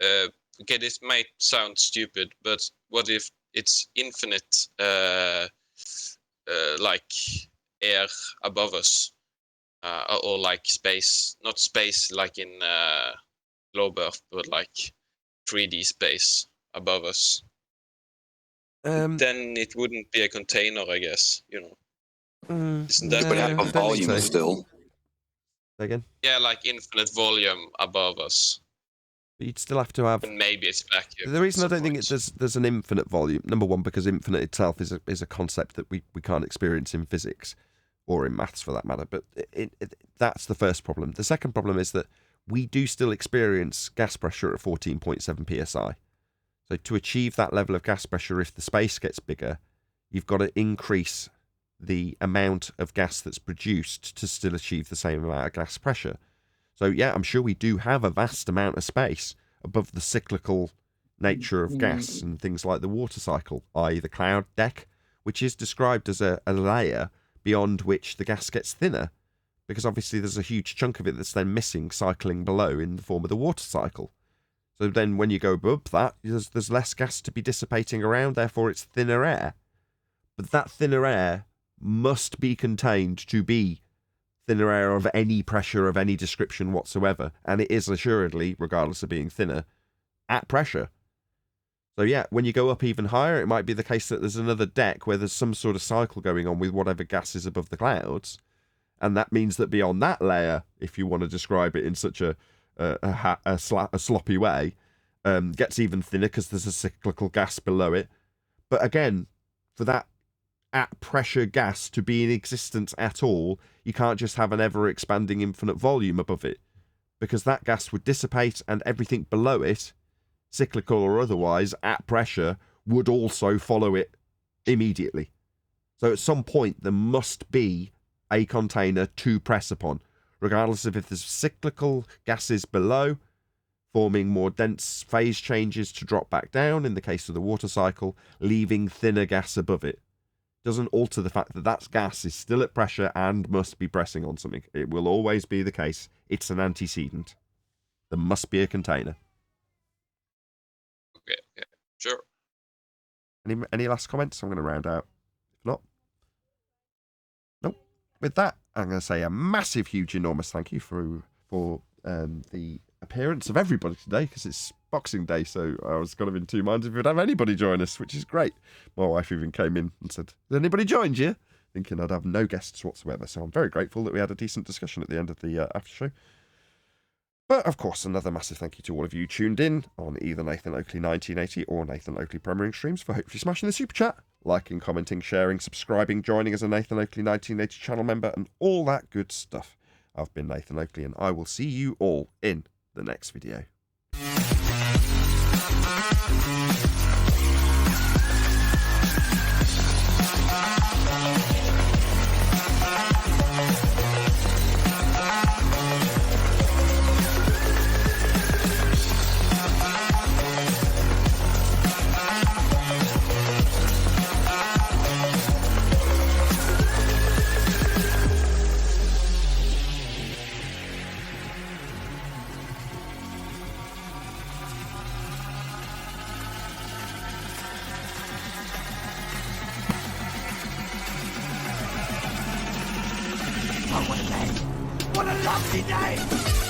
S13: okay, this might sound stupid, but what if it's infinite, like air above us? Or like space, not space like in globe Earth, but like 3D space above us. Then it wouldn't be a container, I guess. Isn't that
S8: But have a volume still.
S1: Again?
S13: Yeah, like infinite volume above us.
S1: But you'd still have to have.
S13: And maybe it's vacuum.
S1: The reason I don't think there's an infinite volume, number one, because infinite itself is a concept that we can't experience in physics. Or in maths for that matter, but that's the first problem. The second problem is that we do still experience gas pressure at 14.7 psi. So to achieve that level of gas pressure, if the space gets bigger, you've got to increase the amount of gas that's produced to still achieve the same amount of gas pressure. So yeah, I'm sure we do have a vast amount of space above the cyclical nature of gas and things like the water cycle, i.e. the cloud deck, which is described as a layer beyond which the gas gets thinner, because obviously there's a huge chunk of it that's then missing, cycling below in the form of the water cycle. So then when you go above that, there's less gas to be dissipating around, therefore it's thinner air. But that thinner air must be contained to be thinner air of any pressure of any description whatsoever, and it is assuredly, regardless of being thinner, at pressure. So yeah, when you go up even higher, it might be the case that there's another deck where there's some sort of cycle going on with whatever gas is above the clouds. And that means that beyond that layer, if you want to describe it in such a sloppy way, gets even thinner because there's a cyclical gas below it. But again, for that at pressure gas to be in existence at all, you can't just have an ever-expanding infinite volume above it, because that gas would dissipate and everything below it, cyclical or otherwise, at pressure, would also follow it immediately. So at some point, there must be a container to press upon, regardless of if there's cyclical gases below, forming more dense phase changes to drop back down, in the case of the water cycle, leaving thinner gas above it. Doesn't alter the fact that that gas is still at pressure and must be pressing on something. It will always be the case. It's an antecedent. There must be a container.
S13: Okay, sure.
S1: Any last comments? I'm going to round out. If not, nope. With that, I'm going to say a massive, huge, enormous thank you for the appearance of everybody today, because it's Boxing Day, so I was kind of in two minds if we'd have anybody join us, which is great. My wife even came in and said, "Has anybody joined you?" Thinking I'd have no guests whatsoever. So I'm very grateful that we had a decent discussion at the end of the after show. But of course, another massive thank you to all of you tuned in on either Nathan Oakley 1980 or Nathan Oakley Premiering streams for hopefully smashing the super chat, liking, commenting, sharing, subscribing, joining as a Nathan Oakley 1980 channel member, and all that good stuff. I've been Nathan Oakley, and I will see you all in the next video.
S7: What a lovely day!